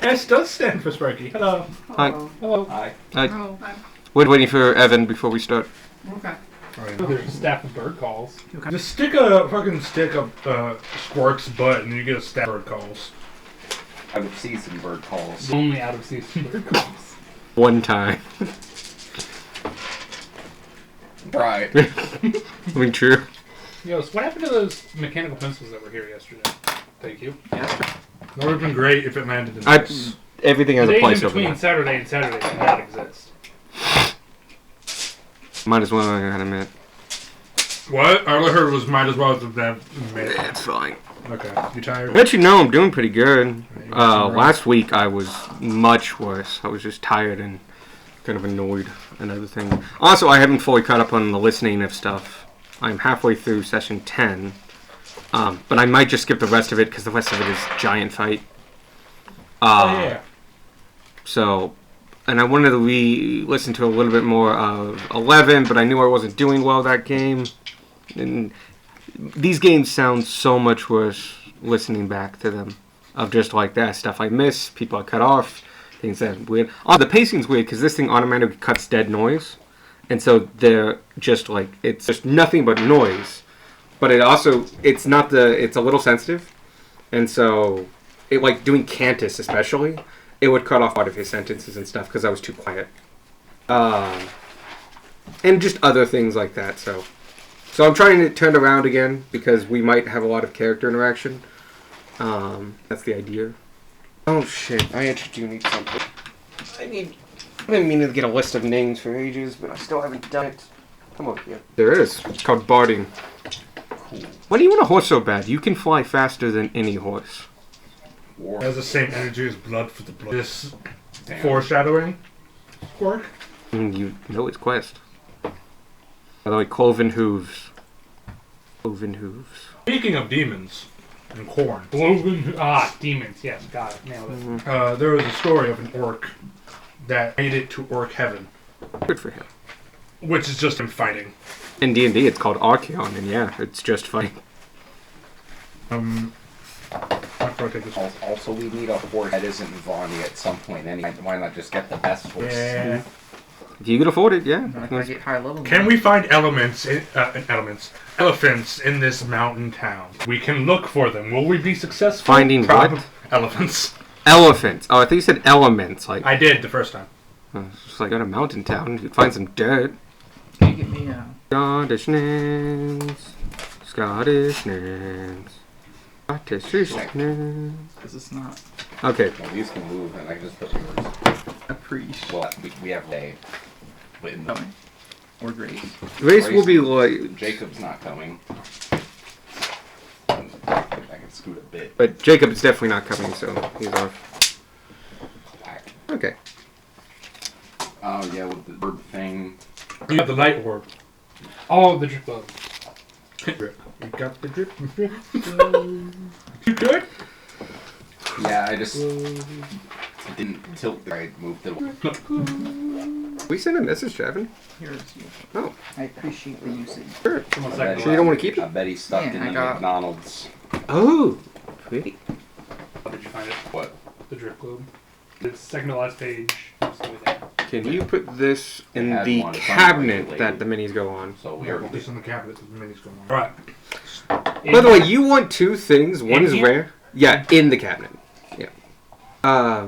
S does stand for Sparky. Hello. Hi. Hello. Hi. Hi. Oh, We're waiting for Evan before we start. okay. There's a stack of bird calls. Just stick a fucking stick up Squirk's butt and you get a stack of bird calls. Out of season bird calls. Only out of season bird calls. One time. Right. I mean, true. Yo, so what happened to those mechanical pencils that were here yesterday? Thank you. That would have been great if it landed in I, this. everything has The a days place in over between there. Saturday and Saturday do not exist. Might as well, I gotta admit. What? All I heard was might as well have been made. It's fine. Okay. You tired? Actually, no, I'm doing pretty good. You got some rest? Last week I was much worse. I was just tired and kind of annoyed and other things. Also, I haven't fully caught up on the listening of stuff. I'm halfway through session 10. But I might just skip the rest of it because the rest of it is giant fight. Oh, yeah. So, and I wanted to listen to a little bit more of 11, but I knew I wasn't doing well that game. And these games sound so much worse listening back to them. Of just like that stuff I miss, people I cut off, things that weird. Oh, the pacing's weird because this thing automatically cuts dead noise. And so they're just like, it's just nothing but noise. But it also, it's a little sensitive. And so, it like doing Cantus especially, it would cut off part of his sentences and stuff because I was too quiet. And just other things like that, so I'm trying to turn it around again because we might have a lot of character interaction. That's the idea. Oh shit, I actually do need something. I've been meaning to get a list of names for ages, but I still haven't done it. Come over here. There is. It's called barding. Cool. Why do you want a horse so bad? You can fly faster than any horse. War. It has the same energy as blood for the blood. This Damn. foreshadowing. Squirk. I mean, you know its quest. By the way, Cloven Hooves. Cloven Hooves. Speaking of demons and corn, Demons. Yes, got it. Nailed it. there was a story of an orc that made it to orc heaven, Good for him. which is just him fighting. In D&D, it's called Archeon, and yeah, it's just fighting. After I take this. Also, we need a horse that isn't Vaughny at some point anyway. Why not just get the best horse? Yeah. If you can afford it, yeah. If I get high level. Can we find elephants in this mountain town? We can look for them. Will we be successful? Finding what? Elephants. Elephants. Oh, I think you said elements. Like, I did the first time. it's just like at a mountain town, you could find some dirt. Can you get me a... Scottish names. Scottish names. Scottish names. Because it's not Okay. Well, these can move, and I can just put yours. a priest. Well, we have Day. But in the, Coming. Or Grace. Race will be like... Jacob's not coming. I can scoot a bit But Jacob is definitely not coming, so he's off. back. Okay. Oh, yeah, with the bird thing. You have the light orb. Oh, the drip glove. Drip. You got the drip. You good? Yeah, I just didn't tilt the right, moved it. We sent a message to Evan. Here's Oh, I appreciate the usage. sure. Someone I second. bet Sure you don't want to keep I it? bet he's stuck Yeah, in I the got- McDonald's. Oh, pretty. How did you find it? What? The drip globe. It's second to last page. It's the way down. Can you put this in Had the one, it's cabinet unregulated. that the minis go on? So we Yeah, are put this in the cabinet with the minis going on. Alright. By the way, you want two things. One In is here? rare. Yeah, in the cabinet. Yeah.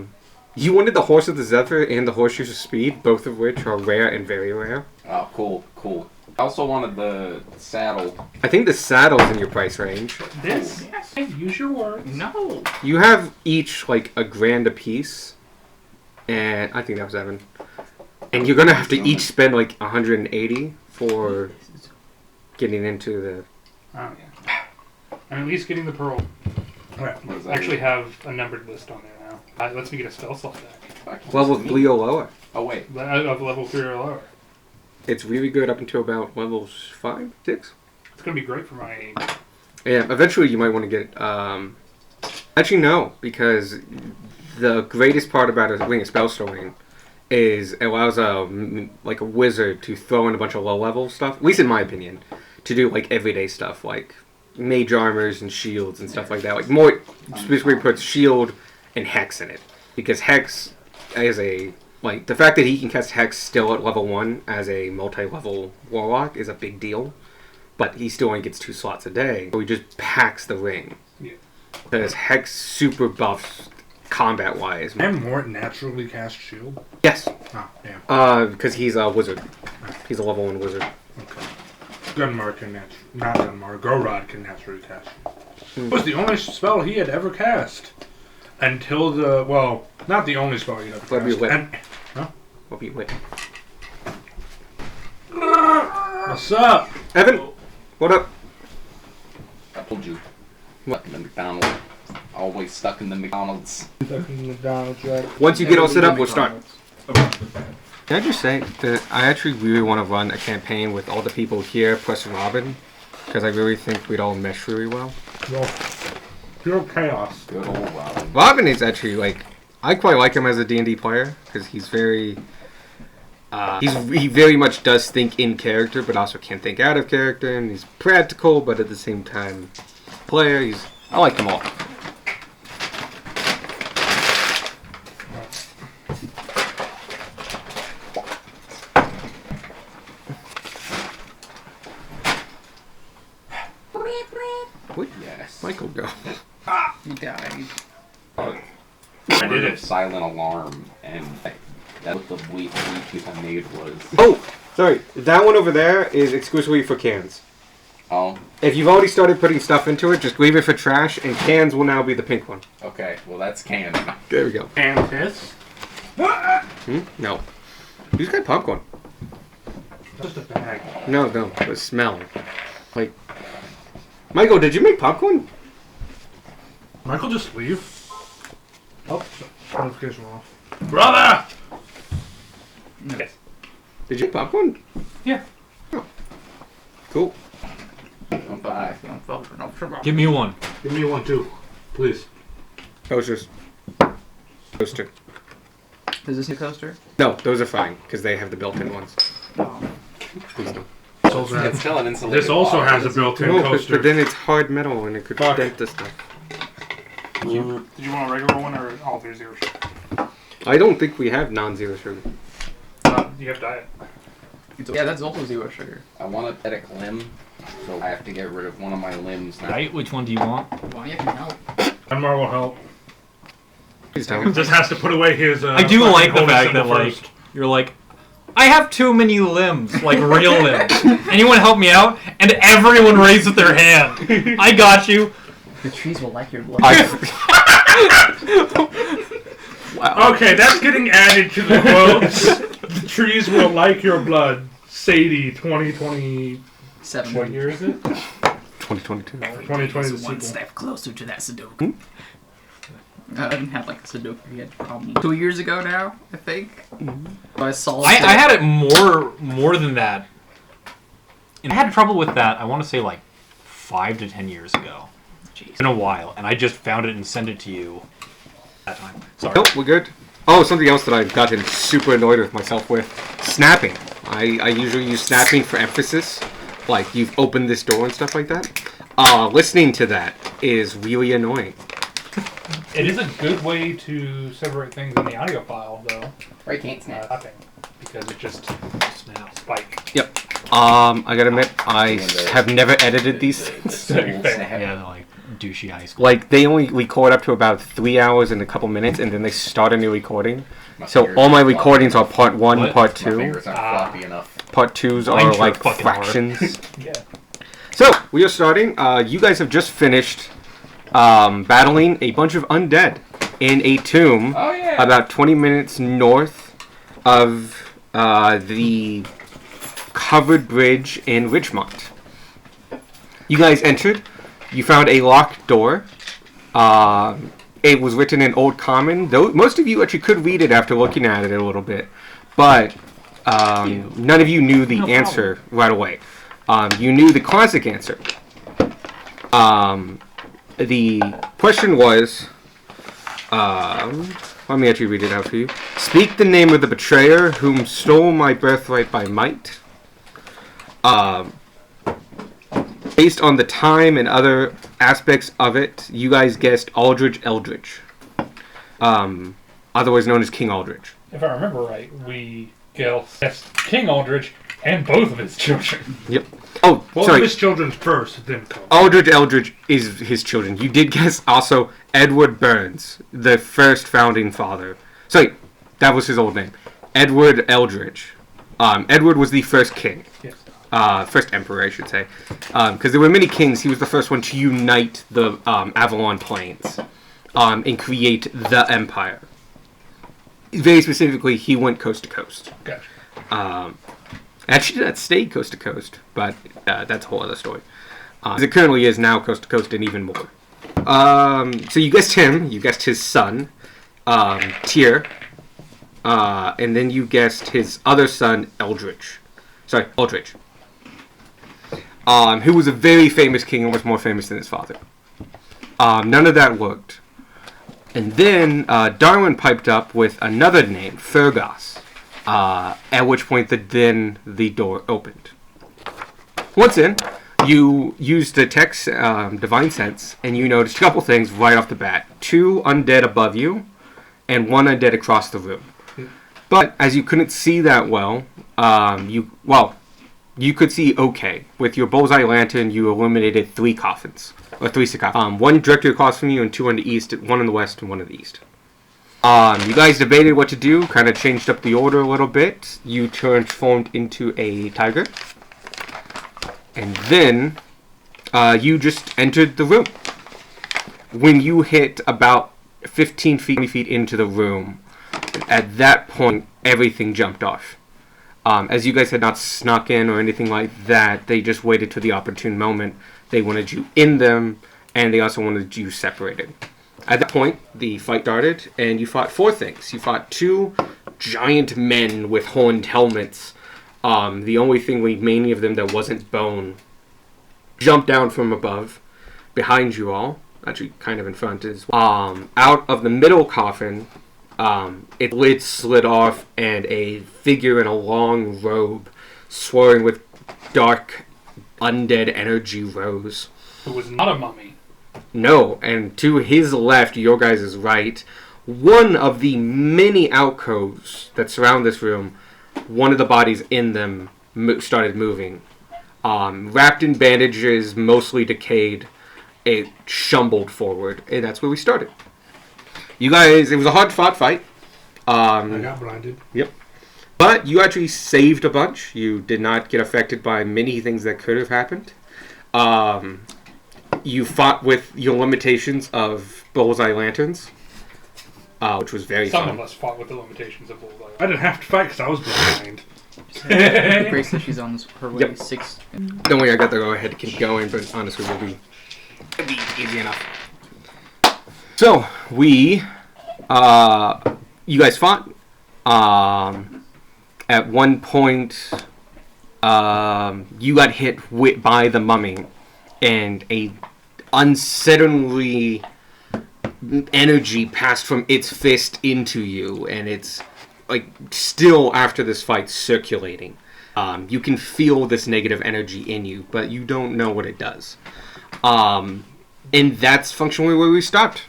You wanted the Horse of the Zephyr and the Horseshoes of Speed, both of which are rare and very rare. Oh, cool, cool. I also wanted the saddle. I think the saddle's in your price range. This? Yes. Use your words. No. You have each like a grand a piece, and I think that was Evan. And you're gonna have to each spend like 180 for getting into the. Oh, yeah. I'm at least getting the pearl. Alright. What is I that? actually have a numbered list on there now. Lets me get a spell slot back. Level 3 or lower. Oh, wait. Of level 3 or lower. It's really good up until about levels 5, 6. It's going to be great for my... Yeah, eventually you might want to get. Actually, no, because the greatest part about a Ring of Spellstoring is it allows a wizard to throw in a bunch of low level stuff. At least in my opinion, to do like everyday stuff like mage armors and shields and stuff like that. Like more specifically puts shield and hex in it. because Hex is the fact that he can cast Hex still at level 1 as a multi-level warlock is a big deal, but he still only gets 2 slots a day, so he just packs the ring. Yeah. Because Hex super buffs combat-wise. Can Mort naturally cast shield? Yes, Oh, damn. because he's a wizard. He's a level 1 wizard. Okay. Gunmar can not Gunmar. Gorod can naturally cast shield. It was the only spell he had ever cast. Until not the only spell he had ever Let me cast. whip. Huh? What be wit? What's up? Evan, what up? I told you. What? The McDonald's. Always stuck in the McDonald's. Once you get all set up, we'll start. Can I just say that I actually really want to run a campaign with all the people here plus Robin, because I really think we'd all mesh really well. Well, pure chaos. Good old Robin. Robin is actually I quite like him as a D&D player because he's very he very much does think in character, but also can think out of character, and he's practical, but at the same time, player. I like them all. What? Yes. Michael go. He died. I did it. Silent alarm, and that's what the tweet I made was. Oh, sorry. That one over there is exclusively for cans. Oh, If you've already started putting stuff into it, just leave it for trash, and cans will now be the pink one. okay. Well, that's canned. There we go. And piss? No. Who's got popcorn? Just a bag. No, the smell. Michael, did you make popcorn? Michael, just leave. Oh, notification off. Brother! Yes. Did you make popcorn? Yeah. Oh. Cool. Bye. Give me one. Give me one too, please. Toasters. Toaster. Is this a coaster? No, those are fine, because they have the built-in ones. Oh. Please don't. This also It's has, still an insulated this also box. has a built-in No, coaster. but then it's hard metal, and it could Fuck. dent the stuff. Did you want a regular one or all 3 zero sugar? I don't think we have non-zero sugar. You have diet. Yeah, that's also 0 sugar. I want a pathetic limb, so I have to get rid of one of my limbs now. Right? Which one do you want? Well, you can help. Gunmar will help. Please tell me. Just has to put away his. I do fucking like the holy fact that symbol first. you're like, I have too many limbs, like real limbs. Anyone help me out? And everyone raises their hand. I got you. The trees will like your blood. Wow. Okay, that's getting added to the quotes. The trees will like your blood. Sadie, 2020. 7. What year is it? 2022. 2020 the One sequel. step closer to that Sudoku. I didn't have like a Sudoku. We had probably 2 years ago now, I think. So I solved I had it more than that. And I had trouble with that, I want to say like 5 to 10 years ago. Jeez. In a while. And I just found it and sent it to you that time. Sorry. Nope, we're good. Oh, something else that I've gotten super annoyed with myself with. Snapping. I usually use snapping for emphasis. Like, you've opened this door and stuff like that. Listening to that is really annoying. It is a good way to separate things in the audio file, though. Or you can't snap. Tapping, because it just spike. Yep. I gotta admit, I have never edited these The things. soul Fair. snap. Yeah, they're like douchey high school. Like, they only record up to about 3 hours and a couple minutes, and then they start a new recording. My So fingers all my aren't recordings are part 1, What? part My 2. fingers aren't floppy enough. Part 2s Mine are sure like fucking are. fractions. Yeah. So, we are starting. You guys have just finished battling a bunch of undead in a tomb Oh yeah. about 20 minutes north of the covered bridge in Ridgemont. You guys entered. You found a locked door. It was written in Old Common. Though most of you actually could read it after looking at it a little bit, but none of you knew the answer right away. You knew the classic answer. The question was, let me actually read it out for you. Speak the name of the betrayer whom stole my birthright by might. Based on the time and other aspects of it, you guys guessed Aldridge Eldridge. otherwise known as King Aldrich. If I remember right, we guessed King Aldrich and both of his children. Yep. Oh, Both sorry. of his children first, then come. Aldrich Eldridge is his children. You did guess also Edward Burns, the first founding father. Sorry, that was his old name. Edward Eldridge. Edward was the first king. Yes. First emperor, I should say. Because there were many kings. He was the first one to unite the Avalon Plains and create the empire. Very specifically, he went coast to coast. Gotcha. Actually, that stayed coast to coast, but that's a whole other story. As it currently is now coast to coast and even more. So you guessed him, you guessed his son, Tyr, and then you guessed his other son, Aldrich, who was a very famous king and was more famous than his father. None of that worked. And then Darwin piped up with another name, Fergus. At which point the door opened. Once in, you used the text Divine Sense, and you noticed a couple things right off the bat. 2 undead above you, and 1 undead across the room. But as you couldn't see that well, you could see okay. With your bullseye lantern, you illuminated 3 coffins. Or 3 sarcophagus. 1 directly across from you, and 2 on the east, 1 in the west, and 1 in the east. You guys debated what to do, kind of changed up the order a little bit. You transformed into a tiger. And then, you just entered the room. When you hit about 15 feet, 20 feet into the room, at that point, everything jumped off. As you guys had not snuck in or anything like that, they just waited to the opportune moment. They wanted you in them, and they also wanted you separated. At that point, the fight started, and you fought 4 things. You fought 2 giant men with horned helmets. The only thing remaining of them that wasn't bone jumped down from above, behind you all, actually kind of in front is out of the middle coffin. Its lid slid off, and a figure in a long robe, swirling with dark, undead energy, rose. Who was not a mummy. No, and to his left, your guys' right, one of the many alcoves that surround this room, one of the bodies in them started moving. Wrapped in bandages, mostly decayed, it shumbled forward, and that's where we started. You guys, it was a hard-fought fight. I got blinded. Yep. But you actually saved a bunch. You did not get affected by many things that could have happened. You fought with your limitations of bullseye lanterns, which was very Some fun. of us fought with the limitations of bullseye. I didn't have to fight because I was blind. Grace says she's on her way. Yep. 6. Don't worry, I got to go ahead to keep going, but honestly, it'll be easy enough. So, you guys fought. At one point, you got hit by the mummy, and a unsettlingly energy passed from its fist into you, and it's like still after this fight circulating. You can feel this negative energy in you, but you don't know what it does. And that's functionally where we stopped.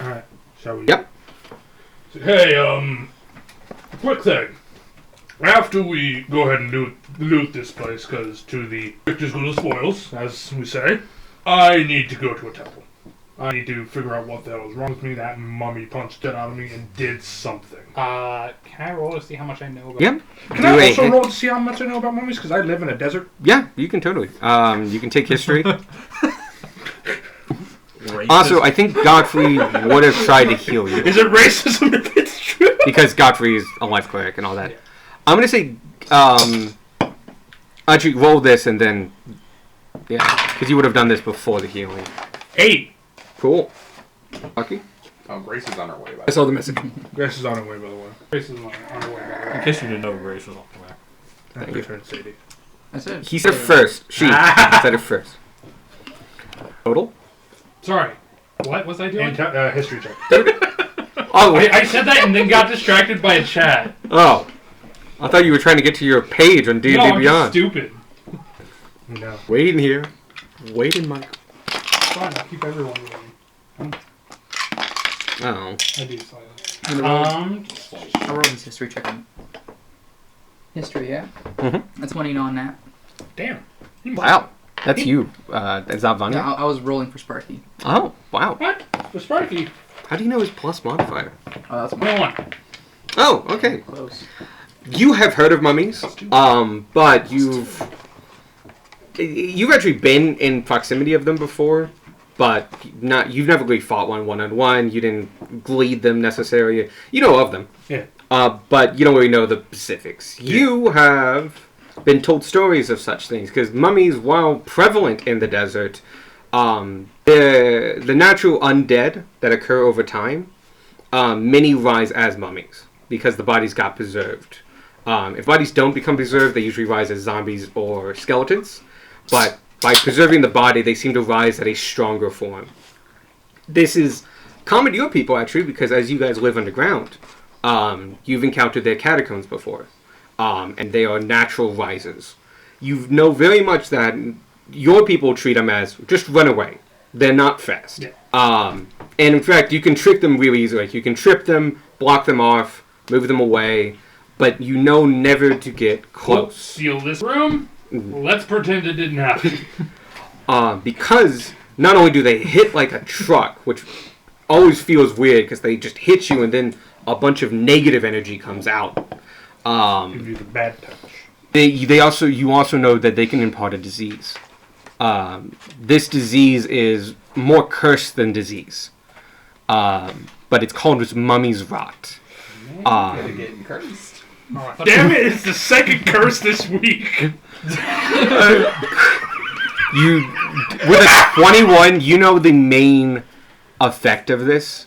Alright, shall we? Yep. Hey, quick thing. After we go ahead and loot this place, because to the victors go the spoils, as we say, I need to go to a temple. I need to figure out what the hell is wrong with me. That mummy punched it out of me and did something. Can I roll to see how much I know about Yep. Can I also roll to see how much I know about mummies? Because I live in a desert. Yeah, you can totally. You can take history. Racist. Also, I think Godfrey would have tried to heal you. Is it racism if it's true? Because Godfrey is a life cleric and all that. Yeah. I'm going to say, actually, roll this and then, yeah, because you would have done this before the healing. 8. Cool. Lucky? Oh, Grace is on her way. By I the saw the message. Grace is on her way, by the way. racism on the way back. In case you didn't know, Grace was off the way. That's Thank your you. turn, Sadie. I said. He said it first. She said it first. Total? Sorry. What was I doing? And history check. Oh, I said that and then got distracted by a chat. oh. I thought you were trying to get to your page on D&D No, I'm just Beyond. stupid. No. Waiting here. Waiting, Mike. Fine, I'll keep everyone waiting. Oh. I do silence. I'll roll his history check. History, yeah. Mhm. That's 20 on that. Damn. Wow. That's you. Is that Vanya? Yeah, I was rolling for Sparky. Oh, wow. What? For Sparky. How do you know his plus modifier? Oh, that's No one. Oh, okay. close. You have heard of mummies, but you've actually been in proximity of them before, but you've never really fought one-on-one. You didn't lead them necessarily. You know of them. Yeah. But you don't really know the specifics. Yeah. You have been told stories of such things, because mummies, while prevalent in the desert, the natural undead that occur over time, many rise as mummies, because the bodies got preserved. If bodies don't become preserved, they usually rise as zombies or skeletons. But by preserving the body, they seem to rise at a stronger form. This is common to your people, actually, because as you guys live underground, you've encountered their catacombs before. And they are natural risers. You know very much that your people treat them as just run away. They're not fast. Yeah. And in fact, you can trick them really easily. Like, you can trip them, block them off, move them away, but you know never to get close. Seal this room. Let's pretend it didn't happen. Because not only do they hit like a truck, which always feels weird because they just hit you and then a bunch of negative energy comes out. Give you the bad touch. You also know that they can impart a disease. This disease is more cursed than disease. But it's called mummy's rot. Gotta get cursed. Damn it! It's the second curse this week. You, with a 21, you know the main effect of this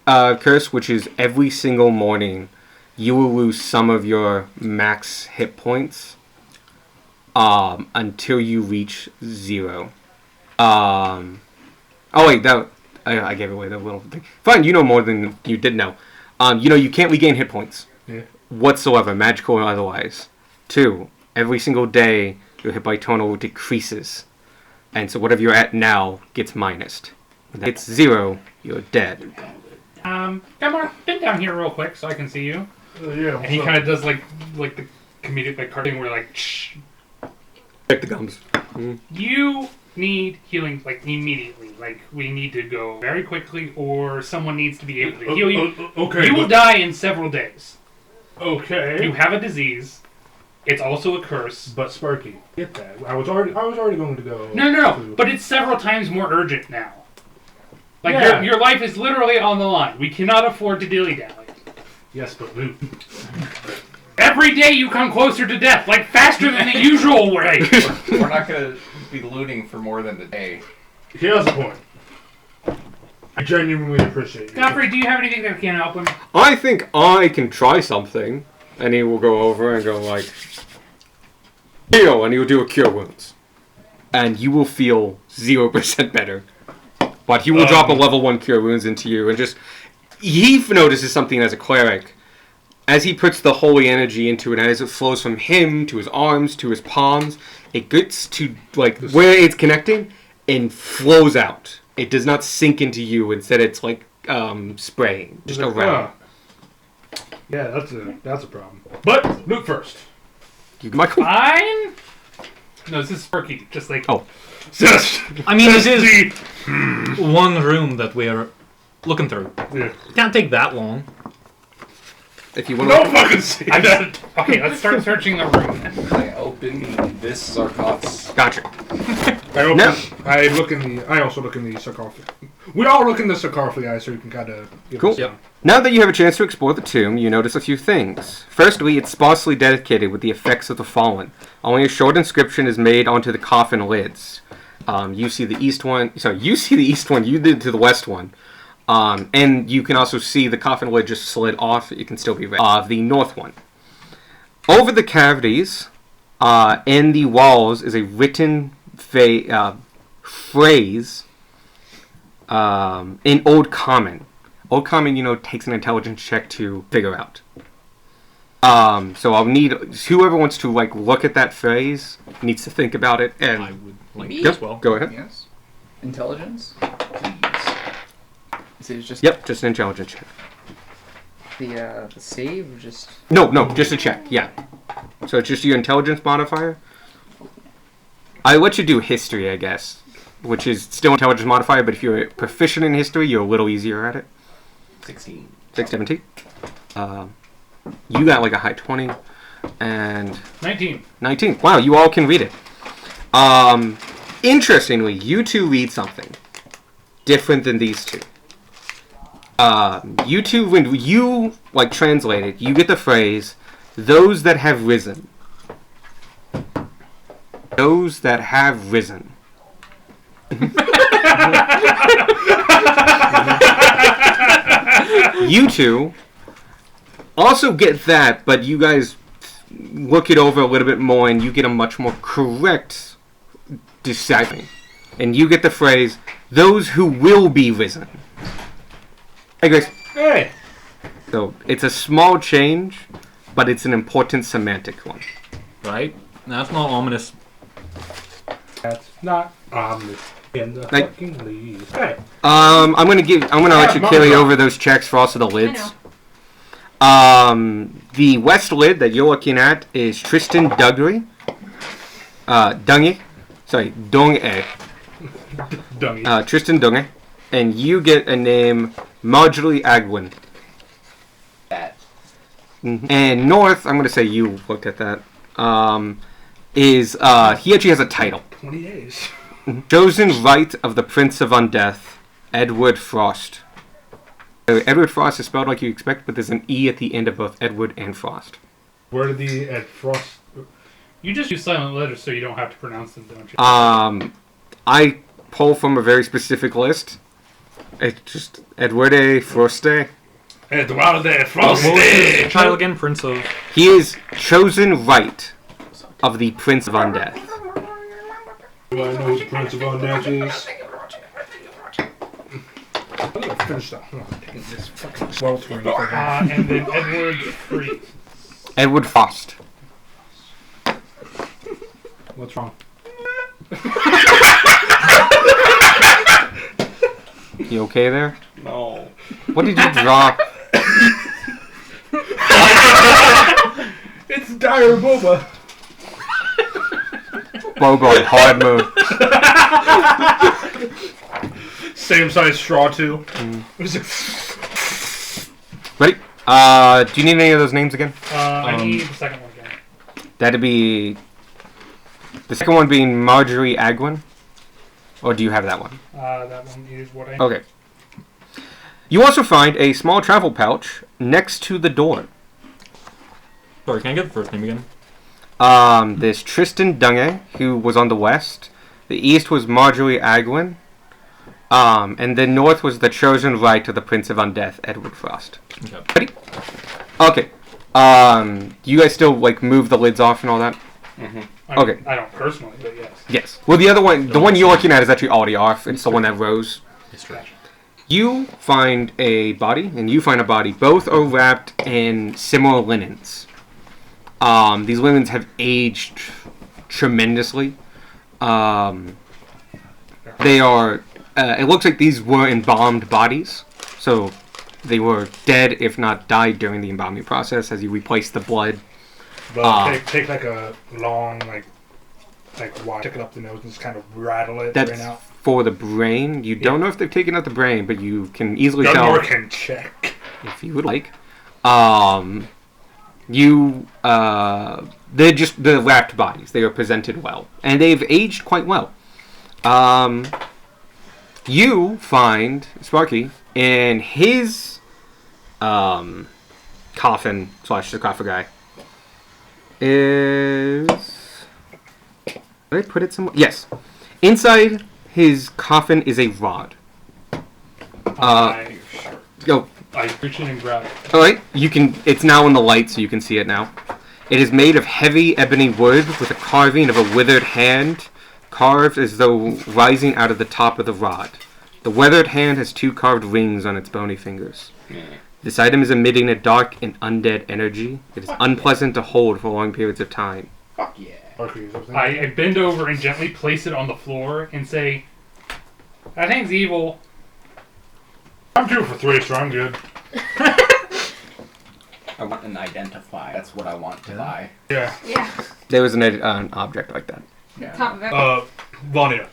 curse, which is every single morning you will lose some of your max hit points until you reach 0. Oh wait, I gave away that little thing. Fine, you know more than you did know. You know you can't regain hit points whatsoever, magical or otherwise. 2, every single day your hit by total decreases, and so whatever you're at now gets minused. When that hits 0, you're dead. Come on, bend down here real quick so I can see you. Yeah. And he kind of does like the comedic cartoon where like, shh. Check the gums. You need healing like immediately. Like we need to go very quickly, or someone needs to be able to heal you. Okay. You will die in several days. Okay. You have a disease. It's also a curse. But Sparky, get that. I was already going to go. No. But it's several times more urgent now. Like Yeah. your life is literally on the line. We cannot afford to dilly-dally. Yes, but loot. Every day you come closer to death, like faster than the usual way. We're not gonna be looting for more than a day. He has a point. I genuinely appreciate you. Godfrey, do you have anything that can help him? I think I can try something. And he will go over and go like, heal, and he will do a cure wounds. And you will feel 0% better. But he will drop a level 1 cure wounds into you and just... He notices something as a cleric. As he puts the holy energy into it, as it flows from him to his arms to his palms, it gets to like where it's connecting and flows out. It does not sink into you. Instead, it's like spraying just around. Yeah, that's a problem. But loot first. Michael. Fine. No, this is Sparky. Just like Yes. I mean, this is one room that we are looking through. Yeah. Can't take that long. If you want Don't fucking say that. okay. Let's start searching the room. I open this sarcophagus. Gotcha. I also look in the sarcophagus. We all look in the sarcophagi so you can kind of... Cool. Yep. Now that you have a chance to explore the tomb, you notice a few things. Firstly, it's sparsely dedicated with the effects of the fallen. Only a short inscription is made onto the coffin lids. You see the east one. Sorry, you see the east one. You did to the west one. And you can also see the coffin lid just slid off. It can still be read. The north one. Over the cavities, in the walls, is a written phrase in Old Common. Old Common, takes an intelligence check to figure out. So I'll need whoever wants to look at that phrase needs to think about it. And I would like Me? to as well. Go ahead. Yes. Intelligence? Please. Is it just... Yep, just an intelligence check. the save? Or just No, just a check. Yeah. So it's just your intelligence modifier. I let you do history, I guess, which is still intelligence modifier, but if you're proficient in history, you're a little easier at it. 16. 17. You got like a high 20 and 19. 19. Wow, you all can read it. Interestingly, you two read something different than these two. You two, when you like translate it, you get the phrase, "Those that have risen." Those that have risen. You two also get that, but you guys look it over a little bit more and you get a much more correct deciphering. And you get the phrase, "Those who will be risen." Hey, Grace. Hey! So it's a small change, but it's an important semantic one. Right? That's not ominous. That's not ominous in the Like- fucking leaves. Hey! I'm gonna let you Yeah, carry mama. over those checks for also the lids. know. The west lid that you're looking at is Tristan Duggery. Dungy. Sorry, Dong-e. Dummy. Tristan Dunge. And you get a name, Marjorie Agwin. That. And north, I'm gonna say you looked at that. He actually has a title. 20 days. Chosen Right of the Prince of Undeath, Edward Frost. Edward Frost is spelled like you expect, but there's an E at the end of both Edward and Frost. Where did the Ed Frost... You just use silent letters so you don't have to pronounce them, don't you? I pull from a very specific list. It's just Edward A. Froste. Eduardo Frost! Child again, Prince of. He is chosen right of the Prince of Undeath. Do I know who the Prince of Undeath is? I'm gonna finish that. I'm taking this fucking sweltering thing. And then Edward Freeze. Edward Frost. What's wrong? You okay there? No. What did you drop? It's Dire Boba! Bogo, hard move. Same size straw, too. Ready? Do you need any of those names again? I need the second one again. That'd be... The second one being Marjorie Agwin? Or do you have that one? That one is what I... Okay. You also find a small travel pouch next to the door. Sorry, can I get the first name again? There's Tristan Dunge, who was on the west. The east was Marjorie Agwin. And the north was the chosen right of the Prince of Undeath, Edward Frost. Okay. Ready? Okay. You guys still, like, move the lids off and all that? I mean, Okay. I don't personally, but yes. Yes. Well, the other one, the one you're looking at is actually already off. It's the one that rose. History. You find a body, and you find a body. Both are wrapped in similar linens. These linens have aged tremendously. They are... it looks like these were embalmed bodies. So they were dead, if not died, during the embalming process as you replace the blood. But take like a long, like wire, stick it up the nose and just kind of rattle it That's right out. for the brain. You don't know if they've taken out the brain, but you can easily tell Gunmore can check. if you would like. They're just the wrapped bodies. They are presented well, and they've aged quite well. You find Sparky in his coffin / sarcophagi. Did I put it somewhere? Yes. Inside his coffin is a rod. I Go. reach in and grab it. Alright, it's now in the light so you can see it now. It is made of heavy ebony wood with a carving of a withered hand, carved as though rising out of the top of the rod. The withered hand has 2 carved rings on its bony fingers. This item is emitting a dark and undead energy. It is unpleasant to hold for long periods of time. Fuck yeah. I bend over and gently place it on the floor and say, "That thing's evil." I'm 2 for 3, so I'm good. I want an identify. That's what I want to buy. Yeah. Yeah. There was an object like that. Yeah. Top of it. Vanya,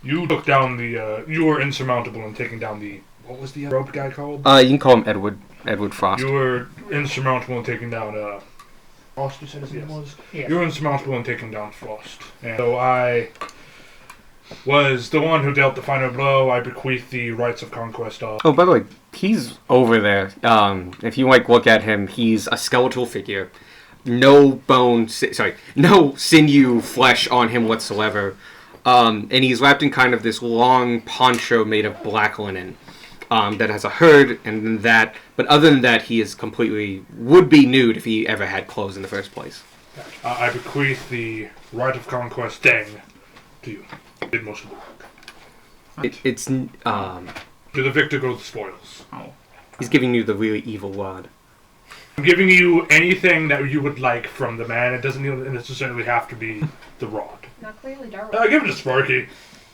you took down the. You were insurmountable in taking down the. What was the rope guy called? You can call him Edward. Edward Frost. You were insurmountable in taking down. Frost, you said his name was? Yeah. You were insurmountable in taking down Frost. And so I was the one who dealt the final blow. I bequeath the rights of conquest off. Oh, by the way, he's over there. If you look at him, he's a skeletal figure. No bone, no sinew, flesh on him whatsoever. And he's wrapped in kind of this long poncho made of black linen that has a hood and that. But other than that, he is would be nude if he ever had clothes in the first place. I bequeath the right of conquest thing to you. Did most of the work. It's To the victor go the spoils. he's giving you the really evil word. I'm giving you anything that you would like from the man. It doesn't necessarily have to be the rod. Not clearly Darwin. Give it to Sparky.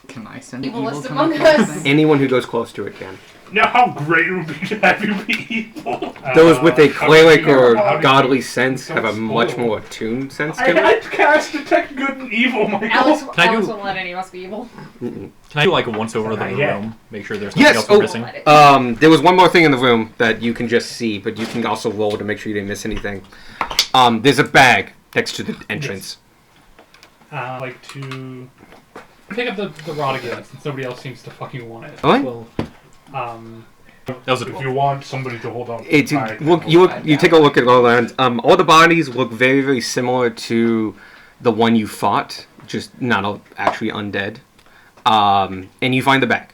Can I send Evilest evil among to my us. thing? Anyone who goes close to it can. Now, how great it would be to have you be evil. Those with a cleric or how do you- godly sense have a don't much spoil. more attuned sense I to it. had cast detect good and evil, Michael. Alex, Can I Alex do- won't let any of us be evil. Can I do like a once over of the Not yet. room? Make sure there's nothing Yes. else we're Oh, missing. Let it. There was one more thing in the room that you can just see, but you can also roll to make sure you didn't miss anything. There's a bag next to the entrance. Like to pick up the rod again, since nobody else seems to fucking want it. What? Well, Um, that was a If 12. you want somebody to hold on, It's I can look. hold You on. you take a look at all that. All the bodies look very very similar to the one you fought, just not actually undead. And you find the bag.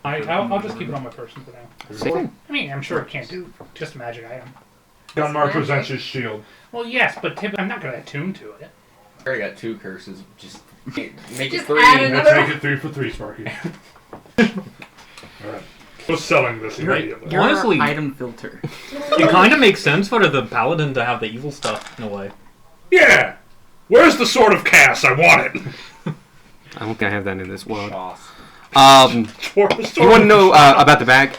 I'll just keep it on my person for now. Same thing. I mean, I'm sure it can't do just a magic item. Gunmar presents his shield. Well, yes, but I'm not going to attune to it. I already got 2 curses. Just make it Just 3. add Let's another- make it 3 for 3, Sparky. Alright. Who's selling this immediately? Your Honestly- item filter. It kind of makes sense for the paladin to have the evil stuff in a way. Yeah! Where's the sword of Cass? I want it! I don't think I have that in this world. Shoss. You want to know about the bag?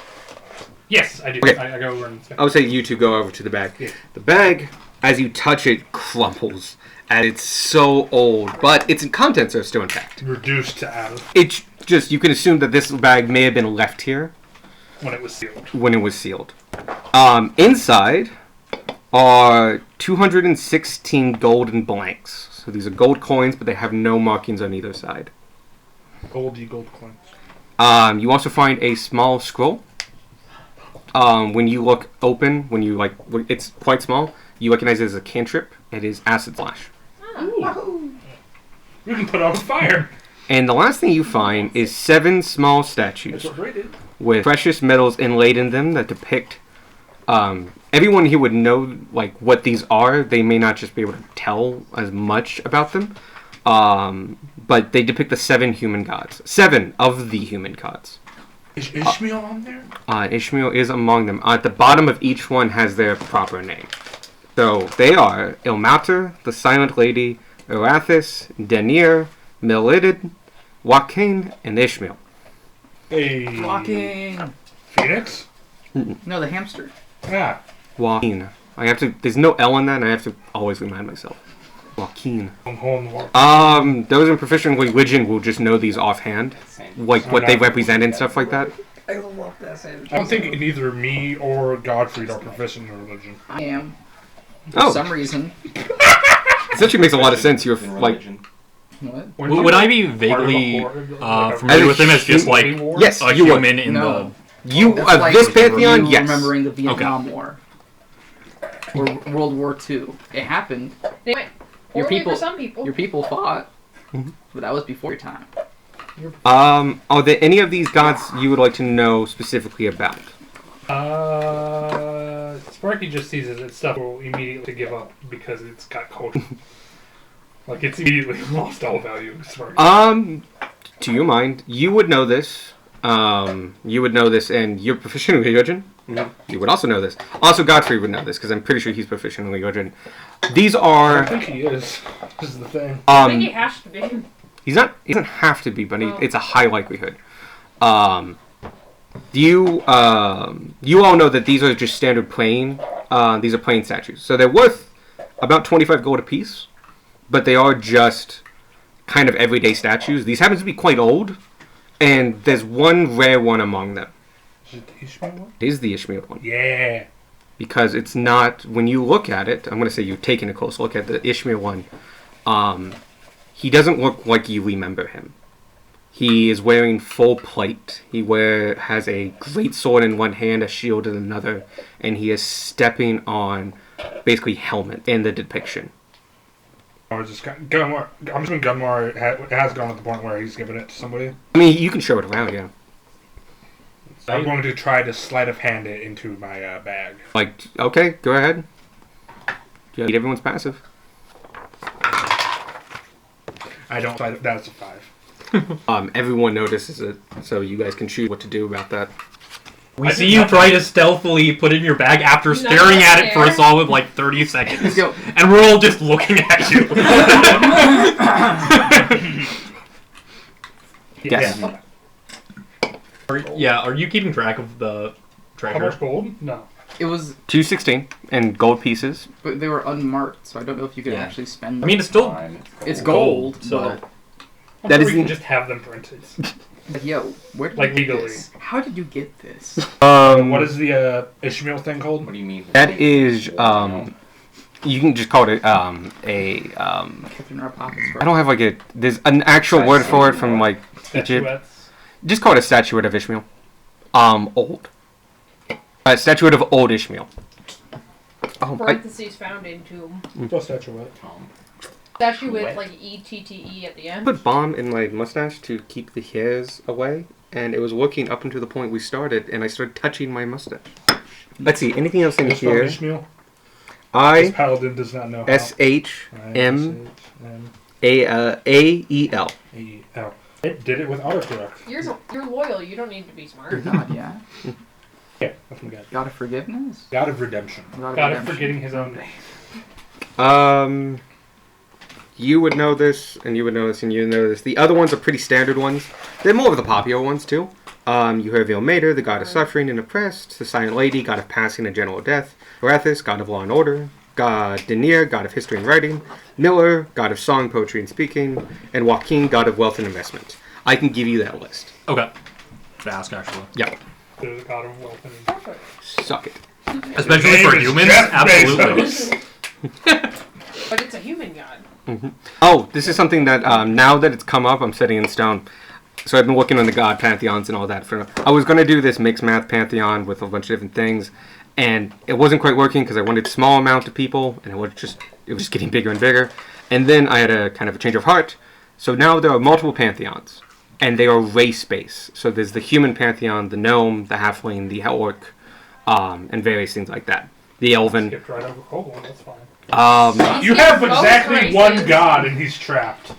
Yes, I do. Okay. I go over and inspect. I would say you two go over to the bag. Yeah. The bag, as you touch it, crumbles. And it's so old, but its contents are still intact. Reduced to atoms It's just, you can assume that this bag may have been left here when it was sealed. when it was sealed. Inside are 216 golden blanks. So these are gold coins, but they have no markings on either side. Gold coins. You also find a small scroll. When you look open, it's quite small, you recognize it as a cantrip. It is Acid Flash. Ooh. We can put out a fire. And the last thing you find is 7 small statues That's what Ray did. with precious metals inlaid in them that depict. Everyone here would know what these are. They may not just be able to tell as much about them, but they depict the 7 human gods. 7 of the human gods. Is Ishmael on there? Ishmael is among them. At the bottom of each one has their proper name. So they are Ilmater, the Silent Lady, Arathis, Denir, Melidid, Joaquin, and Ishmael. Hey. Walking. Phoenix? No, the hamster. Yeah. Joaquin. There's no L in that, and I have to always remind myself. Joaquin. Those in proficient religion will just know these offhand. What they represent and stuff like that. I love that sandwich. I don't think neither me or Godfrey are proficient in religion. I am. For Oh. some reason. This actually makes a lot of sense. You're In like, religion. What? Would I be vaguely familiar with him as just like yes, a you would. human in No. You That's like this pantheon, you yes. remembering the Vietnam War. Or World War II. It happened. They went Your poorly people- for some people. Your people fought. Mhm. But that was before your time. Are there any of these gods you would like to know specifically about? Sparky just sees it as stuff will immediately give up because it's got culture. Like it's immediately lost all value. Sparky. To your mind, you would know this. You would know this, and you're proficient in religion. You would also know this. Also, Godfrey would know this because I'm pretty sure he's proficient in religion. These I are. think he is. This is the thing. I think he has to be. He's not. He doesn't have to be, but Oh. it's a high likelihood. you all know that these are just standard plain. These are plain statues, so they're worth about 25 gold apiece, but they are just kind of everyday statues. These happen to be quite old, and there's one rare one among them. Is it the Ishmael one? It is the Ishmael one. Yeah. Because it's not, when you look at it, I'm going to say you're taking a close look at the Ishmael one, he doesn't look like you remember him. He is wearing full plate. He has a great sword in one hand, a shield in another, and he is stepping on basically helmet in the depiction. Or just Gunmar. I'm assuming Gunmar has gone to the point where he's given it to somebody. I mean, you can show it around, yeah. I'm going to try to sleight of hand it into my bag. Like, okay, go ahead. You need everyone's passive. I don't. That's a 5. Everyone notices it, so you guys can choose what to do about that. We see you try to stealthily put it in your bag after staring at it for a solid, 30 seconds. Let's go. And we're all just looking at you. Yes. Yeah. Are you keeping track of the How treasure? much gold? No. It was, 216 and gold pieces. but they were unmarked, so I don't know if you could Yeah. actually spend them. I mean, it's still Fine. it's gold, so... I'm That sure we isn't- can just have them printed. but yo, where did Like, you get legally. this? How did you get this? What is the Ishmael thing called? What do you mean? That is, you can just call it Kept in our pockets I don't have there's an actual word for it from Egypt. Statuettes. Just call it a statuette of Ishmael. Old. A statuette of old Ishmael. Parentheses found in tomb. What statuette? Statue with like ETTE at the I end. put balm in my mustache to keep the hairs away, and it was working up until the point we started, and I started touching my mustache. Let's see, anything else in It's from here? Ishmael. This I paladin does not know. SHMAEL. E-L. It did it with autocorrect. You're loyal. You don't need to be smart. God, yeah. Yeah, that's from God. God of forgiveness? God of redemption. God of Got it redemption. forgetting his own name. You would know this, and you would know this, and you would know this. The other ones are pretty standard ones. They're more of the popular ones, too. You have Ilmater, the god of suffering and oppressed. The Silent Lady, god of passing and general death. Arathis, god of law and order. God Denier, god of history and writing. Miller, god of song, poetry, and speaking. And Joaquin, god of wealth and investment. I can give you that list. Okay. Fast, actually. Yep. The god of wealth and Perfect. Suck it. Especially His for name is humans? Jeff Absolutely. Bezos. But it's a human god. Oh, this is something that now that it's come up, I'm setting in stone. So I've been working on the god pantheons and all that. I was going to do this mixed math pantheon with a bunch of different things, and it wasn't quite working because I wanted a small amount of people, and it was just getting bigger and bigger. And then I had a kind of a change of heart. So now there are multiple pantheons, and they are race-based. So there's the human pantheon, the gnome, the halfling, the orc, and various things like that. The elven. skipped right over Kobold. That's fine. You have exactly one god and he's trapped.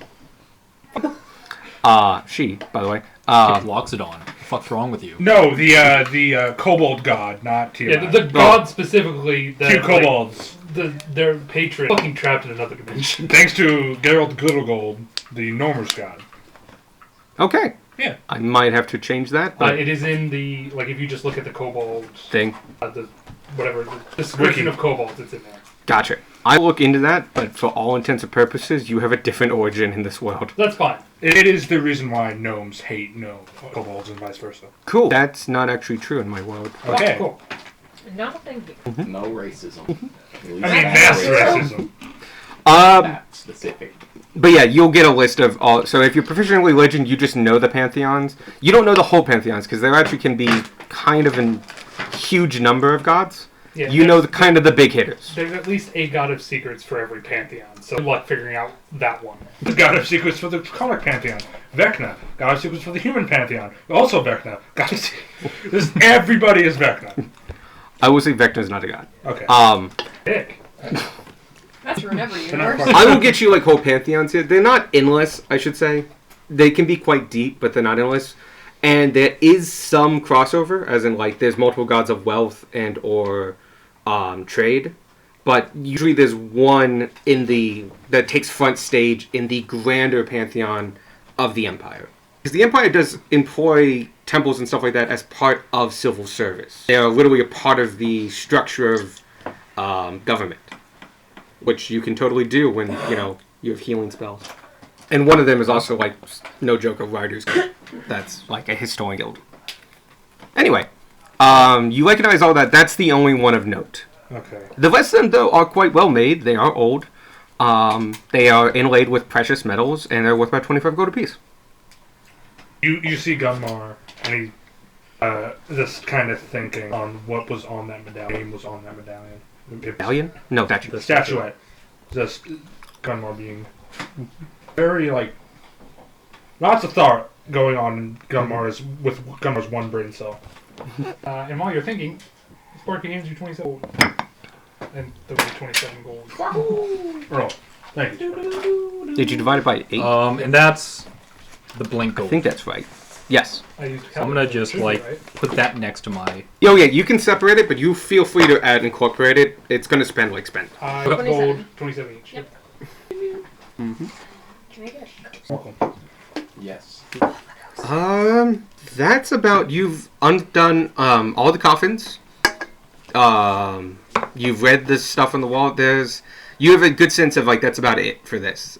She, by the way. Loxodon. The fuck's wrong with you? No, the kobold god, not Tiamat. Yeah, the god specifically. That, Two kobolds. Their patron fucking trapped in another dimension. Thanks to Geralt Goodlegold, the Normer's god. Okay. Yeah. I might have to change that, but It is in the if you just look at the kobold, thing. the description Wiki. of kobolds, it's in there. Gotcha. I will look into that, but for all intents and purposes, you have a different origin in this world. That's fine. It is the reason why gnomes hate kobolds and vice versa. Cool. That's not actually true in my world. Okay. Cool. Not a thing. No racism. At least I mean, that's mass racism. that specific. But yeah, you'll get a list of all. So if you're proficiently legend, you just know the pantheons. You don't know the whole pantheons because there actually can be kind of a huge number of gods. Yeah, You know the big hitters. There's at least a god of secrets for every pantheon, so good luck figuring out that one. The god of secrets for the comic pantheon. Vecna. God of secrets for the human pantheon. Also Vecna. God of secrets. Everybody is Vecna. I will say Vecna's not a god. Okay. Dick. That's true in every They're not universe. quite- I will get you whole pantheons here. They're not endless, I should say. They can be quite deep, but they're not endless. And there is some crossover, as in there's multiple gods of wealth and or trade. But usually there's one that takes front stage in the grander pantheon of the empire. Because the Empire does employ temples and stuff like that as part of civil service. They are literally a part of the structure of government, which you can totally do when, you have healing spells. And one of them is also, like, no joke, a Riders Guild. That's, like, a historian guild. Anyway, you recognize all that. That's the only one of note. Okay. The rest of them, though, are quite well made. They are old. They are inlaid with precious metals, and they're worth about 25 gold apiece. You see Gunmar, and he just kind of thinking on what was on that medallion. Name was on that medallion. Medallion? No, that's The statuette. Just Gunmar being very, like, lots of thought going on in with Gunmar's one brain cell. And while you're thinking, Sparky hands you 27 gold. And those are 27 gold. Earl, thank you. Did you divide it by 8? And that's the blink I gold. think that's right. Yes. I used I'm gonna just right? put that next to my. Oh yeah, you can separate it, but you feel free to add and incorporate it. It's gonna spend like spend. I Okay. gold 27 each. Yep. Mm-hmm. Can I get a Welcome. Yes. That's about. You've undone all the coffins. You've read the stuff on the wall. You have a good sense of, like, that's about it for this.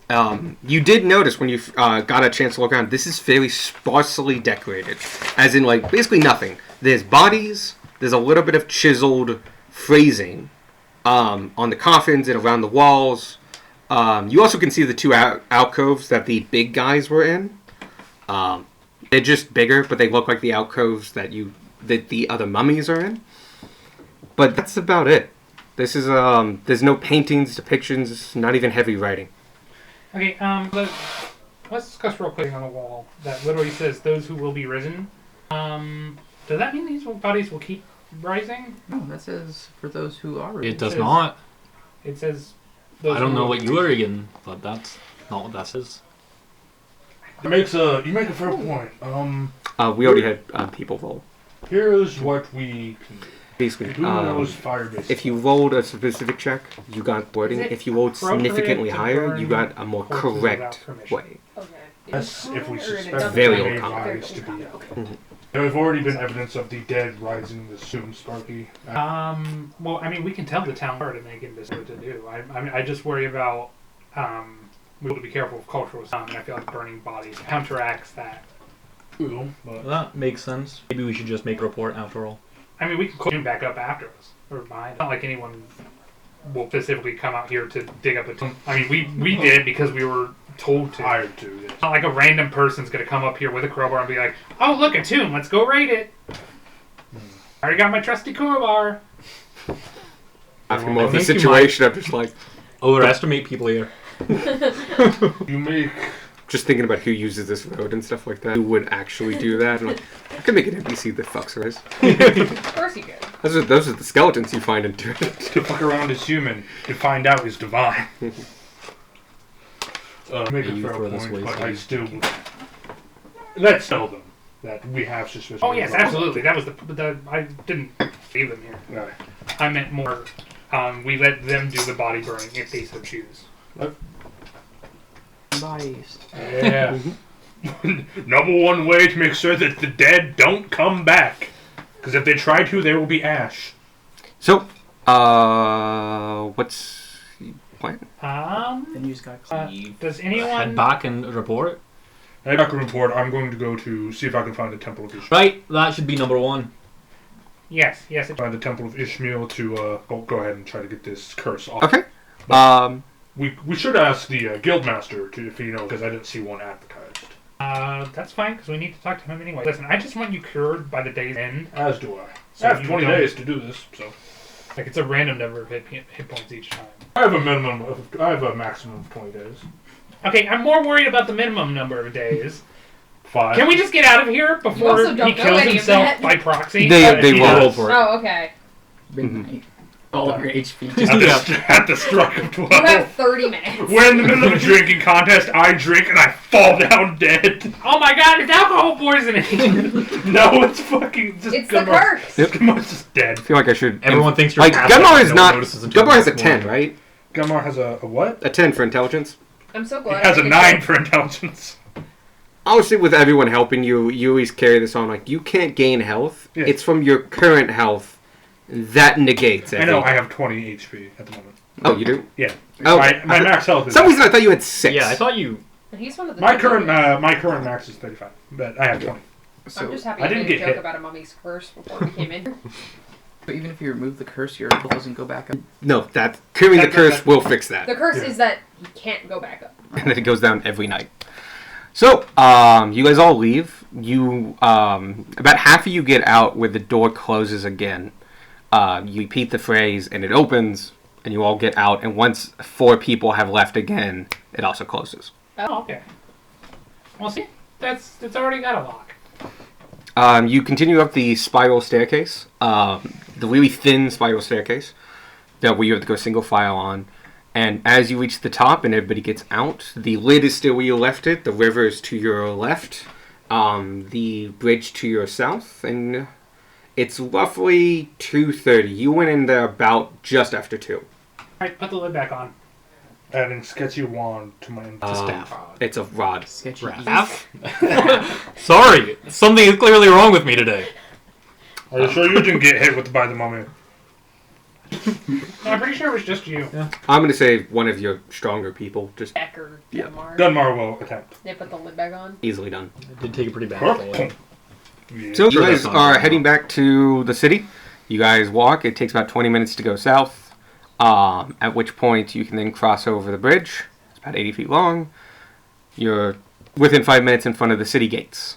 You did notice when you got a chance to look around, this is fairly sparsely decorated. As in, like, basically nothing. There's bodies, there's a little bit of chiseled phrasing on the coffins and around the walls. You also can see the two alcoves that the big guys were in. They're just bigger, but they look like the alcoves that the other mummies are in. But that's about it. This is, there's no paintings, depictions, not even heavy writing. Okay, let's discuss real quick on the wall that literally says those who will be risen. Does that mean these bodies will keep rising? No, that says for those who are. It does says- not. It says those I don't who know will what be you are risen. again, but that's not what that says. You make a fair point. We already had people roll. Here's what we can do. Basically, Who knows fire-based? if you rolled a specific check, you got wording. Is it If you rolled appropriate significantly to higher, you burn got a more corpses correct without permission? way. Okay. Yes, if we Or it suspect doesn't Very they old may comment. rise to be. Okay. There have already been evidence of the dead rising this soon, Sparky. Well, I mean, we can tell the town apart and they can decide what to do. I mean, I just worry about we have to be careful of cultural stuff, and I feel like burning bodies counteracts that. But That makes sense. Maybe we should just make a report after all. I mean, we can call him back up after us or behind. It's not like anyone will specifically come out here to dig up a tomb. I mean, we did because we were told to. hired to, yes. It's not like a random person's gonna come up here with a crowbar and be like, "Oh, look, a tomb. Let's go raid it." I already got my trusty crowbar. After more of I the think you situation, I'm just like, Overestimate people here. You make just thinking about who uses this road and stuff like that. Who would actually do that? And like, I could make an NPC that fucks with us. Of course you could. Those are the skeletons you find into it. to fuck around is human, to find out is divine. Make a You fair throw this point, way, but so I you- still let's tell them that we have suspicion. Oh yes, absolutely. That was the I didn't leave them here. Right. I meant more. We let them do the body burning if they so choose. Bodies. Yeah. Number one way to make sure that the dead don't come back. Because if they try to, there will be ash. So, what's the plan? Then you just got clean. Does Head anyone? back and report. I back a report. I'm going to go to see if I can find the Temple of Ishmael. Right, that should be number one. Yes, yes. Find the Temple of Ishmael to go ahead and try to get this curse off. Okay. We should ask the Guildmaster if he knows, because I didn't see one at the Kite. That's fine because we need to talk to him anyway. Listen, I just want you cured by the day's end. As do I. So I have you 20 don't- days to do this, so Like it's a random number of hit points each time. I have a maximum of 20 days. Okay, I'm more worried about the minimum number of days. 5. Can we just get out of here before also don't he know kills any of himself that. by proxy? They he roll does. for it. Oh, okay. Midnight. All of your HP. At the struck of 12. You have 30 minutes. We're in the middle of a drinking contest. I drink and I fall down dead. Oh my god, it's alcohol poisoning! No, it's fucking just It's the curse. Gunmar's just dead. I feel like I should. Everyone thinks you're like passed Gunmar out, is no not. one notices until Gunmar has a next 10, morning. right? Gunmar has a what? A 10 for intelligence. I'm so It glad. has I a can 9 check. for intelligence. obviously with everyone helping you, you always carry this on. Like, you can't gain health. Yeah. It's from your current health that negates it. I know I have 20 HP at the moment. Oh, you do? Yeah. Oh, My max health For is... some reason I thought you had 6. Yeah, I thought you. He's one of the My current max is 35, but I have 20. I'm just happy I you didn't made a get joke hit. about a mummy's curse before we came in. But even if you remove the curse, your health doesn't go back up. No, that curing the curse will fix that. The curse Yeah. is that you can't go back up. And then it goes down every night. So, you guys all leave. You, about half of you get out where the door closes again. You repeat the phrase, and it opens, and you all get out. And once 4 people have left again, it also closes. Oh, okay. Well, see, it's already got a lock. You continue up the spiral staircase, the really thin spiral staircase that where you have to go single file on. And as you reach the top and everybody gets out, the lid is still where you left it. The river is to your left, the bridge to your south, and it's roughly 2:30. You went in there about just after 2. Alright, put the lid back on. Adding sketchy wand to my staff. It's a rod. Sketchy. Staff? Sorry, something is clearly wrong with me today. Are you sure you didn't get hit by the mummy? No, I'm pretty sure it was just you. I'm going to say one of your stronger people. Just Beck or Yeah. Gunmar. Gunmar will attempt. They put the lid back on. easily done. I did take a pretty bad fall. Yeah. So Sure, you guys that's not are bad. heading back to the city. You guys walk. It takes about 20 minutes to go south. At which point you can then cross over the bridge. It's about 80 feet long. You're within 5 minutes in front of the city gates.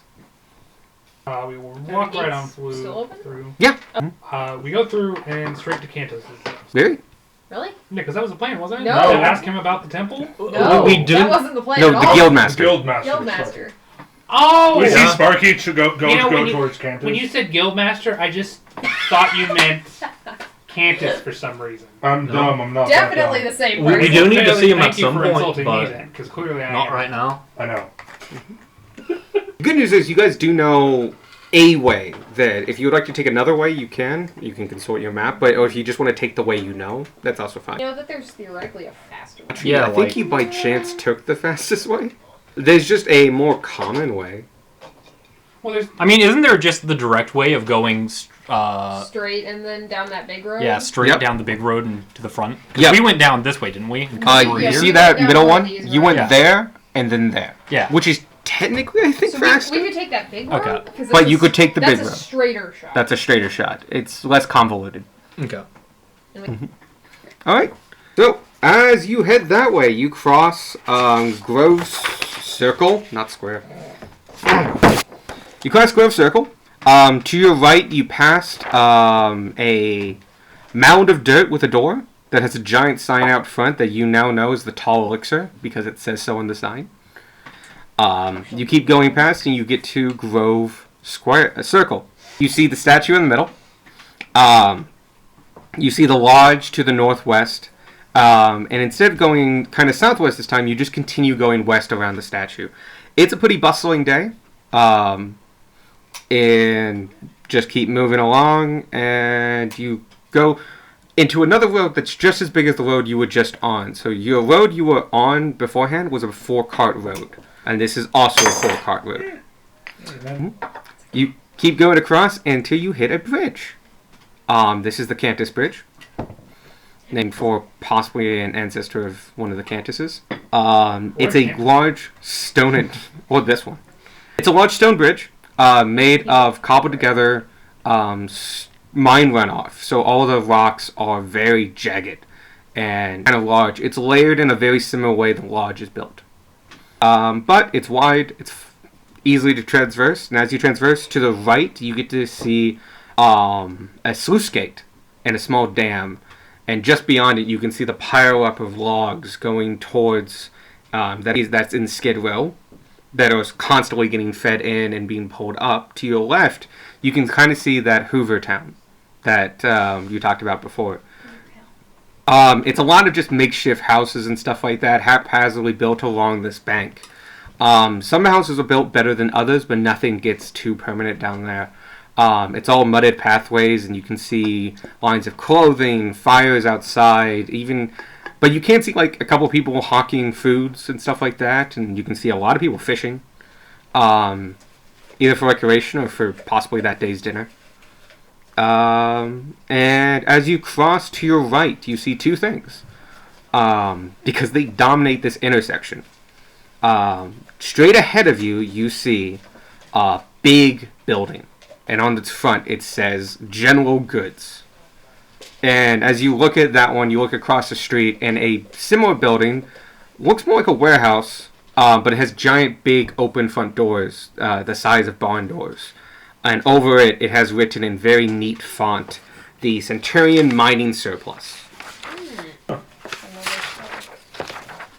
We will walk right on Still open? through. Yeah. We go through and straight to Kantos. Really? Really? Yeah, because that was the plan, wasn't it? No. To ask him about the temple? No, we didn't- that wasn't the plan No, at the all. Guildmaster. Guildmaster. Guildmaster. Oh! We see Yeah. Sparky to go You know, when you- towards Cantus. When you said Guildmaster, I just thought you meant Cantus for some reason. I'm dumb. I'm not. Definitely that the same We person. do need to Clearly, see him at thank you some for point, insulting but me then, because clearly I not am. right now. dumb. I know. The good news is you guys do know a way that if you would like to take another way, you can. You can consult your map. But or if you just want to take the way you know, that's also fine. You know that there's theoretically a faster way. Yeah, I think like- you by chance took the fastest way. There's just a more common way. Well, there's I mean, isn't there just the direct way of going, Straight and then down that big road. yeah, straight Yep. down the big road and to the front? 'Cause Yep. we went down this way, didn't we? And come through You Yeah, here? see we that went down middle one one? of these, You went right? there and then there. Yeah. Which is technically, I think, So faster. we could take that big road. Okay. 'cause But that's you a- could take the big That's road. a straighter shot. That's a straighter shot. It's less convoluted. Okay. All right. So as you head that way, you cross Grove's Circle, not square. You cross Grove Circle. To your right, you passed a mound of dirt with a door that has a giant sign out front that you now know is the Tall Elixir because it says so on the sign. You keep going past and you get to Grove Circle. You see the statue in the middle. You see the lodge to the northwest. And instead of going kind of southwest this time, you just continue going west around the statue. It's a pretty bustling day. And just keep moving along, and you go into another road that's just as big as the road you were just on. So your road you were on beforehand was a 4-cart road, and this is also a 4-cart road. You keep going across until you hit a bridge. This is the Cantus Bridge, named for possibly an ancestor of one of the Cantuses. It's a large stone, or this one. It's a large stone bridge. Made of cobbled together mine runoff. So all the rocks are very jagged and kind of large. It's layered in a very similar way the lodge is built. But it's wide, it's easily to traverse, and as you traverse to the right, you get to see a sluice gate and a small dam. And just beyond it, you can see the pile up of logs going towards that's in Skid Row, that are constantly getting fed in and being pulled up. To your left, you can kind of see that Hoover Town that you talked about before. It's a lot of just makeshift houses and stuff like that, haphazardly built along this bank. Some houses are built better than others, but nothing gets too permanent down there. It's all mudded pathways, and you can see lines of clothing, fires outside, but you can see like a couple people hawking foods and stuff like that, and you can see a lot of people fishing. either for recreation or for possibly that day's dinner. And as you cross to your right, you see two things. Because they dominate this intersection. Straight ahead of you, you see a big building. And on its front, it says General Goods. And as you look at that one, you look across the street, and a similar building looks more like a warehouse, but it has giant, big, open front doors, the size of barn doors. And over it, it has written in very neat font, the Centurion Mining Surplus.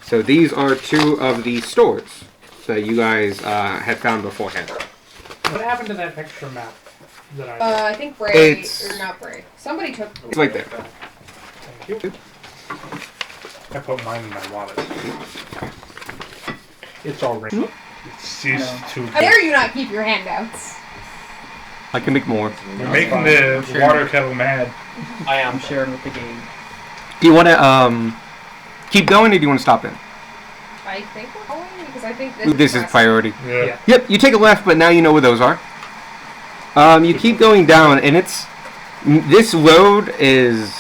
So these are two of the stores that you guys had found beforehand. What happened to that extra map that I? I think Bray, It's- or not Bray. Somebody took. It's right there. Thank you. I put mine in my wallet. It's already. Cease to. How dare you not keep your handouts? I can make more. You're making the Sure. water kettle mad. I am. I'm sharing with the game. Do you want to keep going, or do you want to stop in? I think we're going because I think This is last- priority. Yeah. Yeah. Yep, you take a left, but now you know where those are. You keep going down, and this road is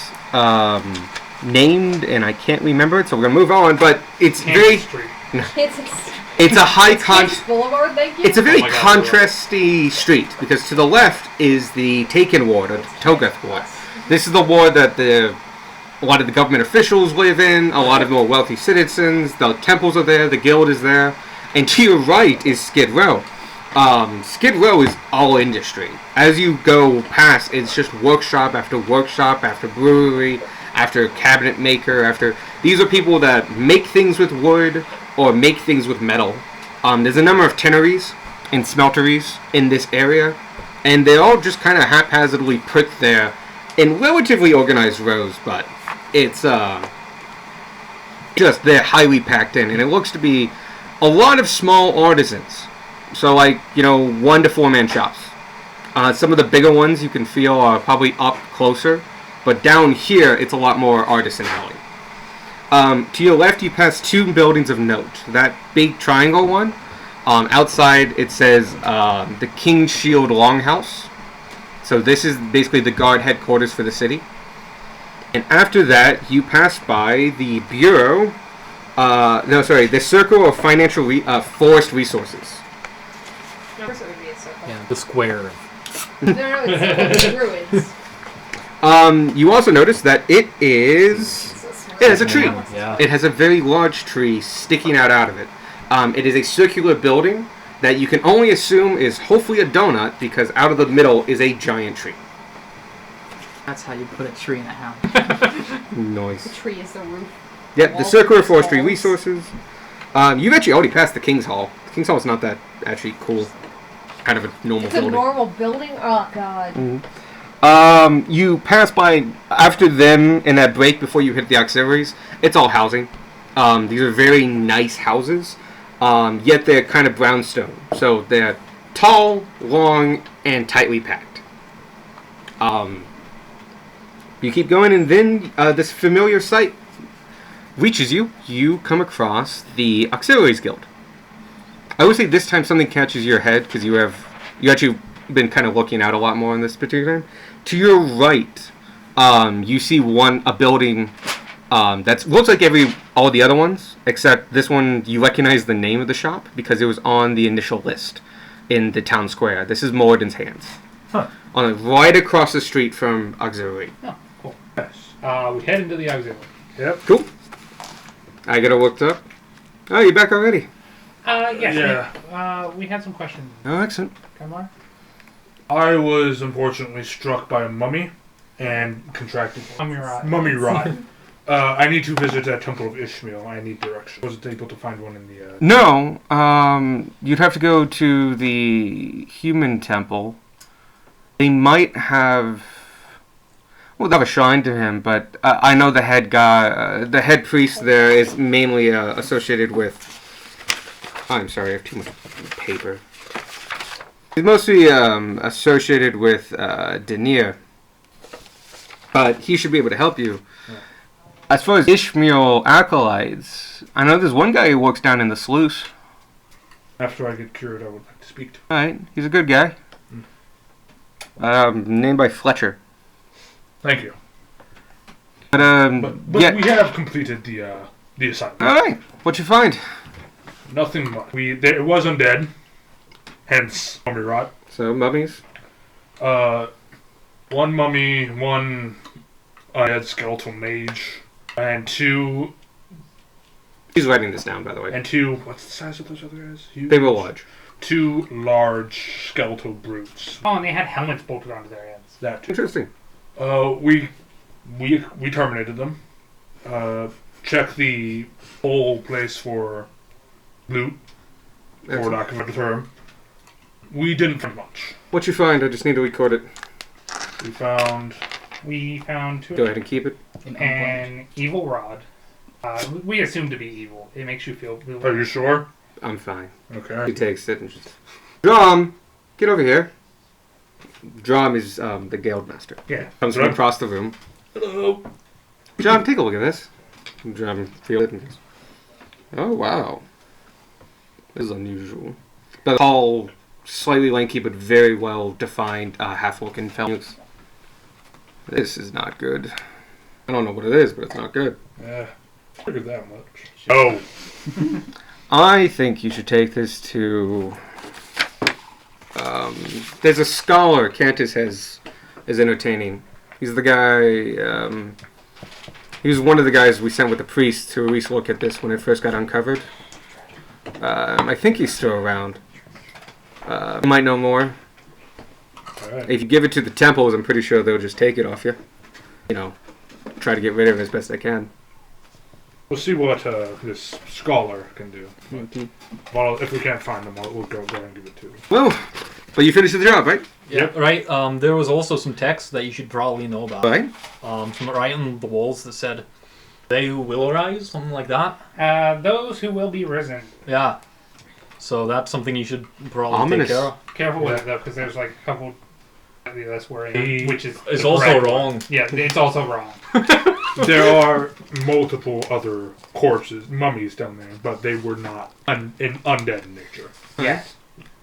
named, and I can't remember it, so we're gonna move on. But it's very, Street. it's a high Kansas Boulevard, thank you. It's a very Oh my God, contrasty street because to the left is the Taken Ward, or Togath Ward. This is the ward that a lot of the government officials live in, a lot of more wealthy citizens. The temples are there, the guild is there, and to your right is Skid Row. Skid Row is all industry. As you go past, it's just workshop after brewery, after cabinet maker, these are people that make things with wood or make things with metal. There's a number of tanneries and smelteries in this area, and they're all just kind of haphazardly put there in relatively organized rows, but it's just they're highly packed in, and it looks to be a lot of small artisans. So, like, 1 to 4 man shops. Some of the bigger ones you can feel are probably up closer, but down here it's a lot more artisan alley. To your left, you pass 2 buildings of note. That big triangle one, outside it says the King's Shield Longhouse. So this is basically the guard headquarters for the city. And after that, you pass by the Bureau, the Circle of Financial Forest Resources. No, of course it would be a circle. Yeah, the square. No, it's ruins. You also notice that it is... Yeah, it's a tree. Yeah. It has a very large tree sticking out of it. It is a circular building that you can only assume is hopefully a donut because out of the middle is a giant tree. That's how you put a tree in a house. The Nice. tree is the roof. Yep, the Circular Forestry Resources. You've actually already passed the King's Hall. The King's Hall is not that actually cool. Kind of a normal It's a building. normal building? Oh, God. You pass by after them in that break before you hit the auxiliaries. It's all housing. These are very nice houses, yet they're kind of brownstone. So they're tall, long, and tightly packed. You keep going, and then this familiar sight reaches you. You come across the Auxiliaries Guild. I would say this time something catches your head because you actually been kind of looking out a lot more on this particular time. To your right, you see a building that looks like all the other ones, except this one you recognize the name of the shop because it was on the initial list in the town square. This is Moradin's Hands. Huh. Right across the street from Auxiliary. Oh, cool. Yes. We head into the auxiliary. Yep. Cool. I got it looked up. Oh, you're back already. Yes. Yeah. We had some questions. Oh, excellent. Kamar? I was unfortunately struck by a mummy and contracted mummy rot. I need to visit that Temple of Ishmael. I need direction. Wasn't able to find one in the. No, you'd have to go to the human temple. They might have... Well, they have a shrine to him, but I know the head guy, the head priest there is mainly associated with... I'm sorry, I have too much paper. He's mostly associated with Denier, but he should be able to help you. Yeah. As far as Ishmael acolytes, I know there's one guy who works down in the sluice. After I get cured, I would like to speak to him. All right, he's a good guy. Named by Fletcher. Thank you. But But yeah. we have completed the assignment. All right, what'd you find? Nothing much. It was undead, hence mummy rot. So mummies. One mummy, one undead skeletal mage, and two. He's writing this down, by the way. And two. What's the size of those other guys? Huge. They were large. Two large skeletal brutes. Oh, and they had helmets bolted onto their heads. That too. Interesting. We terminated them. Checked the whole place for loot, for lack of a better term. We didn't find much. What you find? I just need to record it. We found We found two Go ahead and keep it. an evil rod. We assume to be evil. It makes you feel. Are you sure? I'm fine. Okay. He takes it and just. Drum, get over here. Drum is the guild master. Yeah. Comes from across the room. Hello. Drum, take a look at this. Drum, feel it. And goes, oh wow, this is unusual. But tall, slightly lanky but very well defined half-orc fellows. This is not good. I don't know what it is, but it's not good. Yeah. Figured that much. Oh. I think you should take this to. There's a scholar Cantus is entertaining. He's the guy. He was one of the guys we sent with the priest to at least look at this when it first got uncovered. I think he's still around. You might know more. Alright. If you give it to the temples, I'm pretty sure they'll just take it off you. You know, try to get rid of it as best they can. We'll see what this scholar can do. Well, if we can't find them, we'll go there and give it to him. Well, but you finished the job, right? Yep. Right. There was also some text that you should probably know about. Right. Some right on the walls that said, "They who will arise," something like that. Those who will be risen. Yeah. So that's something you should probably Ominous. take care of. Careful with it though, because there's like a couple that's wearing, Hey. which is It's the also correct one. wrong. Yeah, it's also wrong. There are multiple other corpses, mummies down there, but they were not undead in nature. Yeah.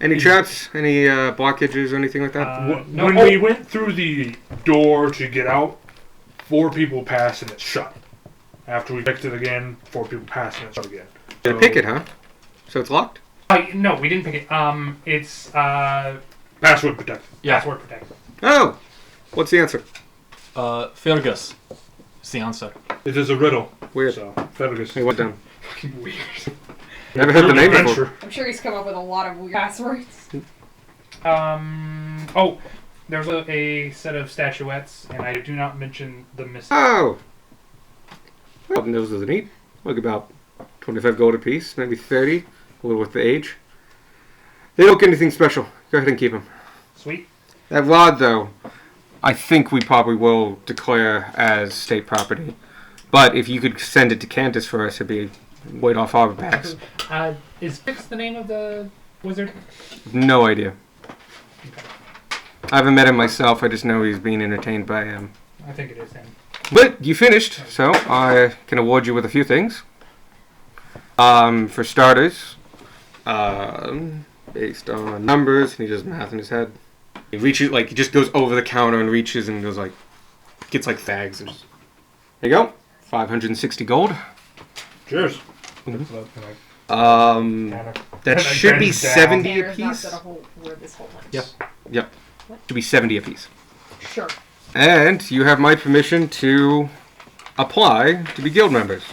Any traps? Any blockages or anything like that? No. When we went through the door to get out, 4 people passed and it shut. After we picked it again, 4 people passed and it shut again. Did pick it, huh? So it's locked? No, we didn't pick it. It's Password protected. password protected. Oh! What's the answer? Fergus is the answer. It is a riddle. Weird. So, Fergus. Hey, what's done? Fucking weird. Never heard the name before. Adventure. I'm sure he's come up with a lot of weird passwords. Oh, there's a set of statuettes, and I do not mention the missing. Oh! Well, those are neat. Look, about 25 gold apiece, maybe 30, a little with the age. They don't get anything special. Go ahead and keep them. Sweet. That rod, though, I think we probably will declare as state property. But if you could send it to Cantus for us, it'd be weight off our backs. Is Fix the name of the wizard? No idea. I haven't met him myself. I just know he's being entertained by him. I think it is him. But you finished, so I can award you with a few things. For starters, based on numbers, and he does math in his head. He reaches, like, he just goes over the counter and reaches and goes like, gets like fags. There you go, 560 gold. Cheers. That should be 70 a Tanner's not piece. got a whole word this whole lunch. Yep. Yep, should be 70 a piece. Sure. And you have my permission to apply to be guild members.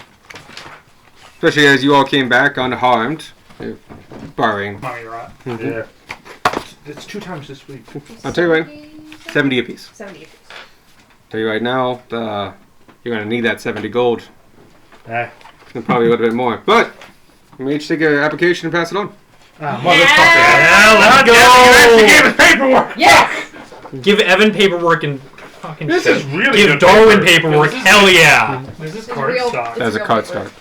Especially as you all came back unharmed, barring. Mommy rot. Yeah. It's 2 times this week. I'll tell you right, 70 a piece. 70 apiece. Tell you right now, you're going to need that 70 gold. Eh. And probably a little bit more. But, we may each take an application and pass it on. Motherfucker. Yeah, let's He go! gave us paperwork. Yes! Give Evan paperwork and fucking This shit. is really Give good Darwin paper. paperwork. Hell yeah! This is It's card real- stock. it's As a real card paper. start.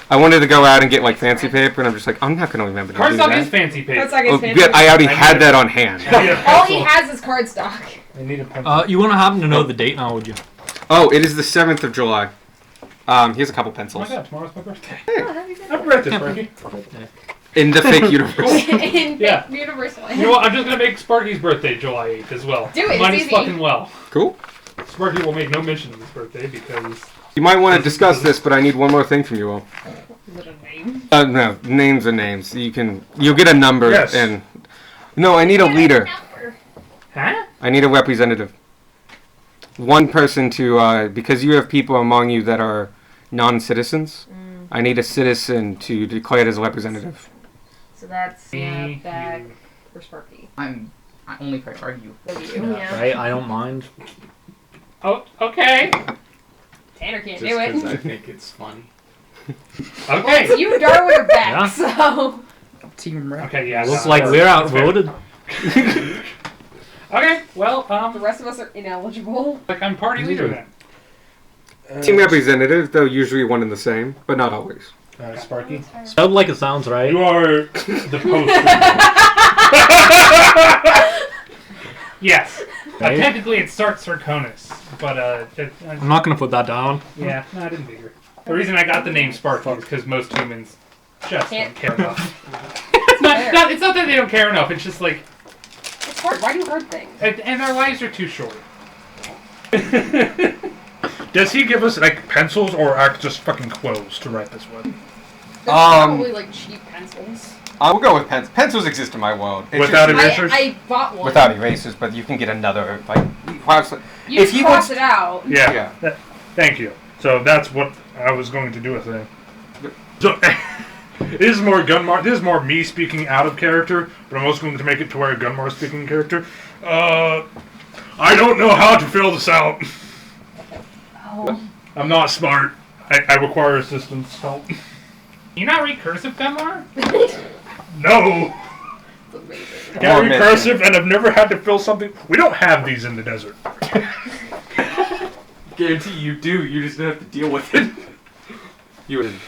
I wanted to go out and get like fancy paper, and I'm just like, I'm not going to remember to do Cardstock is that. fancy paper. That's like Oh, his fancy. good. I already had that on hand. All he has is cardstock. I need a pencil. You wouldn't happen to know the date now, would you? Oh, it is the 7th of July. Here's a couple Oh my pencils. god, tomorrow's my birthday. Oh, that'd be good. Happy birthday, Frankie. In the fake universe. In Yeah. Universal. You know what? I'm just gonna make Sparky's birthday July 8th as well. Do it, Mine it's is easy. fucking well. Cool. Sparky will make no mention of his birthday because You might want to discuss this, but I need one more thing from you all. Is it a name? No, names are names. You'll get a number Yes. and. No, I need a leader. huh? I need a representative. One person to, because you have people among you that are non-citizens. I need a citizen to declare it as a representative. So that's Me, that you. or Sparky. I only if I argue. Maybe you. Yeah. Right? I don't mind. Oh, okay. Tanner can't Just do because I it. think it's funny. Okay. You and Darwin are back, Yeah. so. Team rep. Okay, yeah. Looks no, like we're that's fair. outvoted. Okay, well, The rest of us are ineligible. like I'm party leader then. Team representative, though usually one and the same, but not always. Sparky. Sound like it sounds right. You are the poster. Yes. Right. Technically, it starts Sarkonis, but I'm not gonna put that down. yeah, no, I didn't figure. The reason I got the name Sparky is because most humans just Can't- don't care enough. It's not that they don't care enough. It's just like, It's hard. Why do you hard things? and our lives are too short. Does he give us like pencils or just fucking quills to write this with? There's probably like cheap pencils. I will go with pencils exist in my world. Without erasers? I bought one. Without erasers, but you can get another. Like, You if just he cross wants- it out. Yeah. Yeah. Thank you. So that's what I was going to do with it. So this is more Gunmar. This is more me speaking out of character, but I'm also going to make it to where Gunmar is speaking in character. I don't know how to fill this out. Oh. I'm not smart. I require assistance. Help. You not read cursive, Gunmar? No. It's amazing. Can't read man. cursive, and I've never had to fill something. We don't have these in the desert. Guarantee you do. You just don't have to deal with it.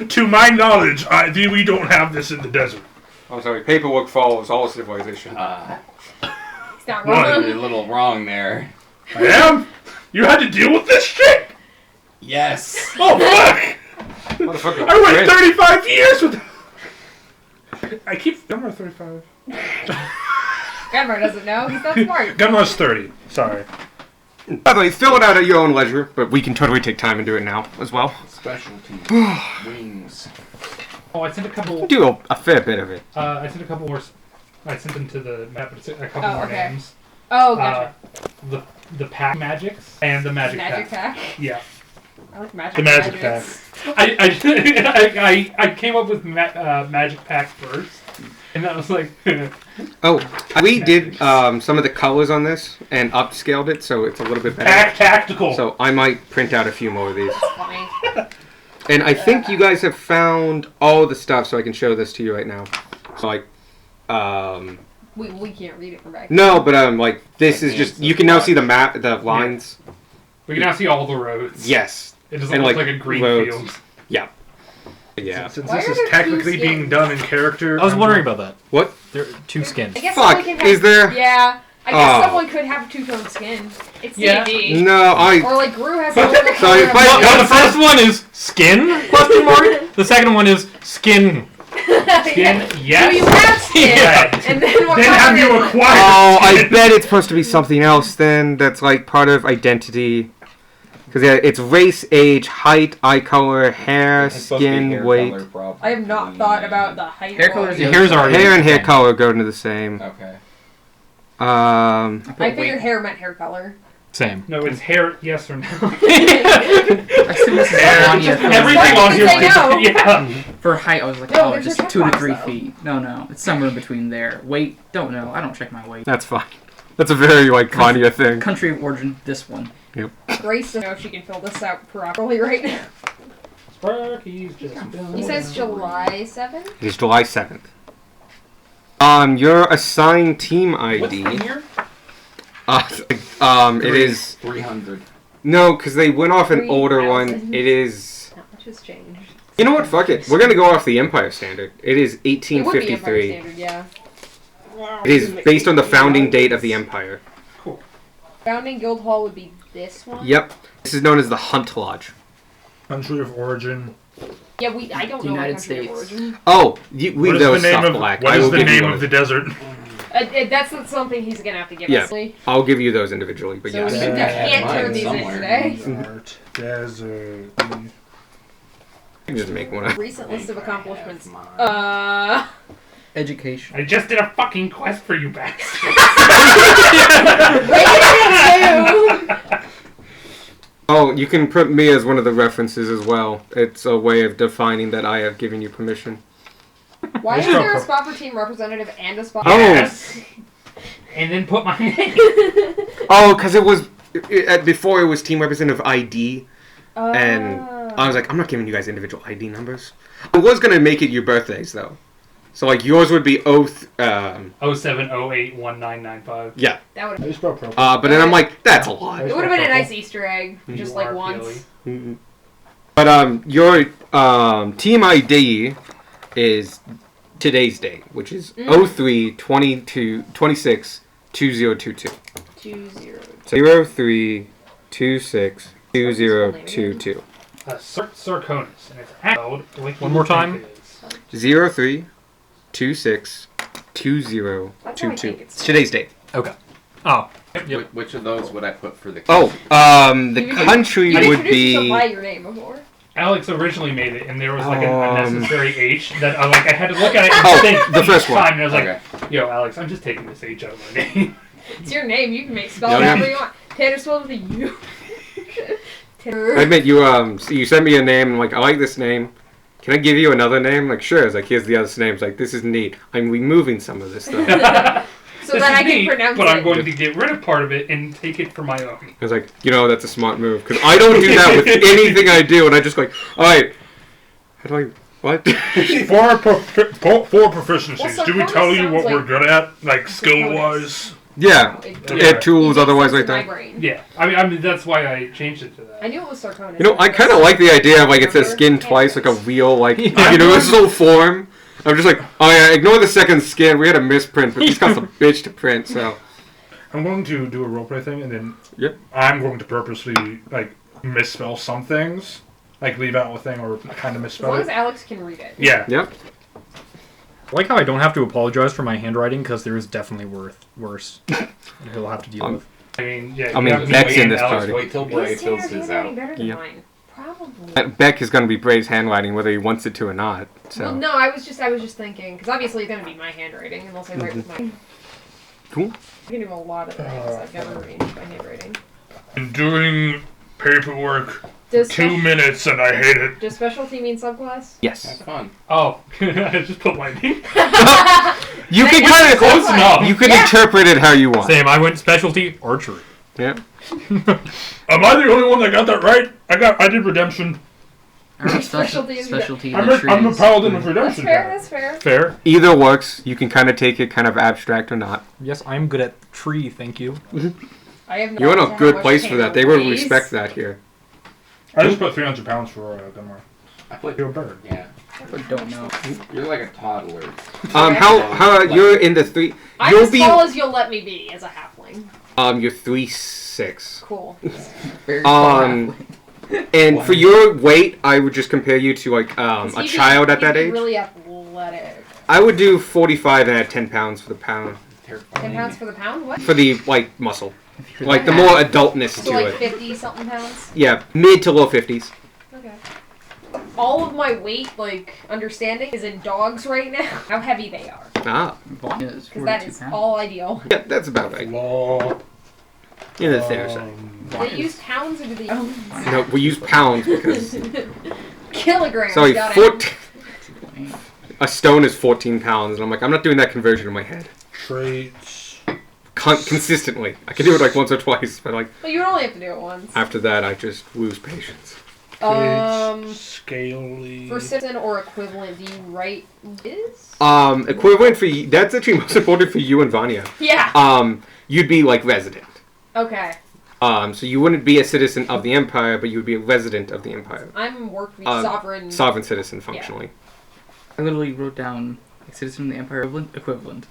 To my knowledge, we don't have this in the desert. I'm sorry. Paperwork follows all civilization. It's not What? wrong. You're a little wrong there. I am? You had to deal with this shit? Yes. Oh, fuck! Motherfucker. I went 35 years with... I keep... Gunmar's 35. Gunmar doesn't know. He's not smart. Gunmar's 30. Sorry. By the way, fill it out at your own leisure, but we can totally take time and do it now as well. Specialty. Wings. Oh, I sent a couple. Do a fair bit of it. I sent a couple more. I sent them to the map. But a couple Oh, more okay. names. Oh, gotcha. The pack magics and the magic Magic pack. pack. Yeah. I like magic The magic magics. I came up with magic pack first, and that was like. Oh, we did some of the colors on this and upscaled it, so it's a little bit better. Tactical. So I might print out a few more of these. Funny. And I think you guys have found all the stuff, so I can show this to you right now. So like, We can't read it from back. no, but like this is just you can now see the map, the lines. We can now see all the roads. Yes. It doesn't And, look like, like a green roads. field. Yeah. Yeah. Since Why this are is there two technically being skins? done in character... I was wondering about that. What? There are two skins. I guess Fuck, someone can have, is there? Yeah. I guess Oh. someone could have a two-tone skin. It's Yeah. D&D. No, I. Or like Gru has a little bit Sorry, color but- of- Well, the first one is skin? Question mark. The second one is skin. Skin, yes. Do you have skin? Yeah. And then what Then color have you is it? acquired Oh, I skin? bet it's supposed to be something else then. That's like part of identity. Because yeah, it's race, age, height, eye color, hair, It's supposed to be skin, hair weight. color, probably. I have not thought about the height. Hair color is Your the hair's other already- Hair and hair Okay. color go into the same. Okay. Um, I figured hair meant hair color. Same. No, it's hair. Yes or no. I assume this is Anya. Everything on here. Say no. Yeah. For height, I was like, No, oh, there's just a 2 to checkbox, 3 though. feet. No, it's somewhere in between there. Weight, don't know. I don't check my weight. that's fine. That's a very like Vanya thing. Country of origin, this one. Grace doesn't know if she can fill this out properly right now. Sparky's just. He says July 7th? It is July 7th. Your assigned team What's ID. the year? It is 300. no, because they went off an older one. 3,000. It is. Not much has changed. You know what? Fuck it. We're gonna go off the Empire Standard. It is It would be Empire 1853. Standard, yeah. It is based on the founding date of the Empire. Founding Guildhall would be this one? Yep. This is known as the Hunt Lodge. Country of origin. Yeah, I don't The know my United country of States. origin. Oh, leave What is those the name stuff of black. what I is will the give you name those. of the desert? That's not something he's gonna have to give Yeah. us. So I'll give you those individually, but we yes. can't mine turn these in somewhere. today. Desert. You can just make one. Recent list of accomplishments. Mine. Education. I just did a fucking quest for you, bastard. Oh, you can put me as one of the references as well. It's a way of defining that I have given you permission. Why is there a spot for team representative and a spot? Oh. Yes. And then put my name. Oh, because it was before it was team representative ID, and Oh. I was like, I'm not giving you guys individual ID numbers. I was gonna make it your birthdays though, so like yours would be 07081995. yeah. That would. How do you spell pro? But then I'm like, that's a lot. It would have been a nice Easter egg, You just like are once. Peely. But your team ID is today's date, which is 03/22/26/2022. 20. 03/26/2022. Sarconis, and it's spelled like One more time. 03/26/2022. That's how I think it's Today's date. Okay. Oh. Yep. Which of those would I put for the Oh, the You- country You would introduced yourself be. by your name before. Alex originally made it, and there was like an Um, unnecessary H that I had to look at it and Oh, think the first each one. time, and I was like, Okay. "Yo, Alex, I'm just taking this H out of my name." It's your name. You can make spell Yeah, whatever yeah. you want. Tanner spelled with a U. I Tanner. admit you you sent me a name. I'm like, I like this name. Can I give you another name? Like, sure. It's like, here's the other names. Like, this is neat. I'm removing some of this stuff. So This that is I can neat, pronounce but it. I'm going to get rid of part of it and take it for my own. I was like, that's a smart move because I don't do that with anything I do, and I just like, all right, how do I what? For proficiencies, Well, do we Sarconis tell you sounds what we're like- good at, like skill wise? Yeah, It add tools, makes otherwise sense like in my that. brain. Yeah, I mean that's why I changed it to that. I knew it was Sarconis. You know, I kind of like the idea of like it says skin twice, like a real like universal form. I'm just like, oh yeah, ignore the second skin. We had a misprint, but this cost a bitch to print. So I'm going to do a roleplay thing, and then Yep. I'm going to purposely like misspell some things, like leave out a thing or kind of As misspell long as it. Alex can read it. Yeah. yep. I like how I don't have to apologize for my handwriting because there is definitely worse that he'll have to deal with. I mean, yeah. I mean, you have me Beck's in and this Alex party. Wait till Bray Is fills Tanner's his handwriting out. better than Yep. mine? Probably. Beck is going to be Bray's handwriting, whether he wants it to or not. So Well, no, I was just thinking, because obviously it's going to be my handwriting, unless I write with my... cool. I can do a lot of things. I've never arranged my handwriting. I'm doing paperwork Does 2 minutes and I hate it. Does specialty mean subclass? Yes. Have fun. Oh, I just put my name. You can kind of Close enough. You can Yeah. interpret it how you want. Same. I went specialty archery. Yeah. Am I the only one that got that right? I did redemption. Our Specialty is- specialty in I'm the a, I'm a trees. paladin of That's redemption. fair, guy. that's fair. Fair. Either works. You can kind of take it kind of abstract or not. Yes, I'm good at tree. Thank you. I have no You're in idea a how good much place for that. They would Tanner respect weighs. that here. I just put 300 pounds for Gunmar. I put You're a bird. Yeah. But don't know. You're like a toddler. How you're in the three? I'm You'll as be tall as you'll let me be as a halfling. you're 3'6". Cool. Very tall Um, halfling. And for your weight, I would just compare you to like a He'd be- child at he'd that be age. Really athletic. I would do 45 and add 10 pounds for the pound 10 pounds for the pound? What? for the like muscle, If you're like the that more adultness So to like it. 50 something pounds? Yeah, mid to low 50s. Okay. All of my weight, like, understanding is in dogs right now. How heavy they are. Ah, Vaughn is Because that 42 is pounds. all ideal. yeah, that's about right. Law. In the theater side. Do they use pounds or do they ounce? No, we use pounds because Kilograms. sorry, got it. 14. A stone is 14 pounds, and I'm like, I'm not doing that conversion in my head. Traits. Consistently, I can do it like once or twice, but like Well, you would only have to do it once. after that, I just lose patience. Scaly. For citizen or equivalent, do you write is? Equivalent for you, that's actually most important for you and Vanya. Yeah. You'd be like resident. Okay. So you wouldn't be a citizen of the empire, but you would be a resident of the empire. I'm work sovereign. Sovereign citizen, functionally. I literally wrote down like, citizen of the empire equivalent.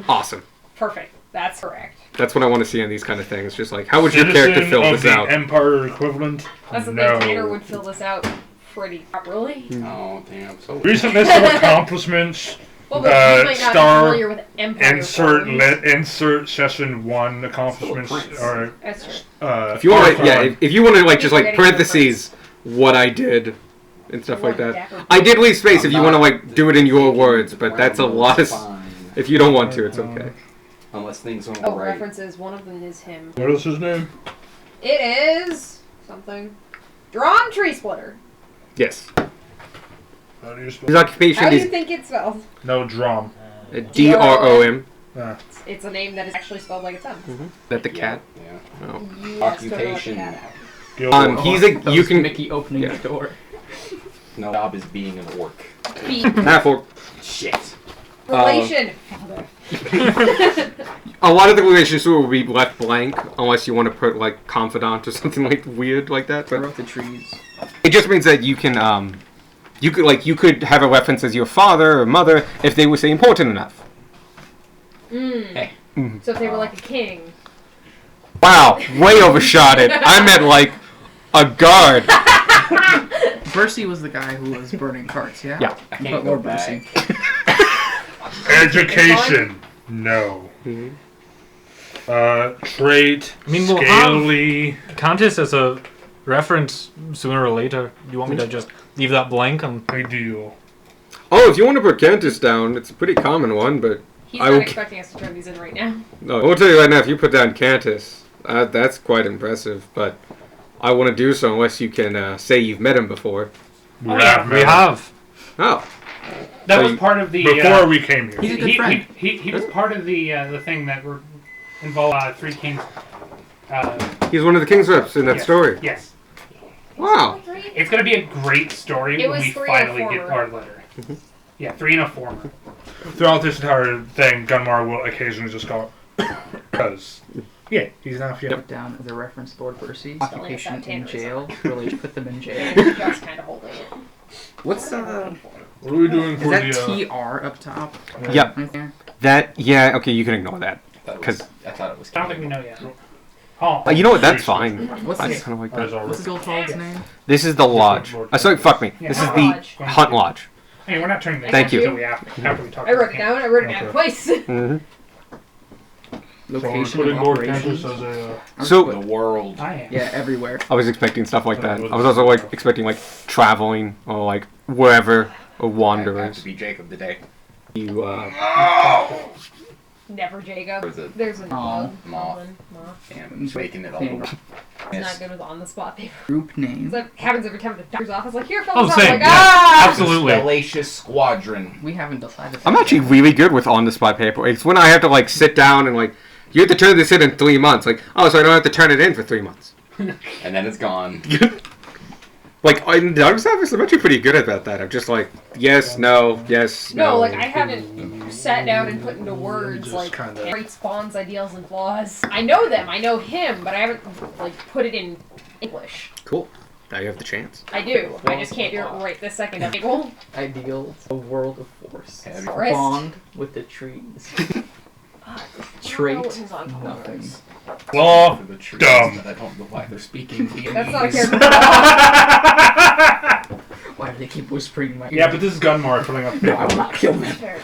Awesome. Perfect. That's correct. That's what I want to see in these kind of things. Just like, how would your character Citizen fill of this the out? Empire equivalent? That's the no. thing. Tanner would fill this out pretty properly. Oh, damn. So Recent list of accomplishments. Well, but you might not star- be familiar with Empire. Insert session 1 accomplishments or That's true. If you want, Far yeah, Cry. if you want to like just like Forgetting parentheses what I did and stuff like that. Dapper. I did leave space if you want to I'm like do it in your taking words, the but that's a brown lot of. notes, fine. If you don't want to, it's okay. Unless things don't Oh, go right. references. One of them is him. what is his name? It is something. Drawn Tree Splitter. Yes. How do you spell? His occupation How do you is think it's spelled? No, Drom. DROM. It's a name that is actually spelled like it sounds. That the Yeah, cat. Yeah. No. You Occupation. have to throw the cat Gilmore. He's a. That You was can. Mickey opening yeah. the door. No job is being an orc. out. Beat. Half-orc. Shit. Relation. A lot of the relationship will be left blank unless you want to put like confidant or something like weird like that. I But wrote the trees. it just means that you can you could have a reference as your father or mother if they were say important enough. Hey. So if they were like a king. Wow, way overshot it. I meant like a guard. Bercy was the guy who was burning carts, yeah? Yeah. I But can't go Lord back. Bercy. Education. No. Trait. I mean, we'll have- scaly. Countess as a reference sooner or later. You want me to just leave that blank? Ideal. Oh, if you want to put Cantus down, it's a pretty common one, but He's I not will- expecting us to turn these in right now. no, I will tell you right now, if you put down Cantus, that's quite impressive, but I want to do so unless you can say you've met him before. Oh, yeah, We have. Oh. That So was you- part of the. Before we came here. He's a good friend. He was part of the thing that involved Three Kings. He's one of the King's reps in that Yes. story. Yes. Wow. It's going to be a great story It when was we 3 and a finally get former. our letter. Yeah, 3 and a former. Throughout this entire thing, Gunmar will occasionally just go, because, yeah, he's not feeling. Put down as a reference Lord Bercy. Spelling Occupation it in that jail. Really put them in jail. Just kind of holding it. What's What are we doing Is for that the, TR up top? Yep. Right there? That, yeah, okay, you can ignore that. I thought it was. I don't think we know yet. Oh, You know what, that's fine. What's I this? kind of like As that. always. What's the Guildhall's name? This is the lodge. Sorry, fuck me. This is Hunt the Lodge. Hunt Lodge. hey, we're not turning this Thank you. until we after we talk I wrote it about down. I wrote it down Okay. twice. Mm-hmm. So we're Location putting of more operations. Cantus as a, So, The world. I am. Yeah, everywhere. I was expecting stuff like that. I was also like expecting like traveling or like wherever or I have wanderers. to be Jacob today. You Never Jacob. There's a- There's a Aw. Moth. Moth. Damn, making it all Thing. over. It's not good with on the spot paper. Group name. That happens every time at the doctor's office. Like, here, fill Oh, this out. same, Like, yeah. ah! Absolutely. Stellacious Squadron. We haven't decided. I'm actually really good with on the spot paper. It's when I have to like sit down and like you have to turn this in 3 months. Like, oh, so I don't have to turn it in for 3 months. And then it's gone. Like in the doctor's office, I'm actually pretty good at that. I'm just like, yes, no, yes, no. No, like, I haven't sat down and put into words, Just like, kinda- traits, bonds, ideals, and flaws. I know them. I know him, but I haven't, like, put it in English. Cool. Now you have the chance. I do. I just can't do it right this second. Well, Ideals. A world of force. Heavy. forest. Bond with the trees. Trait. Nothing. Law. For the trees, Dumb. but I don't know why they're speaking. That's not a Vietnamese. character. Why do they keep whispering in my ear? Yeah, but this is Gunmar filling up No, I will not kill them. Fair.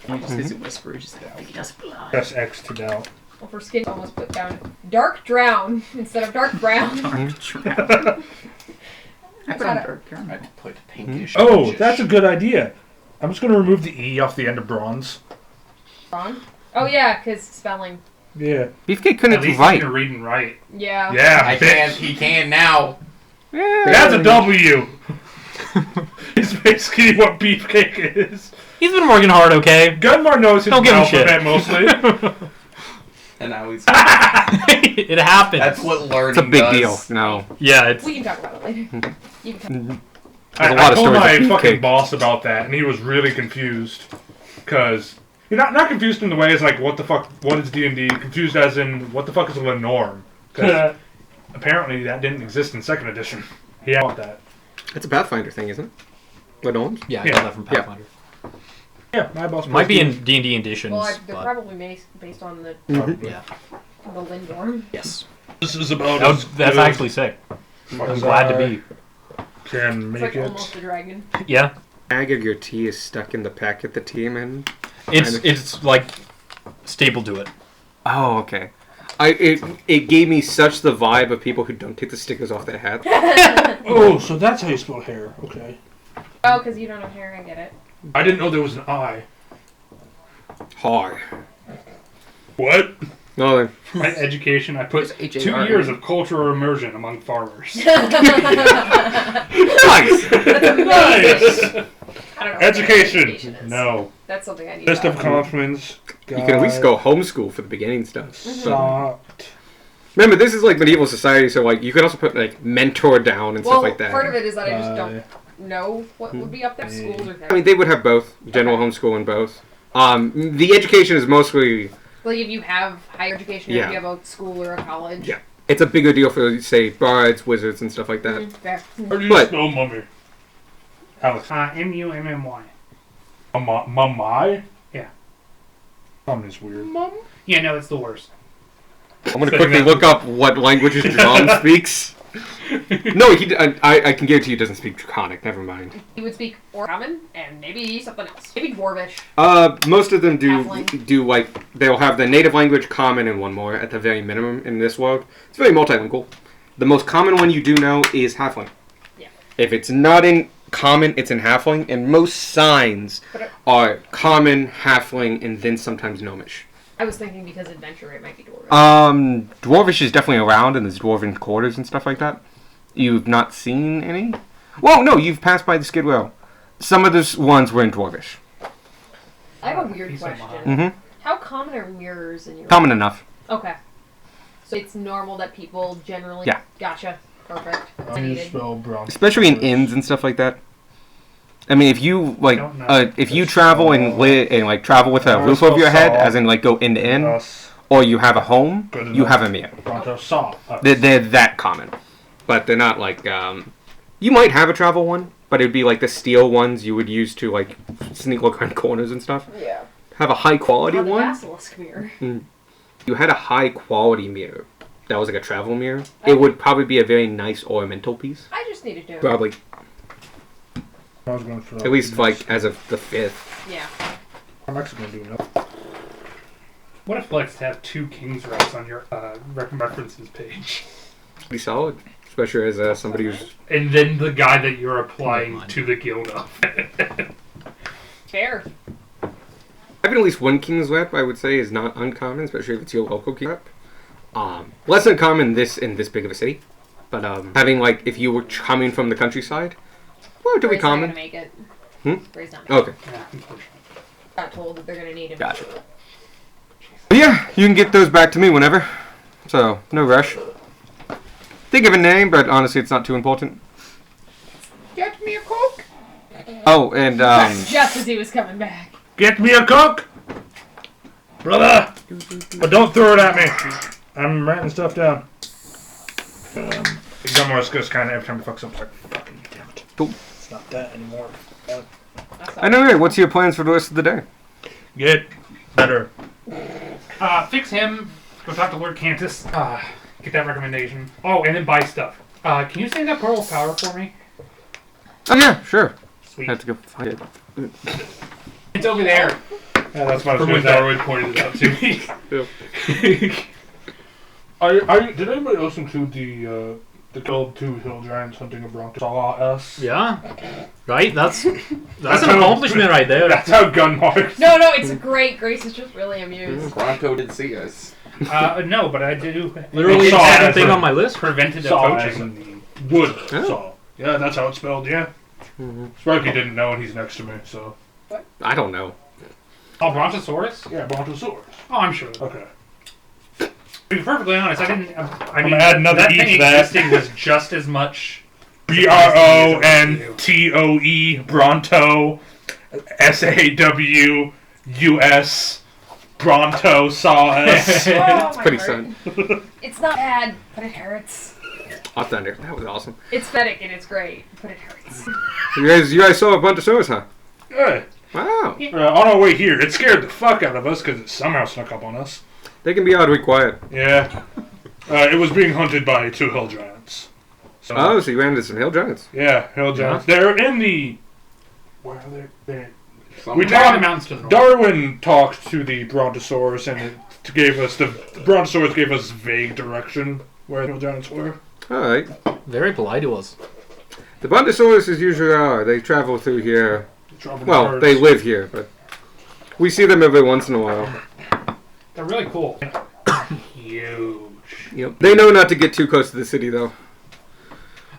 He just doesn't whisper. He's just like, feed us blood. Press X to doubt. Well, for skin, almost put down dark brown instead of dark brown. Dark trout. I put on dark I caramel. put pinkish. Oh, pinkish. that's a good idea. I'm just going to remove the E off the end of bronze. Wrong? Oh, yeah, because spelling. Yeah. Beefcake couldn't At least write. he can read and write. Yeah. Yeah, I bitch. can. He can now. Yeah. That's a W. It's basically what beefcake is. He's been working hard, okay? Gunmar knows his Don't give him shit. alphabet mostly. And now he's. It happens. That's what learning It's a big does. deal. No. Yeah, it's. We can talk about it later. You can talk. There's a I lot of told stories my of fucking beefcake. boss about that, and he was really confused. Because, you're not confused in the way as like, what the fuck, what is D&D? Confused as in, what the fuck is a Lenorm? Because apparently that didn't exist in 2nd edition. He had that. It's a Pathfinder thing, isn't it? What Owens? Yeah, I Yeah. got that from Yeah. Pathfinder. Yeah, my boss Might be plays in D&D editions, Well, they're but probably based on the yeah. Lindorm. Yes. This is about That's actually sick. I'm glad to be. can It's make like it. almost a dragon. Yeah. Bag of your tea is stuck in the packet the tea I'm in. It's like staple to it. Oh, okay. It gave me such the vibe of people who don't take the stickers off their hats. Oh, so that's how you spell hair. Okay. Oh, because you don't have hair, I get it. I didn't know there was an I. Hard. What? No, My education, I put It's 2 HAR. years of cultural immersion among farmers. nice. Nice. I don't know what Education. is. No. That's something I need. List to of accomplishments. You can at least go homeschool for the beginning stuff. Sucked. Remember, this is like medieval society, so like you could also put like mentor down and Well, stuff like that. part of it is that I just don't know what would be up there. Schools or I mean, they would have both general Okay. homeschool and both. The education is mostly like if you have higher education or Yeah. if you have a school or a college. Yeah. it's a bigger deal for say bards, wizards, and stuff like that. Mhm, fair. How do you But- spell mummy? Alex. M-U-M-M-Y. Mummy? Yeah. Mummy's weird. Yeah, no, it's the worst. I'm gonna quickly look up what languages John speaks. No, I can guarantee he doesn't speak Draconic. Never mind. He would speak or common and maybe something else. Maybe Dwarvish. Most of them Halfling. do like they'll have the native language, common, and one more at the very minimum in this world. It's very multilingual. The most common one you do know is Halfling. Yeah. If it's not in common, it's in Halfling, and most signs But are common, Halfling, and then sometimes Gnomish. I was thinking because adventure it might be Dwarvish. Dwarvish is definitely around, and there's Dwarven quarters and stuff like that. You've not seen any? Well, no, you've passed by the Skid Row. Some of those ones were in Dwarvish. I have a weird Piece of question. Mm-hmm. How common are mirrors in your Common enough. Okay. So it's normal that people generally Yeah. Gotcha. Perfect. How I do you needed. spell brown? Especially in inns and stuff like that. I mean, if you like, Don't know. if you travel and like travel with a roof over your head, as in like go inn to inn, Us. or you have a home, Good you enough. have a mirror. Bronto saw. Us. They're that common, but they're not like. You might have a travel one, but it'd be like the steel ones you would use to like sneak look around corners and stuff. Yeah. Have a high quality Oh, the one. basilisk mirror. You had a high quality mirror that was like a travel mirror. It would probably be a very nice ornamental piece. I just needed to. Probably, I was going for at least like as of the 5th. Yeah. I'm actually going to do enough. What a flex to have 2 King's Rights on your references page. Pretty solid, especially as somebody who's. And then the guy that you're applying to the guild of. Fair. Having at least one King's Rep, I would say, is not uncommon, especially if it's your local King Rep. Less uncommon in this big of a city, but having like if you were coming from the countryside, relatively Ray's not common. gonna make it. Hmm? Ray's not. Making Okay, Yeah, unfortunately. it. Got told that they're gonna need him. gotcha. But yeah, you can get those back to me whenever, so no rush. Think of a name, but honestly, it's not too important. Get me a coke. Oh, and Just as he was coming back. Get me a cook! Brother! But don't throw it at me. I'm writing stuff down. Gummore's just kind of every time he fucks up, it's like, fucking damn it. Cool. It's not that anymore. That's I know. Right, what's your plans for the rest of the day? Get better. Fix him. Go talk to Lord Cantus. Get that recommendation. Oh, and then buy stuff. Can you say that Pearl of Power for me? Oh yeah, sure. Sweet. I have to go find it. It's over there. Yeah, that's what I From was when going to Darwood pointed it out to me. Did anybody listen to the Gold 2 Hill Giants hunting a Bronco? Saw us. Yeah. Right? That's an how- accomplishment right there. That's how gun marks. No, it's great. Grace is just really amused. Bronco did see us. No, but I do. Literally Saw the as second thing a- on my list. Preventative Saw as poaching. in wood Oh. saw. Yeah, that's how it's spelled, yeah. Sparky didn't know and he's next to me, so. I don't know. Oh, Brontosaurus? Yeah, Brontosaurus. Oh, I'm sure. Okay. To be perfectly honest, I didn't. I mean, gonna add another that E thing to that. existing was just as much. BRONTOE, Bronto, SAWUS, Bronto saw us. Oh, my Pretty heart. son. It's not bad, but it hurts. Off thunder. That was awesome. It's pathetic and it's great, but it hurts. You guys saw a bunch of shows, huh? Good. Wow. On our way here, it scared the fuck out of us because it somehow snuck up on us. They can be oddly quiet. Yeah. It was being hunted by 2 hill giants. So, Oh, so you ran into some hill giants. yeah, hill giants. They're in the. Where are they? Some- We They're on talked. the mountains to the north. Darwin talked to the Brontosaurus, and it gave us the Brontosaurus gave us vague direction where hill giants were. Alright. Very polite to us. The Brontosaurus usually are. They travel through here. Dropping Well, birds. they live here, but we see them every once in a while. They're really cool. Huge. Yep. They know not to get too close to the city, though.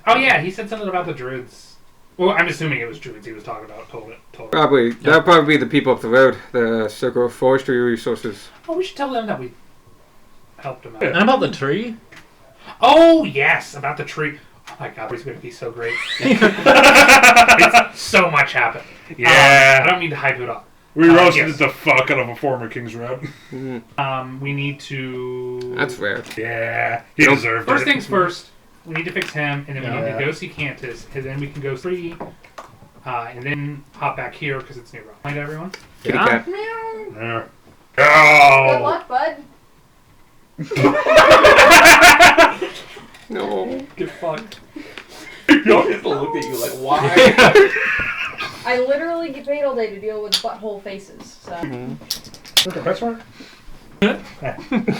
Oh yeah, he said something about the druids. Well, I'm assuming it was druids he was talking about. Told it. Probably. That'll probably be the people up the road. The Circle of Forestry Resources. Oh, we should tell them that we helped him out. And about the tree? Oh yes, about the tree. Oh my god, it's going to be so great. It's so much happened. Yeah. I don't mean to hype it up. We roasted yes. the fuck out of a former King's Rep. We need to. That's rare. Yeah, he Nope. deserved First it. things first. We need to fix him, and then we need Yeah. to go see Cantus, and then we can go free, and then hop back here because it's nearby. Right, everyone? Kitty Yeah. cat. Yeah. Good Oh! luck, bud. No. Get fucked. Y'all just look at you like, why? I literally get paid all day to deal with butthole faces. So Okay, that's right. I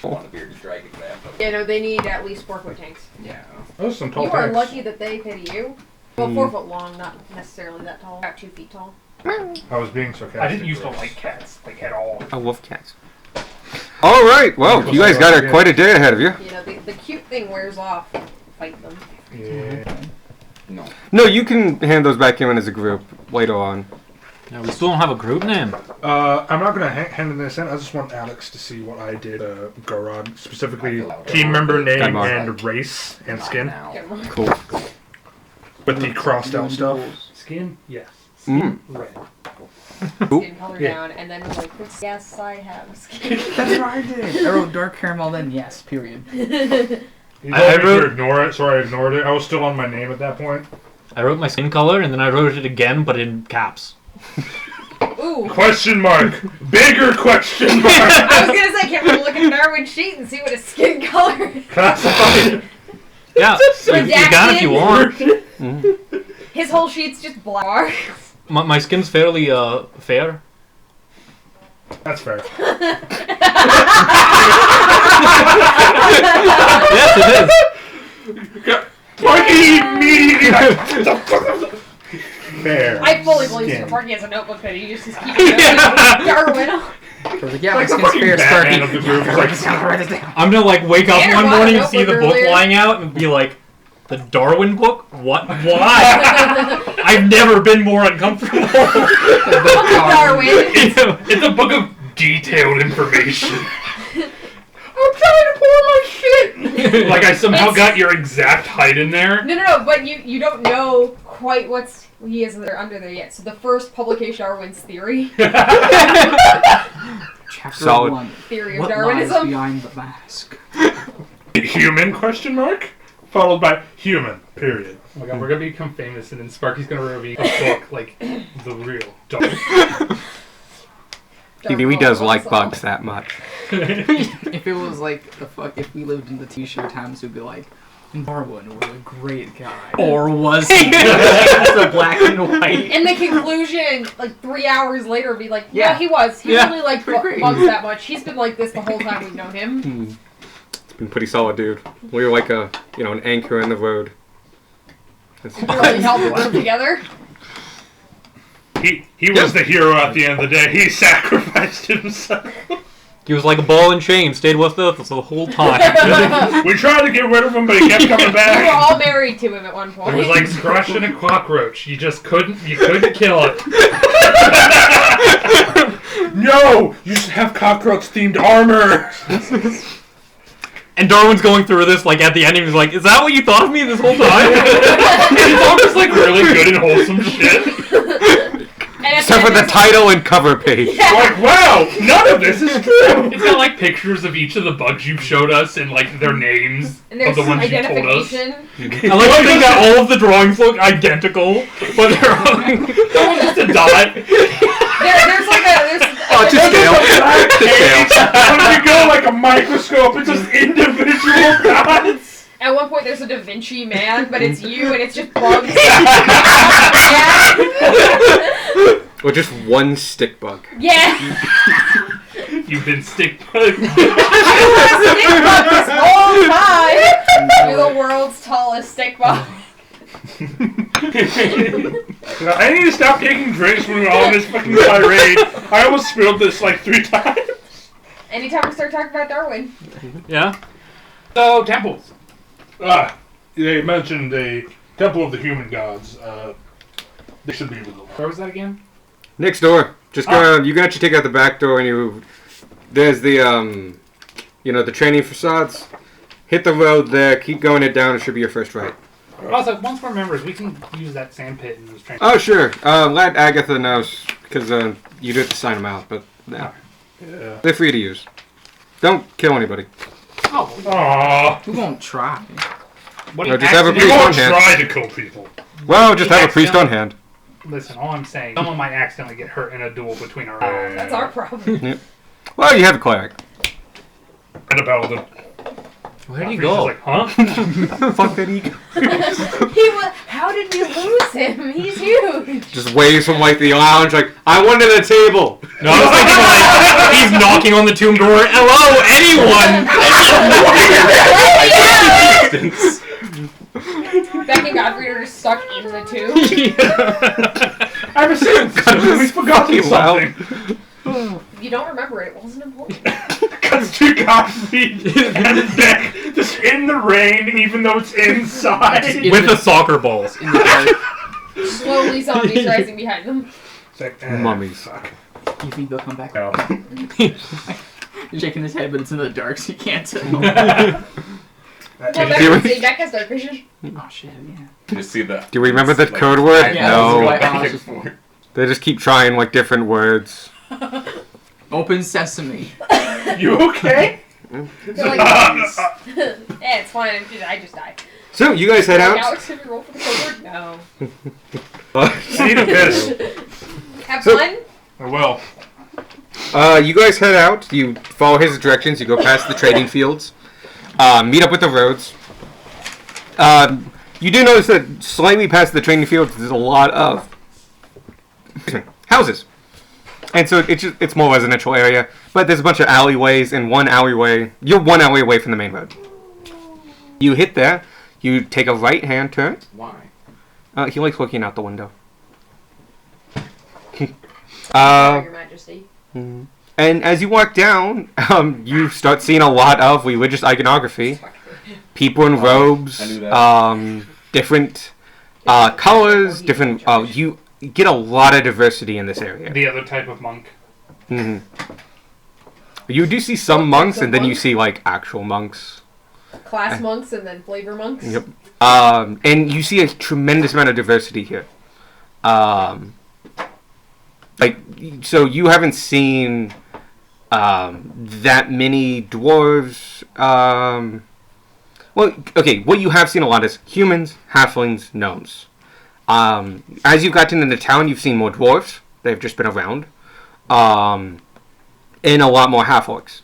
want a bearded dragon man, but you know they need at least 4 foot tanks. yeah. Those are some tall You are tanks. lucky that they pity you. Well, 4 foot long, not necessarily that tall. About 2 feet tall. I was being sarcastic. I didn't used to like cats, like at all. Oh, wolf cats. All right. Well, you guys got quite a day ahead of you. You know, the cute thing wears off. Fight them. Yeah. No. No, you can hand those back in as a group later on. Yeah, we still don't have a group name. I'm not gonna hand this in. I just want Alex to see what I did. Gorod, specifically team member name Good mark. and race and skin Now. Get 'em. Cool. with the crossed out stuff. Skin, yes. Mm. Red. Skin color Yeah. down, and then like, yes, I have skin. That's what I did. I wrote dark caramel, then yes, period. You I told me wrote- to ignore it, so I ignored it. I was still on my name at that point. I wrote my skin color and then I wrote it again, but in caps. Ooh. Question mark. Bigger question mark. I was gonna say, can't we look at Darwin's sheet and see what his skin color is? Classified. Yeah, you got it if you want. His whole sheet's just black. My skin's fairly fair. That's fair. Yes, it is. Fucking immediately. Fair. I fully believe Skin. Mr. Parky has a notebook that he uses to keep Darwin. I was like, yeah, my Like the skin's fucking fair, Batman Sparky. of the group. It's like, Write it down. I'm gonna like wake up Tanner one bought a morning and see the notebook book earlier. lying out and be like, the Darwin book? What? Why? I've never been more uncomfortable. Darwin. it's a book of detailed information. I'm trying to pour my shit. Like I somehow It's- got your exact height in there. No, but you don't know quite what's he is under there yet. So the first publication, Darwin's theory, Chapter Solid. 1. theory of What lies Darwinism. behind the mask? Human question mark followed by human period. Oh my god, we're gonna become famous, and then Sparky's gonna release a book like the real dog. He really does like bugs that much. If it was like the fuck, if we lived in the t-shirt times, we'd be like, Darwin was a great guy. Or was he? That's the black and white. And the conclusion, like 3 hours later, would be like, yeah, Yeah. he was. He Yeah, really liked pretty great. bugs that much. He's been like this the whole time we've known him. It's been pretty solid, dude. We're like an anchor in the road. It's- Really held the group together. He was the hero at the end of the day. He sacrificed himself. He was like a ball and chain, stayed with us the whole time. We tried to get rid of him, but he kept coming We were back. all married to him at one point. It was like crushing a cockroach. You couldn't kill it. No, you should have cockroach-themed armor. And Darwin's going through this, like, at the end, he was like, is that what you thought of me this whole time? It's all just like really good and wholesome shit. And at Except for end, the there's- title and cover page. Like, wow, none of this is true. It's got like pictures of each of the bugs you've showed us and like their names And of there's the ones you told us. identification. I like to think that all of the drawings look identical, but they're all... That was just a dot. There's like a Oh, to scale. To scale. When you go like a microscope, it's just individual dots. At one point, there's a Da Vinci Man, but it's you, and it's just bugs. Or just one stick bug. Yeah. You've been stick bugged. Stick bug this whole time. You're the world's tallest stick bug. I need to stop taking drinks when we're all in this fucking tirade. I almost spilled this like 3 times. Anytime we start talking about Darwin. Yeah. So temples. They mentioned the Temple of the Human Gods. They should be with them. Where was that again? Next door. Just go. You can actually take out the back door, and there's the the training facades. Hit the road there. Keep going it down. It should be your first right. Also, once we're members, we can use that sand pit in this train. Oh sure. Let Agatha know because you do have to sign them out, but yeah, they're free to use. Don't kill anybody. Oh, Aww. We won't try. what No, just have a You priest on won't hand. try to kill people. Well, just have a priest on hand. Listen, all I'm saying, someone might accidentally get hurt in a duel between our eyes. That's our problem. Well, you have a cleric. And a paladin. Where did he Priest is go? like, huh? Fuck that ego. How did we lose him? He's huge. Just waves from like the lounge, like I wanted a table. No, I was thinking like he's knocking on the tomb door. Hello, anyone? Beck and Godfrey are just stuck in the tomb. I'm a sin. We've forgotten something. If you don't remember it, it wasn't important. Because to Godfrey and Beck just in the rain, even though it's inside. With the soccer balls. In the dark. Slowly zombies rising behind them. It's like, Mummies. Fuck. You think they'll come back? No. He's shaking his head, but it's in the dark, so you can't tell. Well, Beck has dark vision. Oh shit, yeah. You see the. Do we remember the like, code word? Yeah, No. that's back why- and forth. They just keep trying like different words. Open sesame. You okay? They're like, yeah, it's fine. I just died. So you guys head out. Alex, did you roll for the code word? No. I need a piss. Have So- fun. I will. You guys head out. You follow his directions. You go past the trading fields. Meet up with the roads. You do notice that slightly past the trading fields, there's a lot of houses, and so it's more residential area. But there's a bunch of alleyways, and one alleyway. You're one alleyway away from the main road. You hit there. You take a right-hand turn. Why? He likes looking out the window. Your Majesty. And as you walk down, you start seeing a lot of religious iconography. People in robes, I knew that. different colors, different. You get a lot of diversity in this area. The other type of monk. Mhm. You do see some monks, and then you see like actual monks. Class monks and then flavor monks. Yep. And you see a tremendous amount of diversity here. So you haven't seen that many dwarves. Well, okay, what you have seen a lot is humans, halflings, gnomes. As you've gotten into town, you've seen more dwarves. They've just been around. And a lot more half-orcs.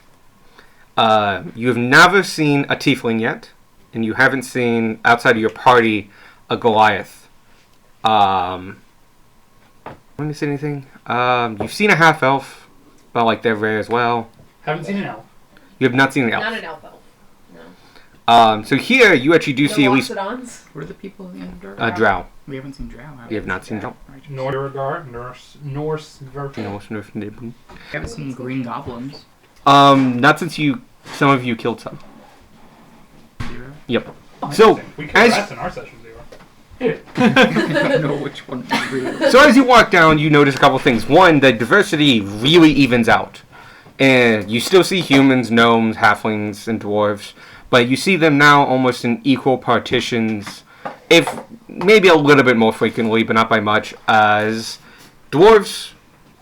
You have never seen a tiefling yet, and you haven't seen, outside of your party, a Goliath. Let me see anything. You've seen a half-elf, but like they're rare as well. Haven't seen an elf. You have not seen an elf. Not an elf elf. No. So here, you actually do see at least Loxodons. What are the people in the Underdark? a drow. We haven't seen Drow. have You have we? not seen drow. Right. Norgar, Norse version. No, We haven't seen Green Goblins. not since some of you killed some. Zero. Yep. Oh, So, interesting. We killed as- rats in our session 0. I don't know which one is real. So as you walk down, you notice a couple things. One, the diversity really evens out. And you still see humans, gnomes, halflings, and dwarves. But you see them now almost in equal partitions, if maybe a little bit more frequently, but not by much, as dwarves.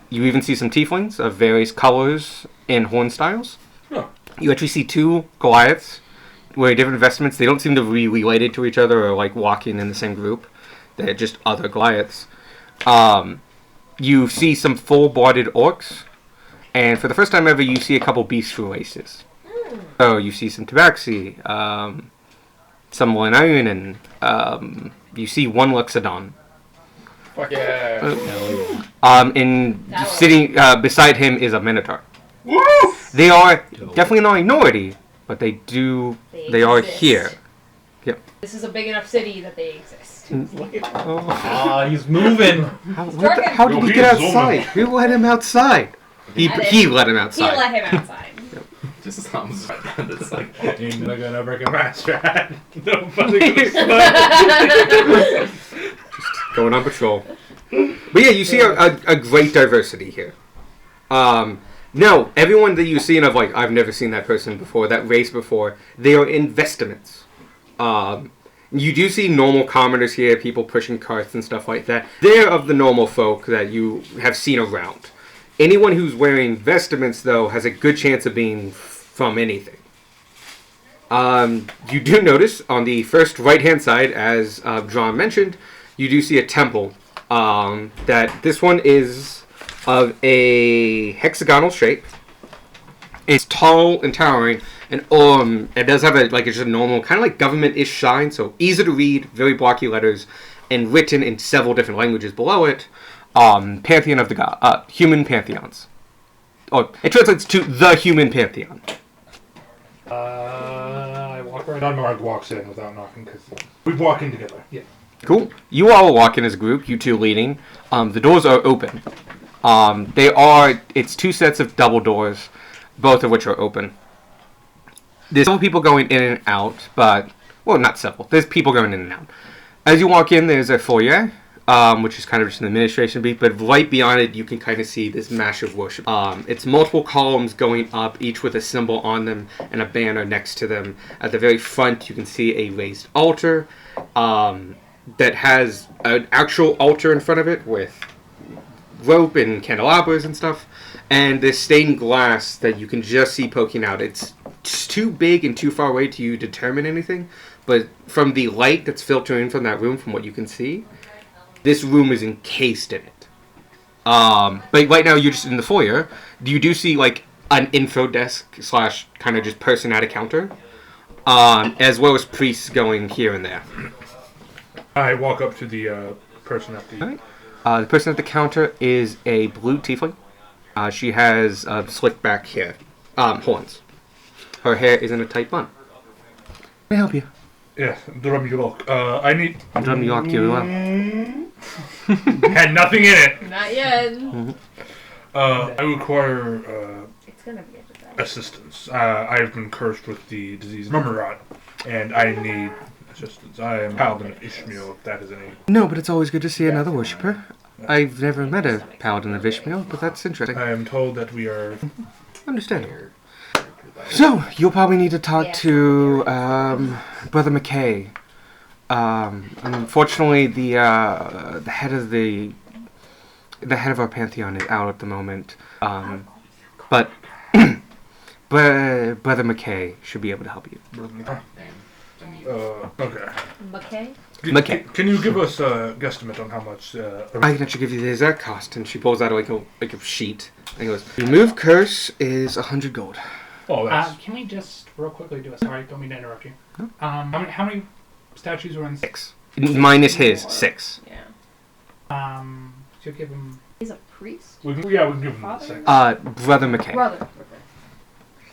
You even see some tieflings of various colors and horn styles. Huh. You actually see 2 Goliaths wearing different vestments. They don't seem to be related to each other or like walking in the same group. They're just other Goliaths. You see some full-bodied orcs. And for the first time ever, you see a couple bestial races. So you see some tabaxi, some Lenarian, and you see one Luxodon. Fuck yeah. And That sitting beside him is a Minotaur. Woo! They are definitely a minority, but they are exist. here. This is a big enough city that they exist. Oh, Ah, he's moving. how did Yo, he get he's outside? Who let him outside? He I did. he let him He outside. let him outside. Just sounds right down this like. Ain't not gonna break a man's rat. Nobody gonna slap. Going on patrol. But yeah, you see a great diversity here. No, everyone that you've seen of, like, I've never seen that person before, that race before, they are in vestments. You do see normal commoners here, people pushing carts and stuff like that. They're of the normal folk that you have seen around. Anyone who's wearing vestments, though, has a good chance of being from anything. You do notice on the first right-hand side, as John mentioned, you do see a temple. That this one is of a hexagonal shape. It's tall and towering, and it does have it's just a normal kind of like government-ish sign, so easy to read, very blocky letters, and written in several different languages below it. Pantheon of the God, human pantheons. Oh, it translates to the human pantheon. I walk right Dunmark walks in without knocking because we walk in together. Yeah. Cool. You all walk in as a group, you two leading. The doors are open. It's two sets of double doors, both of which are open. There's several people going in and out, not several. There's people going in and out. As you walk in, there's a foyer, which is kind of just an administration beat, but right beyond it, you can kind of see this massive worship. It's multiple columns going up, each with a symbol on them and a banner next to them. At the very front, you can see a raised altar, that has an actual altar in front of it with rope and candelabras and stuff, and this stained glass that you can just see poking out. It's too big and too far away to determine anything, but from the light that's filtering from that room, from what you can see, this room is encased in it. But right now you're just in the foyer. You do see like an info desk / kind of just person at a counter, as well as priests going here and there. I walk up to the person at the. Alright. The person at the counter is a blue tiefling. She has slick back hair, horns. Her hair is in a tight bun. Can I help you? Yes, drum you look. I need. Drum you well. Had nothing in it. Not yet. I require It's gonna be assistance. I've been cursed with the disease Murmurat, and I need assistance. I am Paladin of Ishmael, if that is any. No, but it's always good to see another worshipper. I've never met a Paladin of Ishmael, but that's interesting. I am told that we are. Understandable. So, you'll probably need to talk to Brother McKay. Unfortunately, the head of the head of our pantheon is out at the moment. But Brother McKay should be able to help you. Okay. McKay? McKay. Can you give us a guesstimate on how much? I can actually give you the exact cost, and she pulls out like a sheet and goes, "Remove curse is 100 gold." Oh, that's. Can we just real quickly do a sorry? Don't mean to interrupt you. How many statues were in? 6. Minus his 6. Yeah. Should give him. He's a priest? We can give him the Father? 6. Brother McKay. Brother.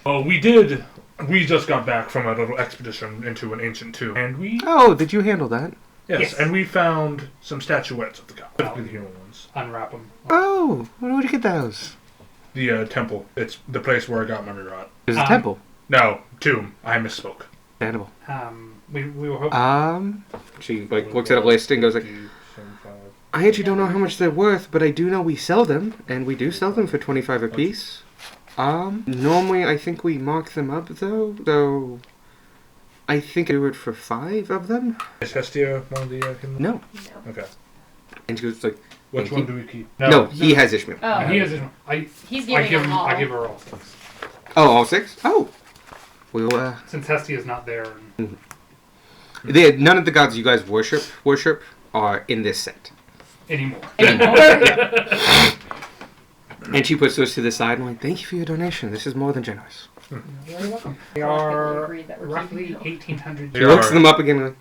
Oh, we did. We just got back from a little expedition into an ancient tomb, and we. Oh, did you handle that? Yes, and we found some statuettes of the god, specifically the human ones. Unwrap them. Oh, where did you get those? The temple. It's the place where I got Murmurat. There's a temple. No, tomb. I misspoke. Understandable. We were hoping. She looks at a list and goes like, I actually don't know how much they're worth, but I do know we sell them, and we do sell them for 25 apiece. Normally I think we mark them up though, so I think I do it for 5 of them. Is Hestia one of the? No. Okay. And she goes like, Which one do we keep? no, he has Ishmael. Oh. He is. He's giving them all. I give her all 6. Oh, all 6? Oh. Well, Since Hestia is not there. none of the gods you guys worship are in this set. Anymore. And she puts those to the side and like, thank you for your donation. This is more than generous. You're very welcome. They Collectively are agreed that we're roughly keeping them. 1,800. They He are. looks them up again like,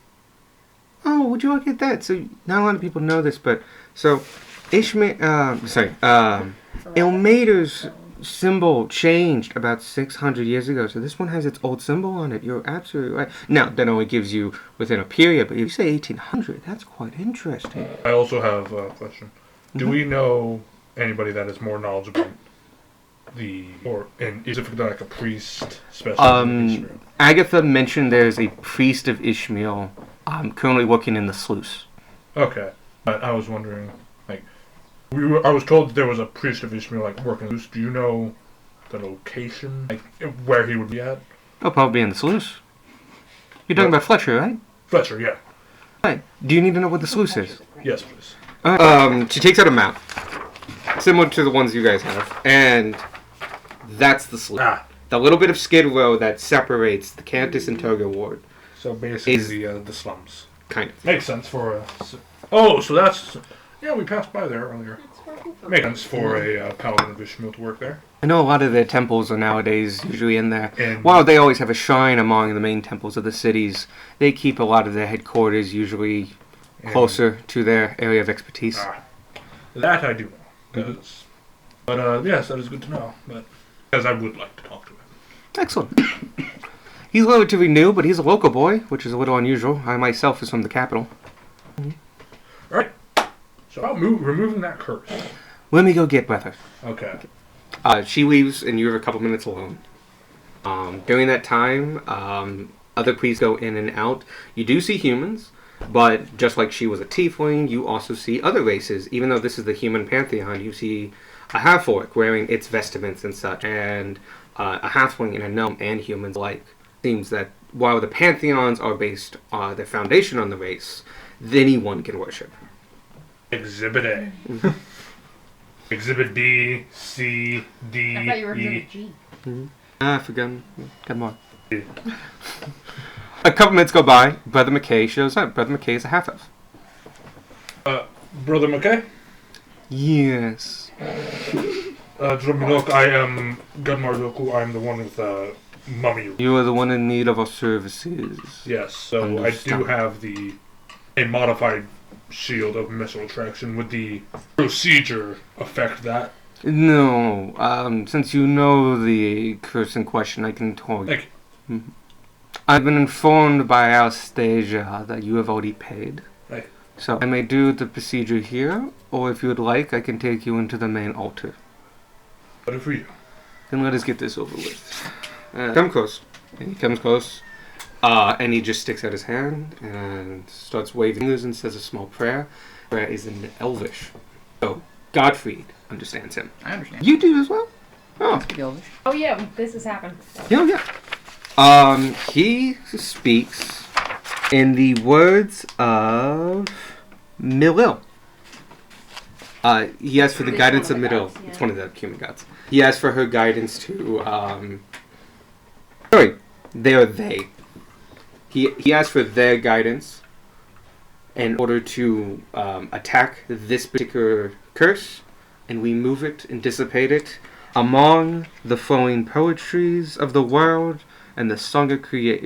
oh, would you look at that? So not a lot of people know this, but so Ilmater's symbol changed about 600 years ago, so this one has its old symbol on it. You're absolutely right. Now, that only gives you within a period, but if you say 1800, that's quite interesting. I also have a question. Do we know anybody that is more knowledgeable and specifically like a priest specialist in Israel? Agatha mentioned there's a priest of Ishmael currently working in the sluice. Okay. But I was wondering, like, I was told that there was a priest of Ishmael, like, working loose. Do you know the location? Like, where he would be at? Oh, probably in the sluice. You're talking about Fletcher, right? Fletcher, yeah. Right. Do you need to know what the sluice is? Yes, please. She takes out a map, similar to the ones you guys have, and that's the sluice. Ah, The little bit of Skid Row that separates the Cantus and Toga ward, so basically Is- the slums. kind of. Makes sense for oh, so that's... Yeah, we passed by there earlier. Makes sense for a paladin of Ishmael to work there. I know a lot of their temples are nowadays usually in there. And While they always have a shrine among the main temples of the cities, they keep a lot of their headquarters usually closer to their area of expertise. That I do know. But yes, that is good to know. But because I would like to talk to him. Excellent. He's relatively new, but he's a local boy, which is a little unusual. I myself is from the capital. Alright. So about removing that curse. Let me go get brother. Okay. She leaves, and you have a couple minutes alone. During that time, other priests go in and out. You do see humans, but just like she was a tiefling, you also see other races. Even though this is the human pantheon, you see a half-orc wearing its vestments and such, and a halfling and a gnome and humans alike. Seems that while the pantheons are based their foundation on the race, anyone can worship. Exhibit A. Exhibit B, C, D, I thought you were E. Exhibit G. I forgot. Got more. A couple minutes go by. Brother McKay shows up. Brother McKay is a half-elf. Brother McKay? Yes. Look, I am Gunmar Goku. I am the one with mummy. You are the one in need of our services. Yes, so I do Understand. have a modified shield of missile attraction. Would the procedure affect that? No, since you know the curse in question, I can tell you. Thank you. I've been informed by Alstasia that you have already paid. Thank you. So I may do the procedure here, or if you would like, I can take you into the main altar. Better for you. Then let us get this over with. Come close. And he comes close, and he just sticks out his hand and starts waving fingers and says a small prayer. Prayer is in Elvish. So Godfried understands him. I understand. You do as well? Oh, Speak Elvish. Oh yeah, this has happened. yeah. He speaks in the words of Milil. He asks for the It's guidance one of of the Milil. gods, yeah. It's one of the human gods. He asks for her guidance to, sorry, they are they. He asked for their guidance in order to attack this particular curse, and we move it and dissipate it among the flowing poetries of the world and the song of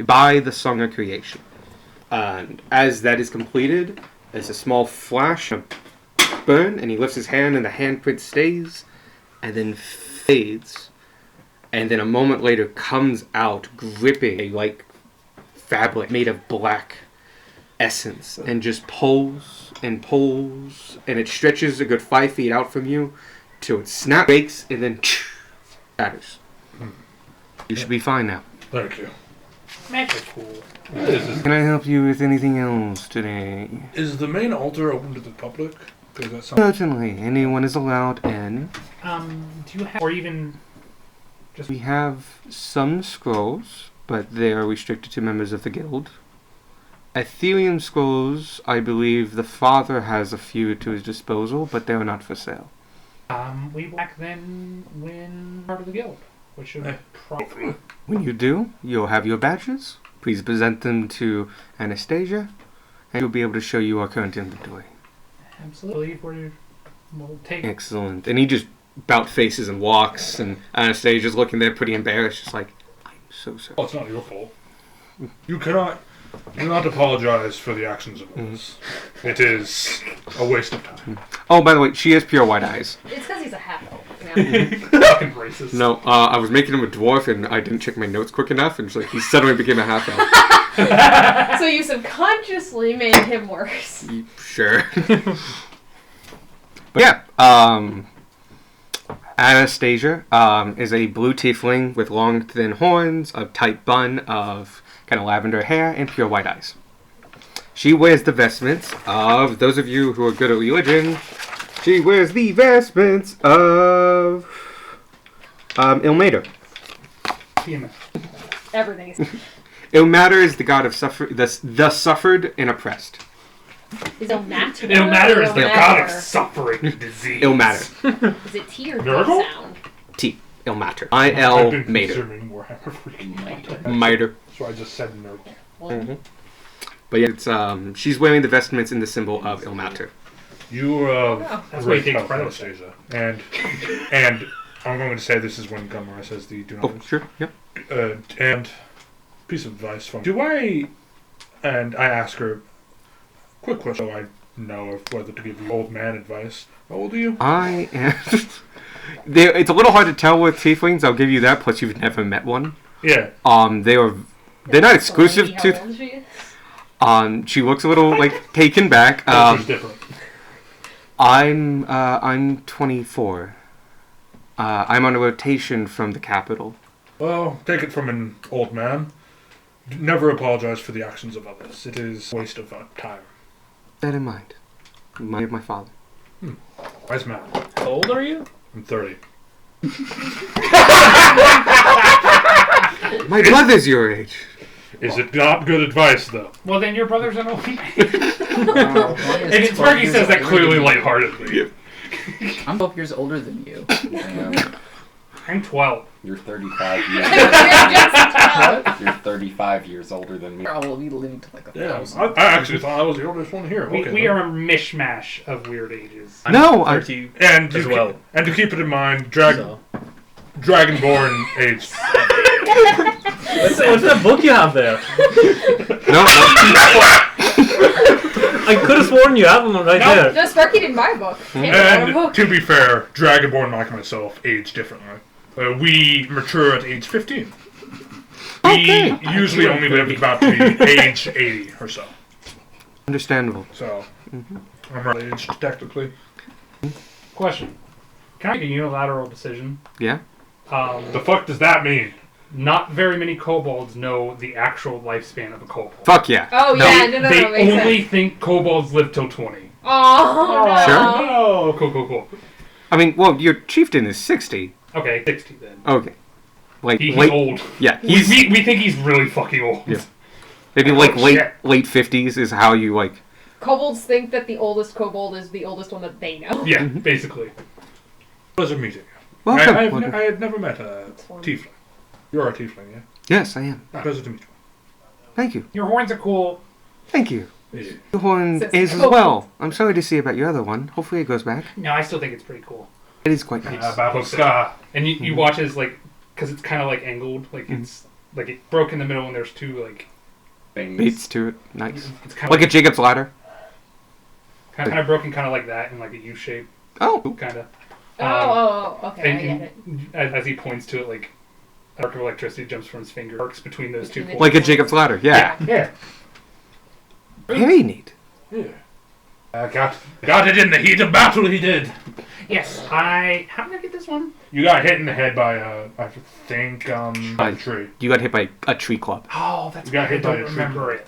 by the song of creation. And as that is completed, there's a small flash of burn, and he lifts his hand, and the handprint stays, and then fades, and then a moment later comes out gripping a like fabric made of black essence, and just pulls, and it stretches a good 5 feet out from you till it snaps, breaks, and then shatters. You should be fine now. Thank you. Magic's cool. Can I help you with anything else today? Is the main altar open to the public? Because that sounds... Certainly, anyone is allowed in. Do you have, or even just We have some scrolls, but they are restricted to members of the guild. Ethereum scrolls, I believe the father has a few to his disposal, but they are not for sale. we back then when part of the guild, which should probably. When you do, you'll have your badges. Please present them to Anastasia, and she'll be able to show you our current inventory. Absolutely, we'll take. Excellent. And he just about faces and walks, and Anastasia's looking there pretty embarrassed, just like, So sorry. Well, it's not your fault. You cannot do not apologize for the actions of others. It is a waste of time. Oh, by the way, she has pure white eyes. It's because he's a half elf. Fucking racist. No, I was making him a dwarf, and I didn't check my notes quick enough, and he suddenly became a half elf. So you subconsciously made him worse. Sure. But yeah, Anastasia is a blue tiefling with long, thin horns, a tight bun of kind of lavender hair, and pure white eyes. She wears the vestments of, those of you who are good at religion, she wears the vestments of Ilmater. PMS. Everything is. Ilmater is the god of the suffered and oppressed. Is it matter? It matters the god of Matter? suffering and disease. Ilmater. Is it T or D Miracle? sound? T. Ilmater. I've I-L been Mater. consuming Warhammer freaking Miter. So I just said miracle. But yeah, it's she's wearing the vestments in the symbol of Ilmater. You That's why he takes help, credit. Anastasia. And I'm going to say this is when Gumar says the do not. Oh, sure. Yep. And piece of advice from. Do I? And I ask her. Quick question. So I know of whether to give you old man advice. How old are you? I am. It's a little hard to tell with tieflings. I'll give you that. Plus, you've never met one. Yeah. They're not exclusive How to. old she is? She looks a little like taken back. Culture's different. I'm 24. I'm on a rotation from the capital. Well, take it from an old man. Never apologize for the actions of others. It is a waste of time. That in mind. Mind of my father. Wise man. How old are you? I'm 30. My brother's your age. Is it not good advice, though? Well, then your brother's an old man. Oh, And Sparky says that clearly lightheartedly. I'm 12 years older than you. I'm 12. You're 35 years You're just What? You're 35 years older than me. I'll be living to like Yeah. 1,000. I actually thought I was the oldest one here. We, Okay, we then. are a mishmash of weird ages. No, I- 30 And as to well. and to keep it in mind, So. Dragonborn age. What's that book you have there? No. I could have sworn you have them right there. No, Sparky didn't buy a book. Can't buy a And book. to be fair, Dragonborn like myself age differently. We mature at age 15. Okay. We usually only live about to be age 80 or so. Understandable. So I'm right aged technically. Question. Can I make a unilateral decision? Yeah. The fuck does that mean? Not very many kobolds know the actual lifespan of a kobold. Fuck yeah. Oh, No. yeah, no, They makes only sense. think kobolds live till 20. Oh, no. Sure. Oh, cool. I mean, well, your chieftain is 60. Okay, 60 then. Okay. Like He's late. old. Yeah. We He's think he's really fucking old. Yeah. maybe like Oh, late shit. late 50s is how you like. Kobolds think that the oldest kobold is the oldest one that they know. Yeah, basically. Pleasure meeting you. Welcome. I welcome. had never met a It's fun. tiefling. You're a tiefling, yeah? Yes, I am. Pleasure to meet Thank you. Your horns are cool. Thank you. you. Yeah. Your horn Says is as cool. well. I'm sorry to see about your other one. Hopefully it goes back. No, I still think it's pretty cool. It is quite nice. Babushka. And you watch as like, because it's kind of like angled, like it's like it broke in the middle and there's two like, Things. Beats to it. Nice. it's kind Like of a Jacob's ladder. kind of broken, kind of like that in like a U shape, Oh. kind of. Okay, I get it. As he points to it, like an arc of electricity jumps from his finger, arcs between those two. Between the points. Like a Jacob's ladder. Yeah. Yeah. Very neat. Yeah. Got it in the heat of battle, he did. Yes, how did I get this one? You got hit in the head by I think, by a tree. You got hit by a tree club. Oh, that's You got why I hit by don't a tree. remember it.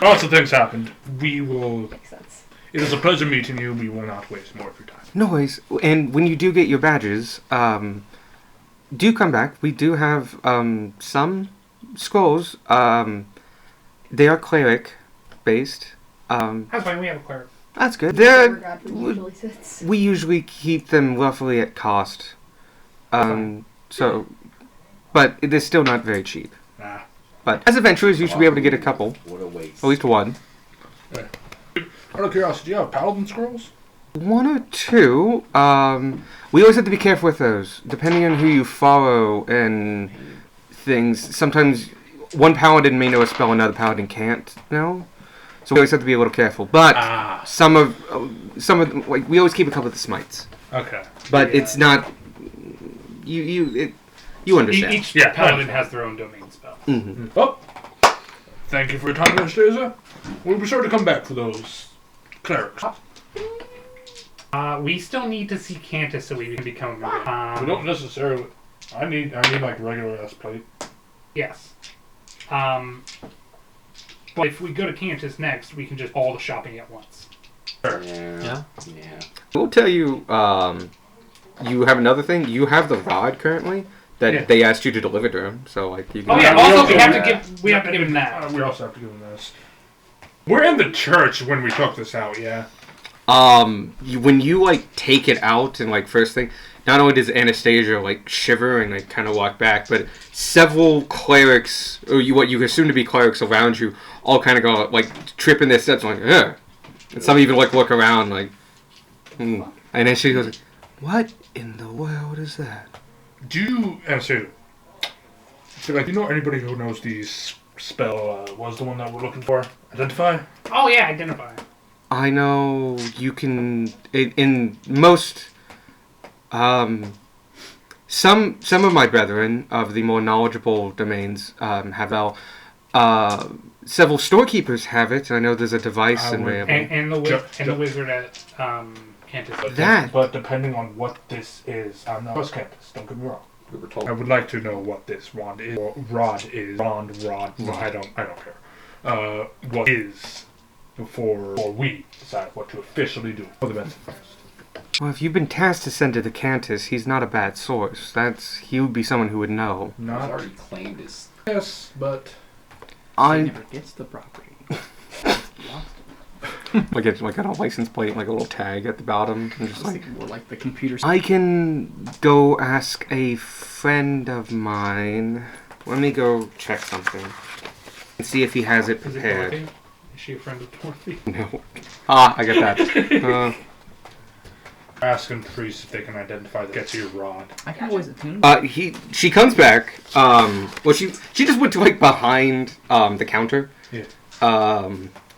Lots of things happened. We will... Makes sense. It is a pleasure meeting you. We will not waste more of your time. No worries. And when you do get your badges, do come back. We do have some scrolls. They are cleric based. That's fine. We have a cleric. That's good. Wherever They're, God usually sits. we usually keep them roughly at cost. So, but they're still not very cheap. Nah. But as adventurers, you should be able to get a couple, What a waste. at least one. Out of curiosity, do you have paladin scrolls? One or two. We always have to be careful with those, depending on who you follow and things. Sometimes one paladin may know a spell another paladin can't know. So we always have to be a little careful. But some of them, like we always keep a couple of the smites. Okay. But it's not you understand. Each Yeah, paladin has their own domain spell. Mm-hmm. Well, thank you for your time, Anastasia. We'll be sure to come back for those clerics. We still need to see Cantus so we can become a member. We don't necessarily. I need like regular ass plate. Yes. But if we go to Cantus next, we can just all the shopping at once. Yeah. We'll tell you. You have another thing. You have the rod currently that Yeah. they asked you to deliver to him. So like you can. Oh yeah. we Also, also we have have to give him that. We also have to give him this. We're in the church when we took this out. Yeah. When you like take it out and like first thing, not only does Anastasia like shiver and like kind of walk back, but several clerics or what you assume to be clerics around you all kind of go like tripping their steps like, ugh. And some even like look around like, and then she goes, "What in the world is that?" Do you, Anastasia? So, like, do you know anybody who knows the spell? Was the one that we're looking for? Identify. Oh yeah, identify. I know you can in most some of my brethren of the more knowledgeable domains have several storekeepers have it, and I know there's a device I and would- way of And the wizard at Cantus. But depending on what this is, I'm not trust campus. Don't get me wrong. We were told. I would like to know what this wand is, or rod is. Rod. I don't care. What is before we decide what to officially do for the best interest. Well, if you've been tasked to send to the Cantus, he's not a bad source. He would be someone who would know. He's Not already claimed his. yes, but He never gets the property. like a license plate, like a little tag at the bottom, and just like. We're like the computer. I can go ask a friend of mine. Let me go check something and see if he has it Is it prepared. Dorothy? Is she a friend of Dorothy? No. I get that. ask and priest if they can identify the get to your rod. I can always attune. She comes back. Well, she just went to like behind the counter. Yeah.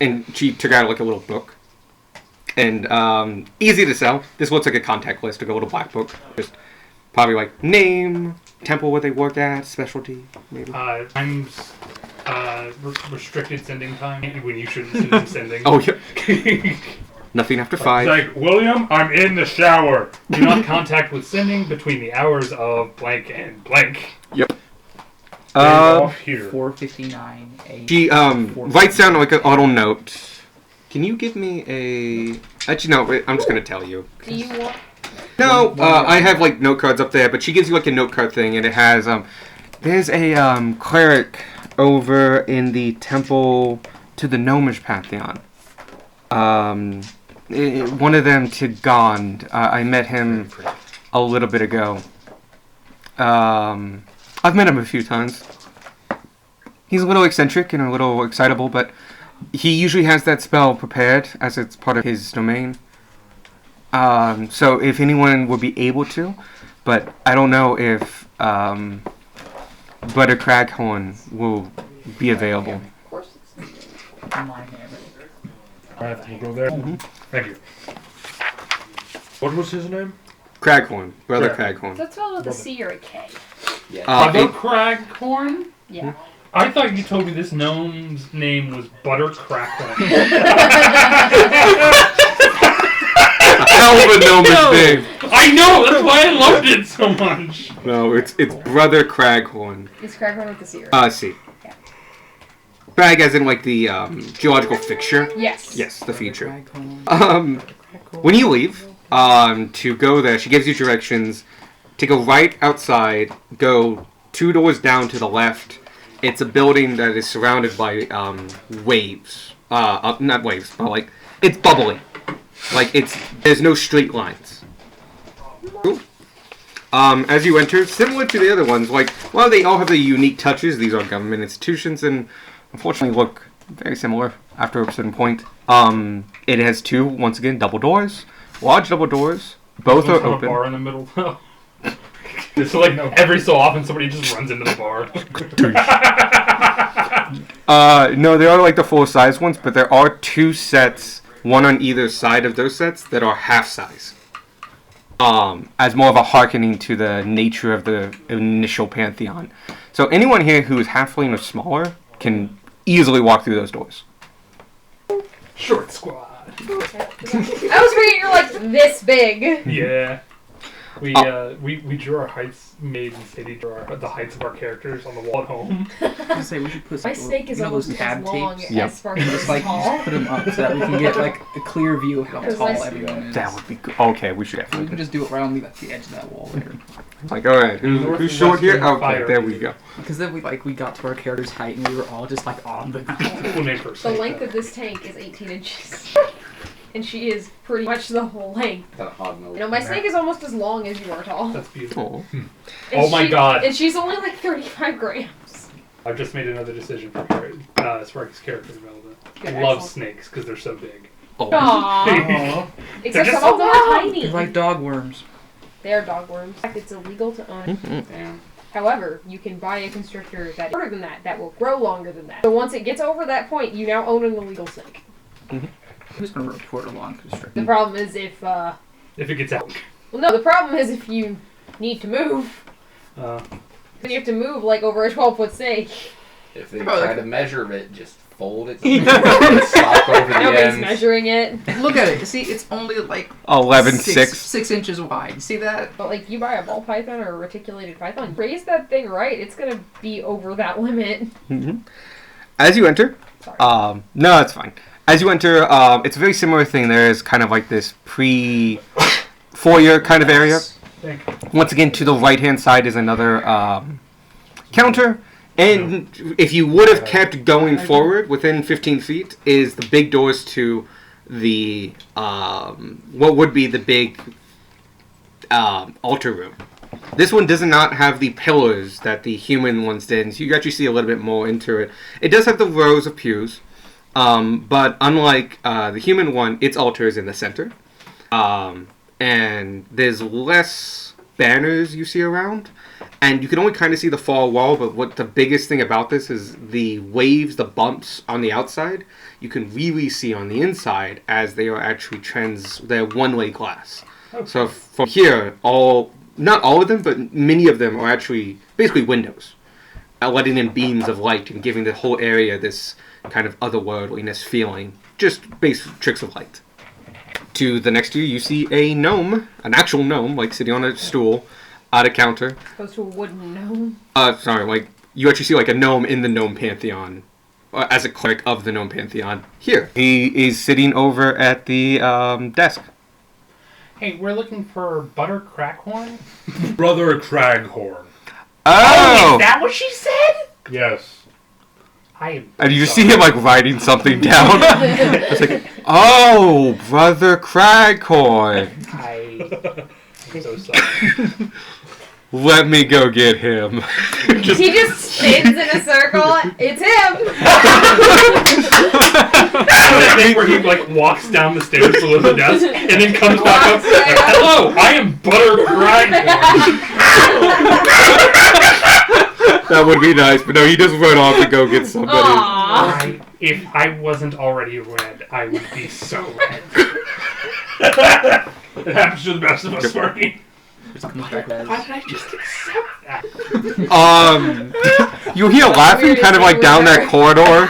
And she took out like a little book. And easy to sell. This looks like a contact list, like a little black book. Just probably like name, temple where they work at, specialty, maybe. Times restricted sending time when you shouldn't see them sending. Oh yeah. Nothing after 5. It's like, William, I'm in the shower. Do not contact with sending between the hours of blank and blank. Yep. Off here. 4:59 a.m. She writes down like an auto note. Can you give me a? Actually, no. Wait, I'm just gonna tell you. Do you want? No, I have like note cards up there, but she gives you like a note card thing, and it has there's a cleric over in the temple to the Gnomish Pantheon. One of them to Gond. I met him a little bit ago. I've met him a few times. He's a little eccentric and a little excitable, but he usually has that spell prepared as it's part of his domain. So if anyone would be able to, but I don't know if Brother Craghorn will be available. Of course. My hammer. Alright, we'll go there. Thank you. What was his name? Craghorn. Brother Yeah. Craghorn. That's spelled with a C or a K. Yeah. Butter Craghorn? Yeah. I thought you told me this gnome's name was Butter Craghorn. Hell of a gnomish name. I know, that's why I loved it so much. No, it's Brother Craghorn. It's Craghorn with a C or a K. See. Crag as in like the geological fixture. Yes. Yes, the feature. Craghorn. When you leave, to go there, she gives you directions to go right outside, go 2 doors down to the left. It's a building that is surrounded by waves. Not waves, but like, it's bubbly. Like, there's no straight lines. Cool. As you enter, similar to the other ones, like, while they all have their unique touches, these are government institutions, and unfortunately look very similar after a certain point. It has 2, once again, double doors. Large double doors. Both are From a open. bar in the middle, though. It's like every so often somebody just runs into the bar. No, they are like the full-size ones, but there are 2 sets, one on either side of those sets, that are half-size. As more of a hearkening to the nature of the initial Pantheon. So anyone here who is halfling or smaller can easily walk through those doors. Short squad. I was figuring you're like this big. Yeah. We drew our heights, made and Sadie drew the heights of our characters on the wall at home. I say we should put My some, snake is those almost tab as long tapes. Yep. as far And as just like tall. put them up so that we can get like a clear view of how Because tall I- everyone is. That would be good. Okay, we should We definitely can just do it right on the edge of that wall there. like, all right, North who's and short here? western Okay, fire. there we go. Because then we got to our character's height and we were all just like on the ground. Cool name for a The snake, length though. of this tank is 18 inches. And she is pretty much the whole length. Got a hog nose. You know, my snake is almost as long as you are tall. That's beautiful. Oh. And Oh my God. And she's only like 35 grams. I've just made another decision for Sparky's character development. Good, I love excellent. snakes because they're so big. Oh. Aww. Except just some of so them are long. tiny. They're like dog worms. They are dog worms. In fact, it's illegal to own. Damn. However, you can buy a constrictor that is shorter than that will grow longer than that. So once it gets over that point, you now own an illegal snake. Who's gonna report along constrictor? The problem is if, If it gets out. well, no, the problem is if you need to move. Uh, Then you have to move like over a 12-foot snake. If they Oh, try like- to measure it, just fold it. And stop over the Nobody's ends. measuring it. Look at it. See, it's only like 11.6. 6 inches wide. See that? But like you buy a ball python or a reticulated python, raise that thing right, it's gonna be over that limit. As you enter, Sorry. no, it's fine. As you enter, it's a very similar thing. There is kind of like this pre-foyer kind of area. thank you. Once again, to the right-hand side is another counter. And if you would have kept going forward within 15 feet, is the big doors to the what would be the big altar room. This one does not have the pillars that the human ones did, so you actually see a little bit more into it. It does have the rows of pews, but unlike the human one, its altar is in the center. And there's less banners you see around, and you can only kind of see the far wall, but what the biggest thing about this is the waves, the bumps on the outside, you can really see on the inside as they are actually they're one-way glass. Okay. So from here, not all of them, but many of them are actually basically windows, letting in beams of light and giving the whole area this kind of otherworldliness feeling. Just basic tricks of light. To the next to you see a gnome, an actual gnome, like sitting on a stool at a counter. Opposed to a wooden gnome. You actually see like a gnome in the gnome pantheon, as a cleric of the gnome pantheon. Here, he is sitting over at the desk. Hey, we're looking for Butter Crackhorn. Brother Craghorn. Oh! Is that what she said? Yes. I am. And you just see him like writing something down. It's like, oh, Brother Craghorn. I'm so sorry. Let me go get him. He just spins in a circle. It's him. That thing where he like walks down the stairs below the desk and then comes back up. Hello, I am Butter Crackhorn. That would be nice, but no, he just run off to go get somebody. Aww. If I wasn't already red, I would be so red. It happens to the best of us, Sparky. Why did I just accept that? You hear laughing Weirdest kind of like thing down we've that corridor.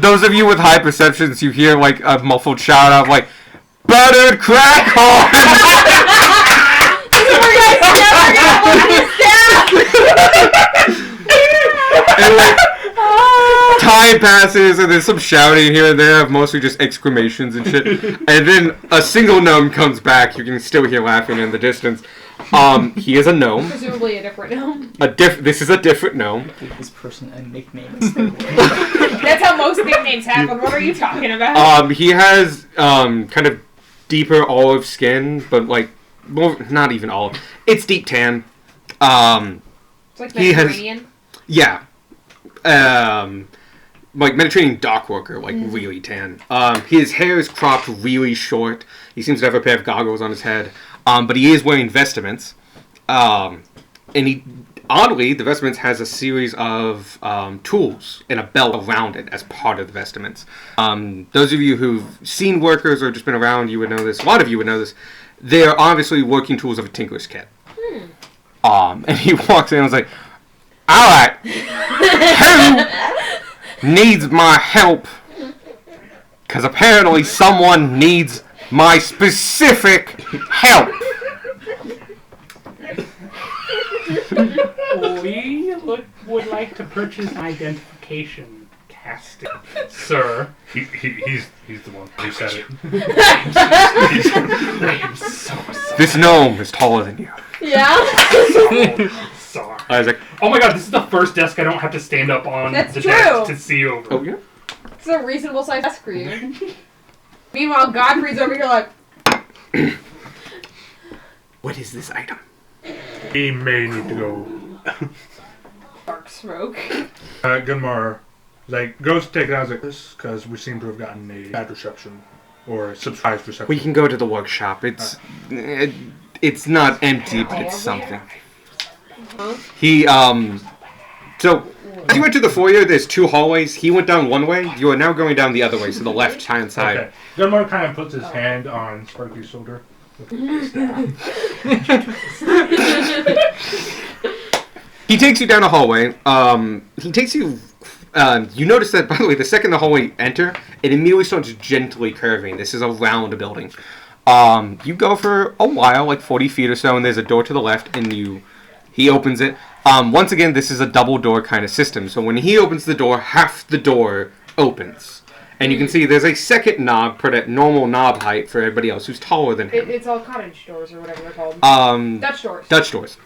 Those of you with high perceptions, you hear like a muffled shout out like, Buttered Crackhorn! And like, time passes and there's some shouting here and there of mostly just exclamations and shit. And then a single gnome comes back. You can still hear laughing in the distance. He is a gnome. Presumably a different gnome. This is a different gnome. Give this person a nickname instead. That's how most nicknames happen. What are you talking about? He has kind of deeper olive skin, but like, well, not even olive. It's deep tan. It's like he has- Mediterranean. Yeah. like Mediterranean dock worker, like really tan. His hair is cropped really short. He seems to have a pair of goggles on his head. But he is wearing vestments. And he, oddly, the vestments has a series of tools and a belt around it as part of the vestments. Those of you who've seen workers or just been around, you would know this. A lot of you would know this. They are obviously working tools of a tinker's kit. And he walks in and was like, "All right, who needs my help? Because apparently someone needs my specific help." We would like to purchase identification casting, sir. He's the one who said it. I am so sorry. This gnome is taller than you. Yeah. Sorry. I was like, Oh my god, this is the first desk I don't have to stand up on That's the true. desk to see over. "Oh yeah." It's a reasonable size desk for you. Meanwhile, Godfrey's over here like, What is this item? He may need to go. dark smoke. Gunmar, like, goes to take it as this because we seem to have gotten a bad reception or a surprise reception. We can go to the workshop. It's not empty, but it's something. He so as you went to the foyer, there's 2 hallways. He went down one way. You are now going down the other way, so the left-hand side. Okay. Gunmar kind of puts his hand on Sparky's shoulder. He takes you down a hallway. He takes you. You notice that, by the way, the second the hallway enter, it immediately starts gently curving. This is a round building. You go for a while, like 40 feet or so, and there's a door to the left, and he opens it. Once again, this is a double door kind of system. So when he opens the door, half the door opens. And you can see there's a second knob put at normal knob height for everybody else who's taller than him. It's all cottage doors or whatever they're called. Dutch doors. Dutch doors.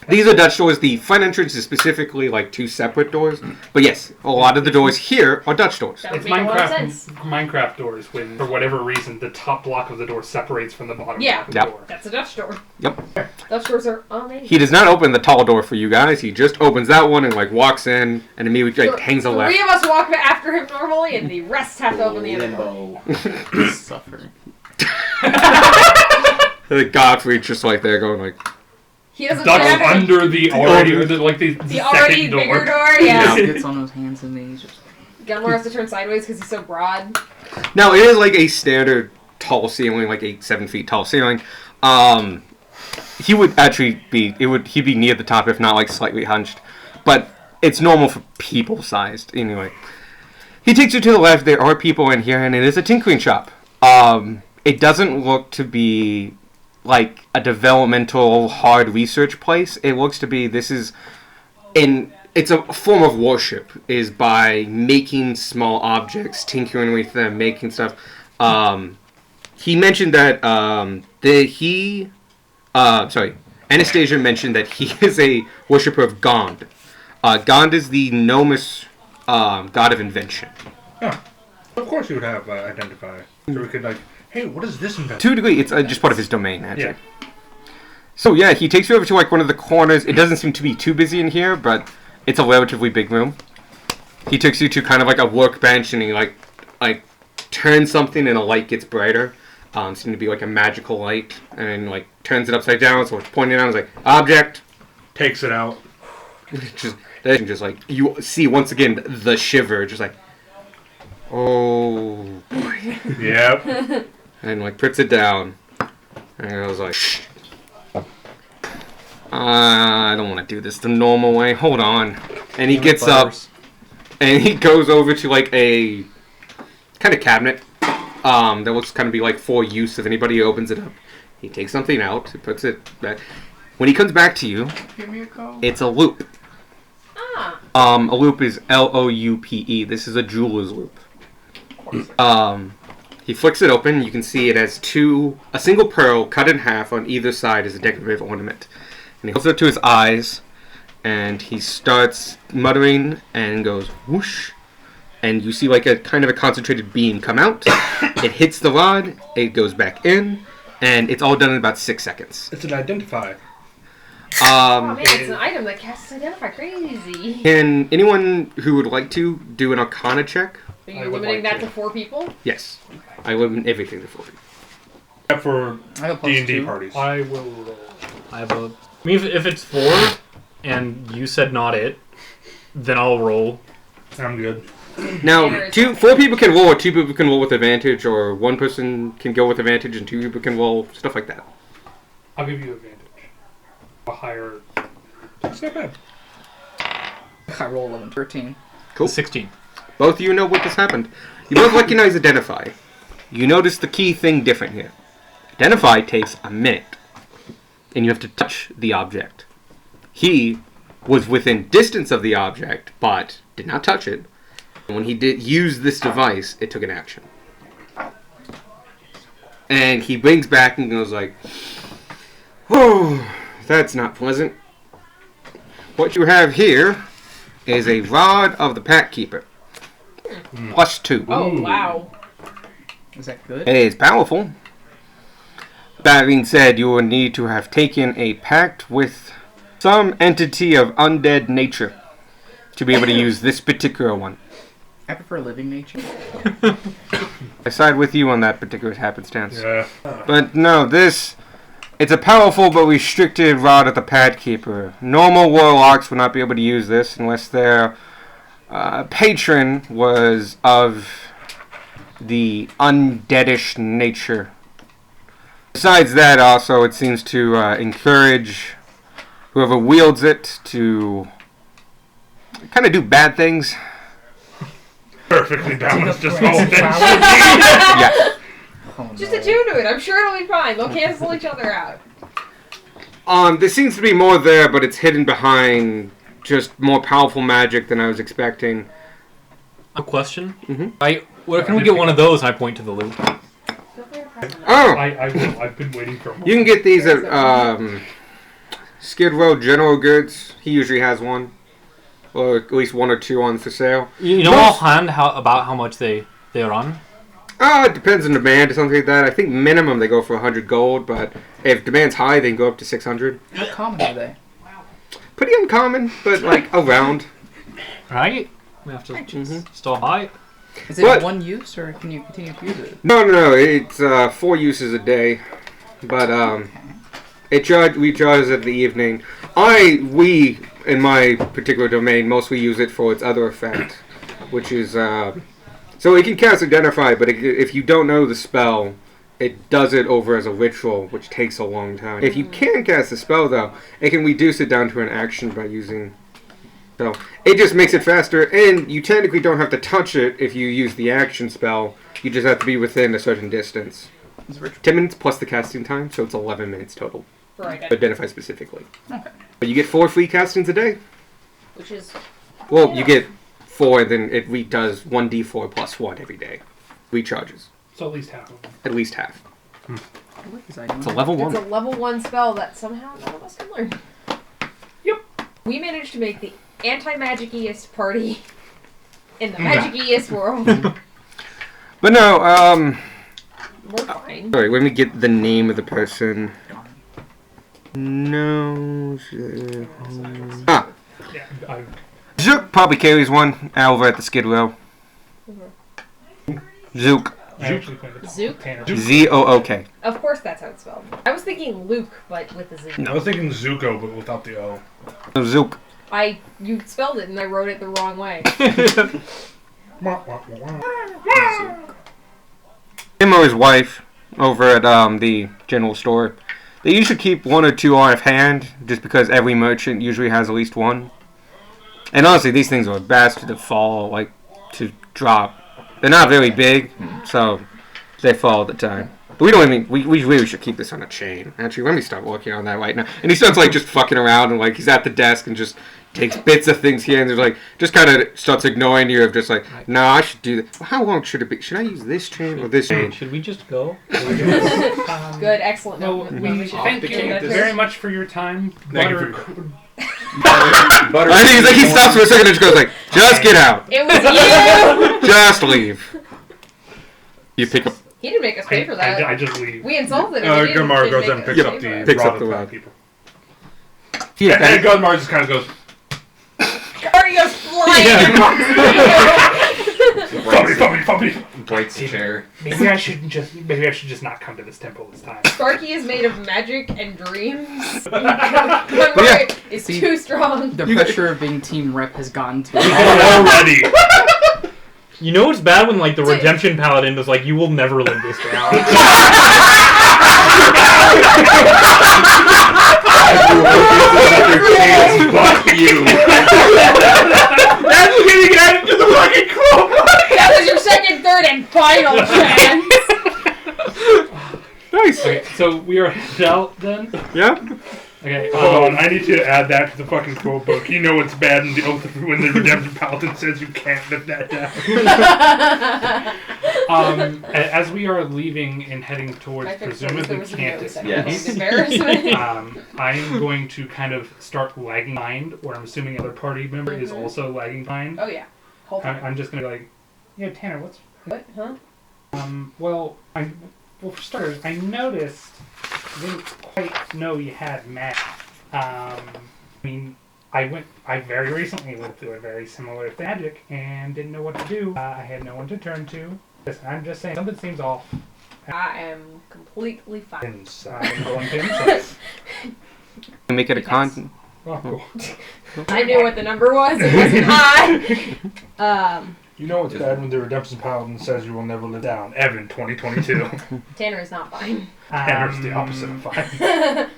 These are Dutch doors. The front entrance is specifically like 2 separate doors. But yes, a lot of the doors here are Dutch doors. That would It's make a lot of sense. Minecraft doors when, for whatever reason, the top block of the door separates from the bottom Yeah. block of Yep. the door. That's a Dutch door. Yep. Dutch doors are amazing. He does not open the tall door for you guys. He just opens that one and like walks in and immediately like hangs a left. 3 of us walk after him normally, and the rest have to open the other door. Limbo. Suffer. Godfrey just like there going like, He doesn't Ducks have it. under the already, the already second bigger door. door. Yeah. Gets on his hands and knees. Just Gunmar has to turn sideways because he's so broad. now it is like a standard tall ceiling, like a 7 feet tall ceiling. He would actually be he'd be near the top if not like slightly hunched, but it's normal for people sized anyway. He takes you to the left. There are people in here, and it is a tinkering shop. It doesn't look to be like a developmental hard research place. It looks to be it's a form of worship, is by making small objects, tinkering with them, making stuff. He mentioned that Anastasia mentioned that he is a worshiper of Gond. Gond is the gnomish god of invention. Of course, you would have identify, so we could like, hey, what is this invention? To a degree, it's just part of his domain, actually. Yeah. So yeah, he takes you over to like one of the corners. It doesn't seem to be too busy in here, but it's a relatively big room. He takes you to kind of like a workbench, and he like turns something, and a light gets brighter. Seems to be like a magical light, and like turns it upside down, so it's pointing out. It's like object. Takes it out. just like you see once again the shiver, just like, oh boy. Yep. And like puts it down, and I was like, shh. I don't want to do this the normal way. Hold on. And he gets up, and he goes over to like a kind of cabinet that looks kind of be like for use if anybody opens it up. He takes something out, he puts it back. When he comes back to you, it's a loop. Ah. A loop is Loupe. This is a jeweler's loop. He flicks it open. You can see it has a single pearl cut in half on either side as a decorative ornament. And he holds it up to his eyes, and he starts muttering and goes whoosh. And you see like a kind of a concentrated beam come out. It hits the rod, it goes back in, and it's all done in about 6 seconds. It's an identify. Oh man, it's an item that casts identify. Crazy. Can anyone who would like to do an Arcana check? Are I you would limiting like that to. to 4 people? Yes. I limit everything to 40. Except for I have a plus D&D 2. parties. I will roll. I have a. I mean, if it's 4, and you said not it, then I'll roll. I'm good. Now, 4 people can roll, or 2 people can roll with advantage, or 1 person can go with advantage, and 2 people can roll, stuff like that. I'll give you advantage. A higher. It's not bad. I roll 11, 13. Cool. 16. Both of you know what just happened. You both recognize Identify. You notice the key thing different here. Identify takes a minute, and you have to touch the object. He was within distance of the object, but did not touch it. And when he did use this device, it took an action. And he brings back and goes like, "Oh, that's not pleasant. What you have here is a Rod of the Pack Keeper. +2. Oh, wow. Is that good? It is powerful. That being said, you will need to have taken a pact with some entity of undead nature to be able to use this particular one. I prefer living nature. I side with you on that particular happenstance. Yeah. But no, it's a powerful but restricted Rod of the Pack Keeper. Normal warlocks would not be able to use this unless their patron was of the undeadish nature. Besides that, also, it seems to encourage whoever wields it to kind of do bad things. Perfectly balanced, just all dead. Yeah. Oh, Just no. attune to it. I'm sure it'll be fine. They'll cancel each other out. There seems to be more there, but it's hidden behind just more powerful magic than I was expecting. A question? Mhm. What can we get one of those? I point to the loot. Oh! I will. I've been waiting for a You can get these at Skid Row General Goods. He usually has one. Or at least 1 or 2 on for sale. You know Most- offhand about how much they run? It depends on demand or something like that. I think minimum they go for 100 gold, but if demand's high, they can go up to 600. How common are they? Pretty uncommon, but like around. Right? We have to Mhm. still high. Is it What? one use, or can you continue to use it? No, it's 4 uses a day. But we charge it the evening. We in my particular domain mostly use it for its other effect, which is so it can cast Identify, but if you don't know the spell, it does it over as a ritual, which takes a long time. If you can cast the spell, though, it can reduce it down to an action by using. So it just makes it faster, and you technically don't have to touch it if you use the action spell. You just have to be within a certain distance. It's ritual. 10 minutes plus the casting time, so it's 11 minutes total. Right. Identify specifically. Okay. But you get 4 free castings a day. Which is. Well, you get 4, and then it redoes 1d4 plus 1 every day. Recharges. So at least half of them. At least half. I like this item. It's a level 1. It's a level 1 spell that somehow none of us can learn. Yep. We managed to make the anti-magic-iest party in the magic-iest world. But no, We're fine. Alright, let me get the name of the person. No. Yeah. I, Zook probably carries one over at the Skid Row. Zook. I actually think it's Zook? Tanner. Z-O-O-K. Of course that's how it's spelled. I was thinking Luke, but with the Z. I was thinking Zuko, but without the O. Zook. You spelled it and I wrote it the wrong way. Him or his wife over at the general store. They usually keep 1 or 2 on hand, just because every merchant usually has at least 1. And honestly, these things are bastard to fall, like, to drop. They're not very big, so they fall all the time. But we don't even, we really should keep this on a chain. Actually, let me start working on that right now. And he starts, like, just fucking around, and, like, he's at the desk and just takes bits of things here, and there's, like, just kind of starts ignoring you of just, like, no, I should do that. Well, how long should it be? Should I use this chain or this chain? Should we just go? Good, excellent. No, we thank you very much for your time. Thank you Butter. for Butter. I think he's like, he stops for a second and just goes like, just get out. It was you! Just leave. You pick up. He didn't make us pay for that. I just leave. We insulted him. He didn't- Gamar didn't goes make and us picks pay up for the it. Picks rod up of the the rod. people. Yeah, And Gunmar just kind of goes, Ari goes flying across fumpy, fumpy. Breaks the chair. Maybe I should just not come to this temple this time. Sparky is made of magic and dreams. Gunmar is See, too strong. The pressure of being team rep has gotten to Already. You know it's bad when like the redemption paladin was like, "You will never live this down." Fuck you. That's getting added to the fucking club. That was your second, third, and final chance. Nice. Okay, so we are headed out then. Yeah. Okay. Hold on, I need to add that to the fucking quote book. You know it's bad in the Oath of when the Redemption Paladin says you can't live that down. As we are leaving and heading towards My favorite part is presumably there was a no Cantus, second Yes. embarrassment. I'm going to kind of start lagging behind, or I'm assuming the other party member is also lagging behind. Oh yeah, whole time. I'm just gonna be like, yeah, Tanner, what's What? Huh? well, for starters, I noticed I didn't quite know you had magic. I mean, I very recently went through a very similar magic and didn't know what to do. I had no one to turn to. Listen, I'm just saying something seems off. I am completely fine. Inside. I'm going to inside. Make it a con. Oh, cool. I knew what the number was. It wasn't high. You know it's bad when the Redemption Paladin says you will never live down. Evan, 2022. Tanner is not fine. Tanner's the opposite of fine.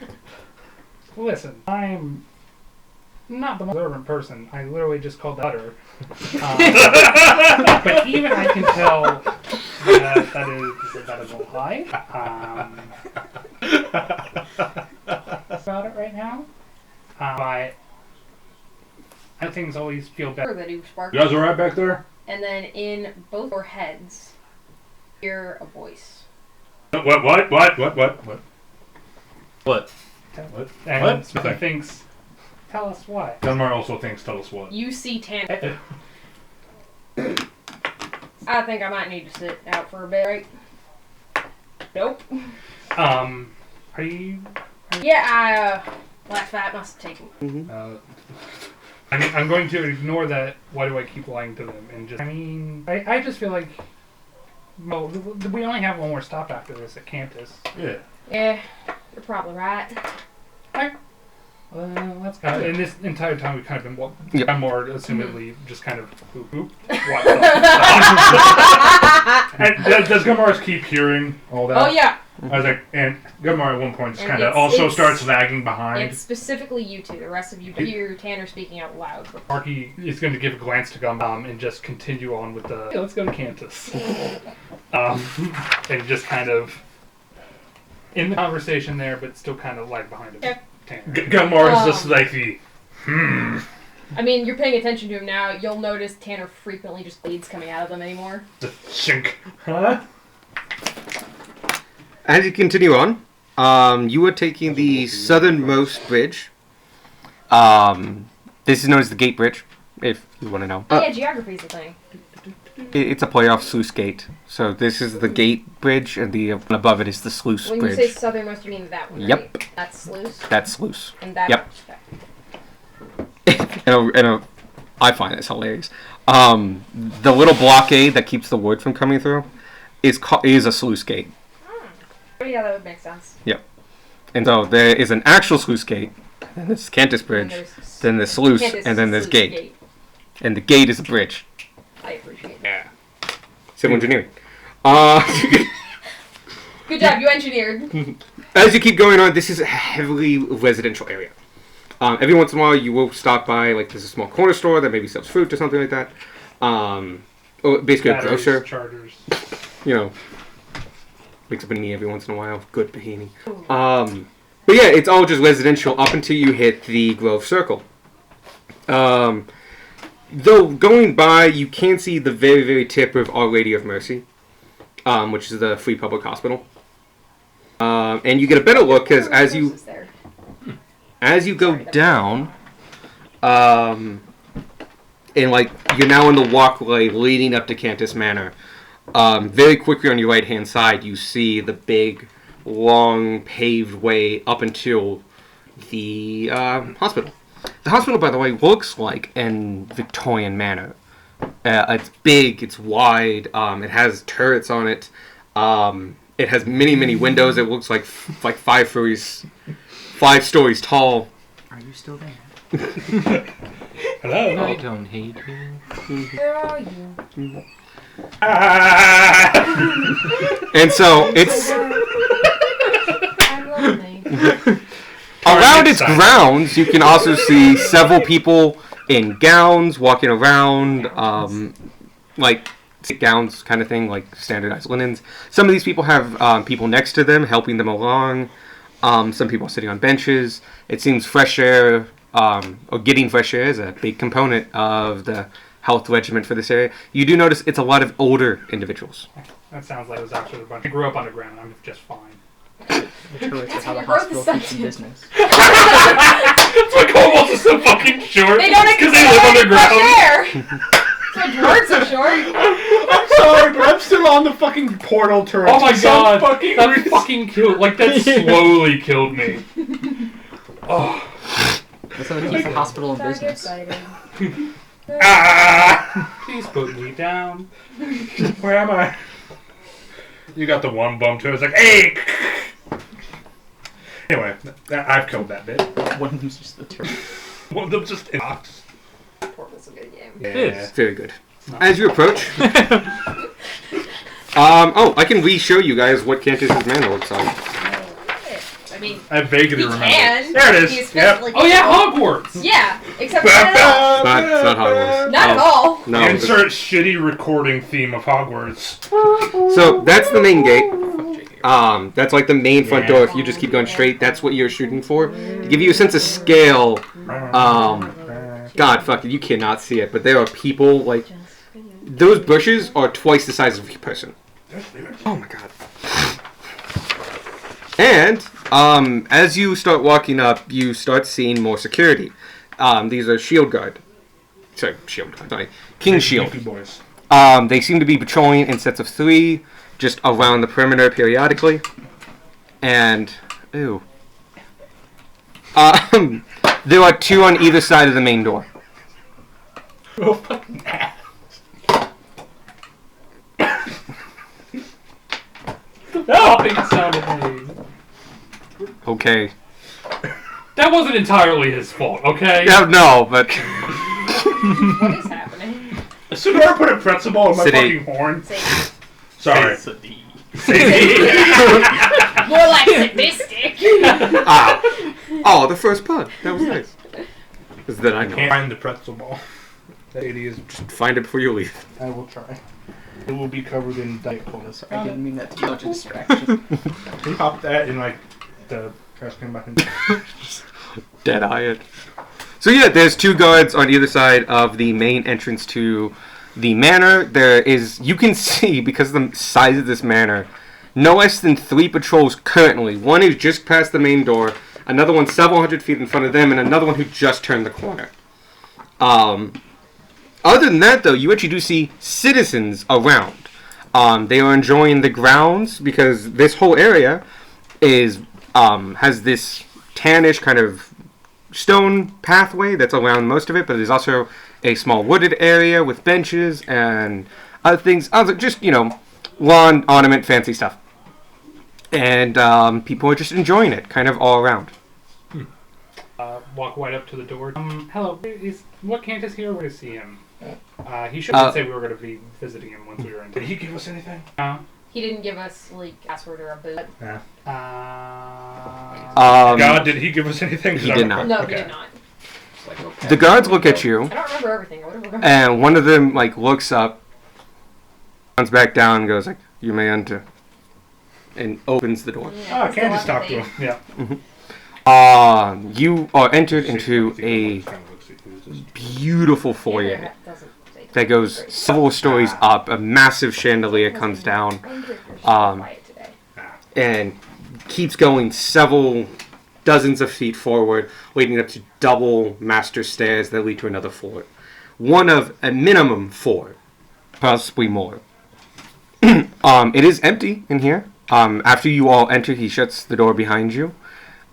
Listen, I'm not the most observant person. I literally just called the utter. But even I can tell that is a lie. About it right now. But things always feel better. That you spark. You guys alright back there? And then in both your heads, hear a voice. What? What? And What? he thinks, tell us what. Gunmar also thinks, tell us what. You see Tanner. I think I might need to sit out for a bit, right? Nope. Are you? Yeah, Black Fat must have taken. I mean, I'm going to ignore that. Why do I keep lying to them? And just, I just feel like, well, we only have one more stop after this at Cantus. Yeah. Yeah, you're probably right. Let's go. And this entire time we've kind of been, Yep. I'm more assumedly just kind of poop. What? And does Gunmar keep hearing all that? Oh yeah, I was like, and Gunmar at one point just And kind of it's- also it's- starts lagging behind. it's specifically you two. The rest of you hear Tanner speaking out loud. Marky is going to give a glance to Gumbom and just continue on with the, let's go to Cantus. And just kind of in the conversation there, but still kind of lag behind him. Yeah. Tanner. Gunmar is just like the, I mean, you're paying attention to him now. You'll notice Tanner frequently just bleeds coming out of them anymore. the shink. Huh? As you continue on, you are taking the southernmost bridge. This is known as the Gate Bridge, if you want to know. Yeah, geography's the thing. It's a play off Sluice Gate. So this is the Gate Bridge, and the one above it is the Sluice When Bridge. you say southernmost, you mean that one, Yep. right? That's Sluice? That's Sluice. And that... Yep. Okay. I find this hilarious. The little blockade that keeps the wood from coming through is a sluice gate. Oh, yeah, that would make sense. And so there is an actual sluice gate, and there's Cantus Bridge, then there's sluice, Candace and then there's Sluice gate. And the gate is a bridge. I appreciate it. Yeah. Civil engineering. Good job, you engineered. As you keep going on, this is a heavily residential area. Every once in a while, you will stop by, like, there's a small corner store that maybe sells fruit or something like that. Or basically a Batteries, grocer. chargers. You know, makes up a knee every once in a while. Good Bahini. But yeah, it's all just residential up until you hit the Grove Circle. Though going by, you can see the very, very tip of Our Lady of Mercy, which is the free public hospital. And you get a better look because as you go down, and like you're now in the walkway leading up to Cantus Manor. Very quickly on your right hand side, you see the big, long paved way up until the hospital. The hospital, by the way, looks like an Victorian manor. It's big, it's wide, it has turrets on it. It has many, many windows. It looks like 5 stories tall. Are you still there? Hello. I don't hate you. Where are you? And so it's I'm lonely. around its Excited. grounds. You can also see several people in gowns walking around, like gowns kind of thing, like standardized linens. Some of these people have people next to them helping them along. Some people are sitting on benches. It seems fresh air, or getting fresh air, is a big component of the health regimen for this area. You do notice it's a lot of older individuals. That sounds like it was actually a bunch. I grew up underground. I'm just fine. The turrets are That's how the when you wrote hospital the keeps in sentence. business. It's like almost so fucking short. They don't because they live underground. underground. That's why dwarves are short. I'm sorry, but I'm still on the fucking portal turret. Oh my For god, some fucking that reason. fucking killed. Like that slowly killed me. Oh, That's how they keep the hospital in business. Ah! Please put me down. Where am I? You got the one bump too. It's like, hey! Anyway, I've killed that bit. One of them's just the turret. One of them just in box. Portal's a good game. Yeah. It is. Very good. As you approach, I can re-show you guys what Cantus's manor looks like. I mean, I vaguely we remember. can. There it is. He's Yep. like, oh yeah, Hogwarts. Yeah, except for not at all. It's not Hogwarts. Not at Oh, all. No. Insert shitty recording theme of Hogwarts. So that's the main gate. That's like the main front door. If you just keep going straight, that's what you're shooting for. To give you a sense of scale, God, fuck it, you cannot see it, but there are people, like, those bushes are twice the size of a person. Oh my god. And, as you start walking up, you start seeing more security. These are shield guard. Sorry, shield guard, sorry. King Shield. Beefy boys. They seem to be patrolling in sets of 3, just around the perimeter periodically. And, ew. There are 2 on either side of the main door. Oh, fucking ass. Popping sound made. Okay. That wasn't entirely his fault, okay? Yeah, no, but What is happening? Sonora put a pretzel ball in my City. fucking horn. Say, Sorry. more like sadistic. oh, the first pun. That was nice. Is that I know. Can't find the pretzel ball. That idiot. Find it before you leave. I will try. It will be covered in Diet Cola. I didn't mean that to be such a distraction. Can you pop that in like the trash can behind? Dead eye it. So yeah, there's 2 guards on either side of the main entrance to the manor. There is, you can see, because of the size of this manor, no less than 3 patrols currently. One is just past the main door, another one several hundred feet in front of them, and another one who just turned the corner. Other than that, though, you actually do see citizens around. They are enjoying the grounds because this whole area is has this tannish kind of stone pathway that's around most of it, but there's also a small wooded area with benches and other things, just, lawn ornament, fancy stuff. And people are just enjoying it, kind of all around. Walk right up to the door. Hello. Is what Cantus here? Where to see him? He should have said we were going to be visiting him once we were in. Did he give us anything? He didn't give us like password or a boot. God, did he give us anything? 'Cause He I did remember- not. No, Okay. he did not. It's like, okay. The guards look at you, I don't remember everything. I would have remembered. and one of them looks up, comes back down, and goes "You may enter," and opens the door. Oh, I can't just talk to him. Yeah. You are entered into a beautiful foyer that goes several stories up. A massive chandelier comes down and keeps going several dozens of feet forward, leading up to double master stairs that lead to another floor. One of a minimum 4, possibly more. It is empty in here. After you all enter, he shuts the door behind you.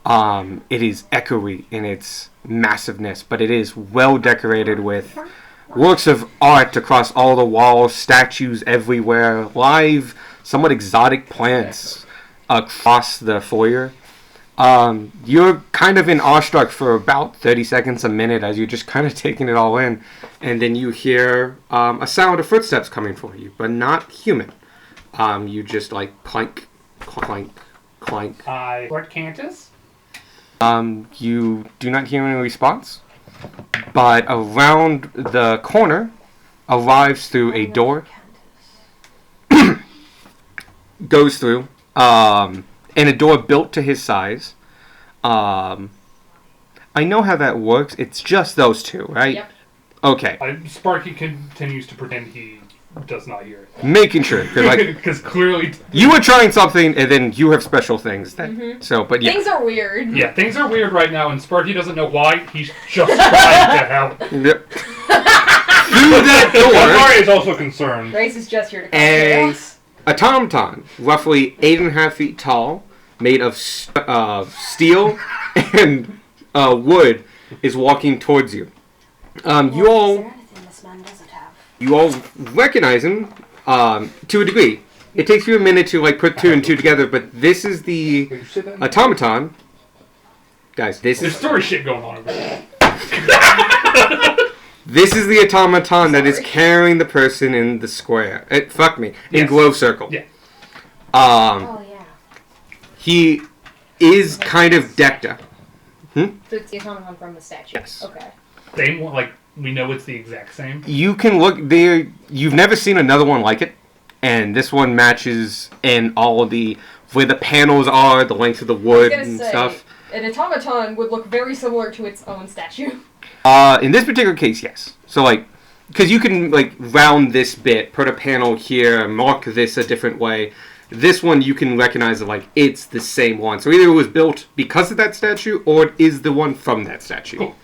It is echoey in its massiveness, but it is well decorated with works of art across all the walls, statues everywhere, live, somewhat exotic plants across the foyer. You're kind of in awestruck for about 30 seconds, a minute, as you're just kind of taking it all in, and then you hear a sound of footsteps coming for you, but not human. You just like clank, clank, clank. Lord Cantus? You do not hear any response, but around the corner arrives through a door, goes through, and a door built to his size. I know how that works. It's just those two, right? Yep. Okay. Sparky continues to pretend he does not hear it. Making sure, like, Because clearly... you were trying something, and then you have special things. That, So, but yeah. Things are weird. Yeah, things are weird right now, and Sparky doesn't know why. He's just trying to help. Yep. Through that door, Amari is also concerned. Grace is just here to cause a chaos. automaton, roughly 8.5 feet tall, made of steel and wood, is walking towards you. You all recognize him to a degree. It takes you a minute to like put two and two together, but this is the automaton. Guys, this There's is story shit going on over there. this is the automaton that is carrying the person in the square. In Yes. glow circle. Yeah. Oh, yeah. He is kind of decked up. So it's the automaton from the statue. Yes. Okay. Same, like, we know it's the exact same. You can look there. You've never seen another one like it, and this one matches in all of the where the panels are, the length of the wood I was and gonna say, stuff. an automaton would look very similar to its own statue. In this particular case, yes. So like, because you can like round this bit, put a panel here, mark this a different way. This one you can recognize it like it's the same one. So either it was built because of that statue, or it is the one from that statue. Cool.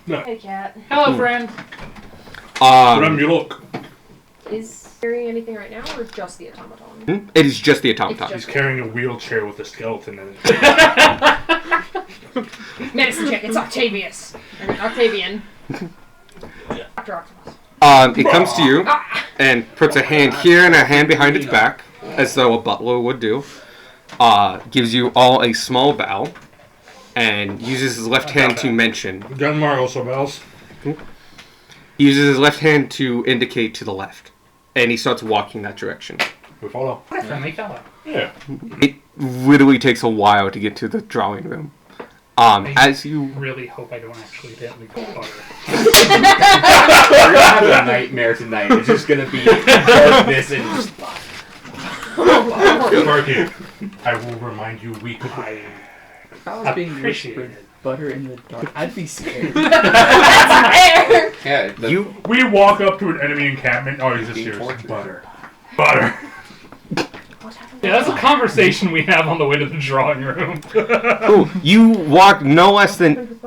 Hey, cat. Hello, friend. Remember you look. Is carrying anything right now, or just the automaton? It is just the automaton. It's He's carrying a wheelchair with a skeleton in it. Medicine check. It's Octavius. Octavian. Dr. Octopus. It comes to you and puts a hand here and a hand behind its back, as though a butler would do. Gives you all a small bow, and uses his left hand to mention. Gun Mar also bells. He uses his left hand to indicate to the left, and he starts walking that direction. We follow. What a friendly fellow. Yeah. It literally takes a while to get to the drawing room. As you Really hope I don't actually hit me with butter. We're gonna have a nightmare tonight. It's just gonna be darkness and just. Sparky, I will remind you we could. If I was being Appreciate whispered it. butter in the dark, I'd be scared. There. Yeah, you We walk up to an enemy encampment. Oh, he's just Being here. tortured. Butter. Butter. Yeah, that's a conversation we have on the way to the drawing room. ooh, you walk no less than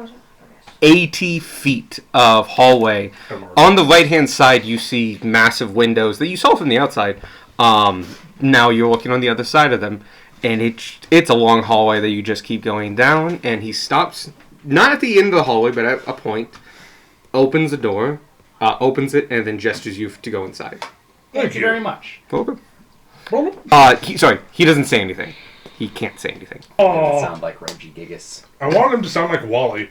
80 feet of hallway. On the right-hand side, you see massive windows that you saw from the outside. Now you're looking on the other side of them, and it's a long hallway that you just keep going down, and he stops, not at the end of the hallway, but at a point, opens the door, opens it, and then gestures you to go inside. Thank you very much. Okay. He doesn't say anything. He can't say anything. Doesn't sound like Reggie Gigas. I want him to sound like Wally.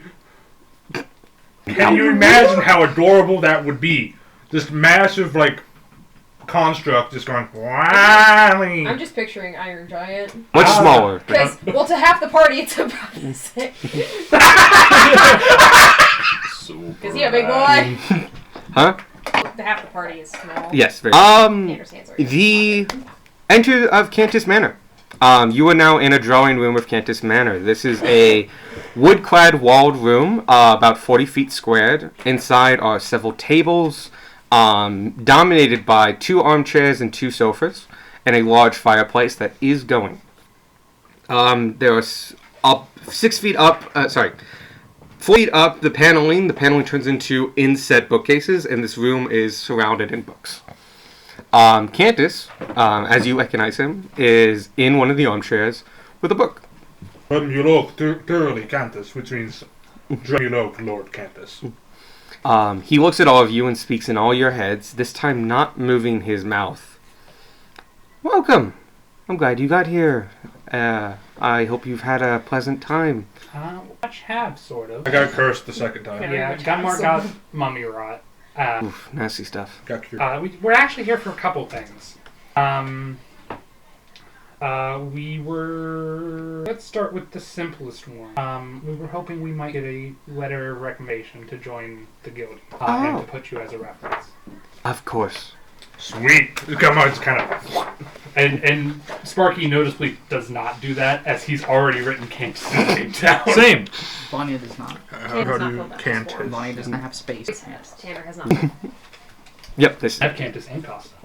Can you imagine how adorable that would be? This massive, like, construct just going, Wally! I'm just picturing Iron Giant. Much smaller. Because, well, to half the party, it's about the same. Because, yeah, big boy. Huh? To half the party is small. Yes. Very. He understands what you're The enter of Cantus Manor. You are now in a drawing room of Cantus Manor. This is a wood-clad walled room, about 40 feet squared. Inside are several tables, dominated by 2 armchairs and 2 sofas, and a large fireplace that is going. There are 6 feet up, 4 feet up the paneling turns into inset bookcases, and this room is surrounded in books. Cantus, as you recognize him, is in one of the armchairs with a book. Dremulok thoroughly Cantus, which means Dremulok Lord Cantus. He looks at all of you and speaks in all your heads, this time not moving his mouth. Welcome. I'm glad you got here. I hope you've had a pleasant time. Much have, sort of. I got cursed the second time. Yeah, Gunmar got mummy rot. Oof, nasty stuff. Got cured. We're actually here for a couple things. Let's start with the simplest one. We were hoping we might get a letter of recommendation to join the guild and to put you as a reference. Of course. Sweet. Gunmar's kind of... And Sparky noticeably does not do that, as he's already written Cantus' name down. Same. Vanya does not. How do you Cantus? Vanya does not have space. Tanner has not. Yep, this I have Cantus and Costa.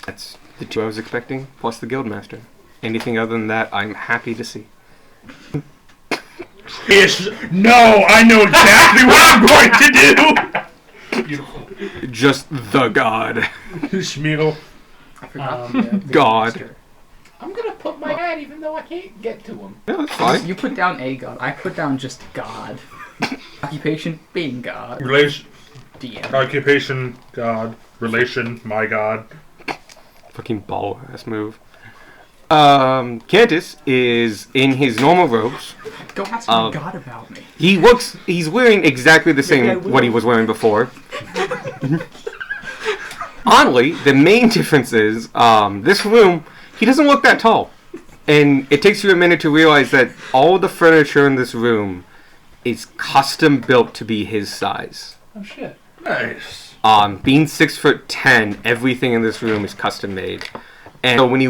that's the two I was expecting, plus the guildmaster. Anything other than that, I'm happy to see. Yes. No, I know exactly what I'm going to do. Beautiful. Just the god. Schmiegel. I forgot the God. master. I'm gonna put my ad even though I can't get to him. Yeah, that's fine. You put down a god. I put down just God. Occupation, being God. Relation. DM. Occupation. God. Relation. My God. Fucking ball ass move. Cantus is in his normal robes. Go ask my God about me. He's wearing exactly the I same will. what he was wearing before. Oddly, the main difference is, this room, he doesn't look that tall. And it takes you a minute to realize that all the furniture in this room is custom built to be his size. Oh shit. Nice. Being 6'10", everything in this room is custom made. And so when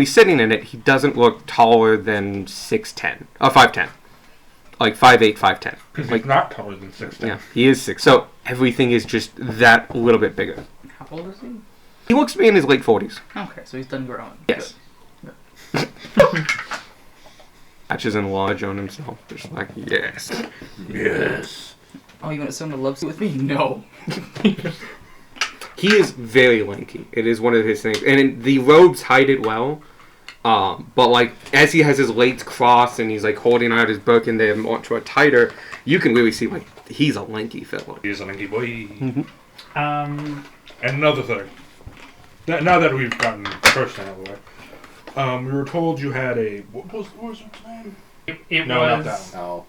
he's sitting in it, he doesn't look taller than 6'10", or 5'10". Like 5'8", 5'10". Because Like, he's not taller than 6'10". yeah, he is 6. So everything is just that little bit bigger. How old is he? He looks to be in his late 40s. Okay, so he's done growing. Yes. Patches and lodge on himself. Just like, yes. Yes. Good. Oh, you want someone to love you with me? No. He is very lanky. It is one of his things. And the robes hide it well. But like, as he has his legs crossed and he's like holding out his book and they're much more tighter, you can really see like, he's a lanky fellow. He's a lanky boy. Mm-hmm. And another thing. Now that we've gotten the first thing out of the way, we were told you had a... What was the wizard's name? It No, was not that No.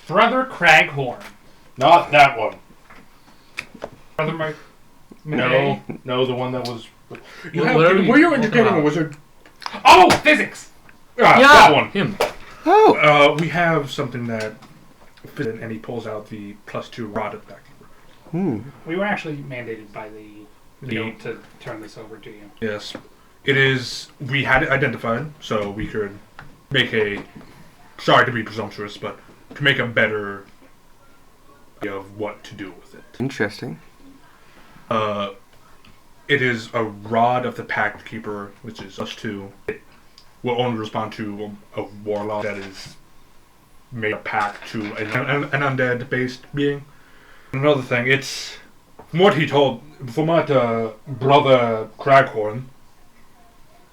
Brother Craghorn. Not that one. Brother Mike. No, the one that was... Well, what are were you you talking entertaining a about? wizard? Oh, physics! Ah, Yeah, that one. him. Oh! We have something that fits in, and he pulls out the +2 rod at the back. We were actually mandated by the guild to turn this over to you. Yes. It is... We had it identified, so we could make a... Sorry to be presumptuous, but to make a better idea of what to do with it. Interesting. It is a rod of the Pact Keeper, which is +2. It will only respond to a warlock that is made a pact to an undead-based being. Another thing, it's... From what he told... From what Brother Craghorn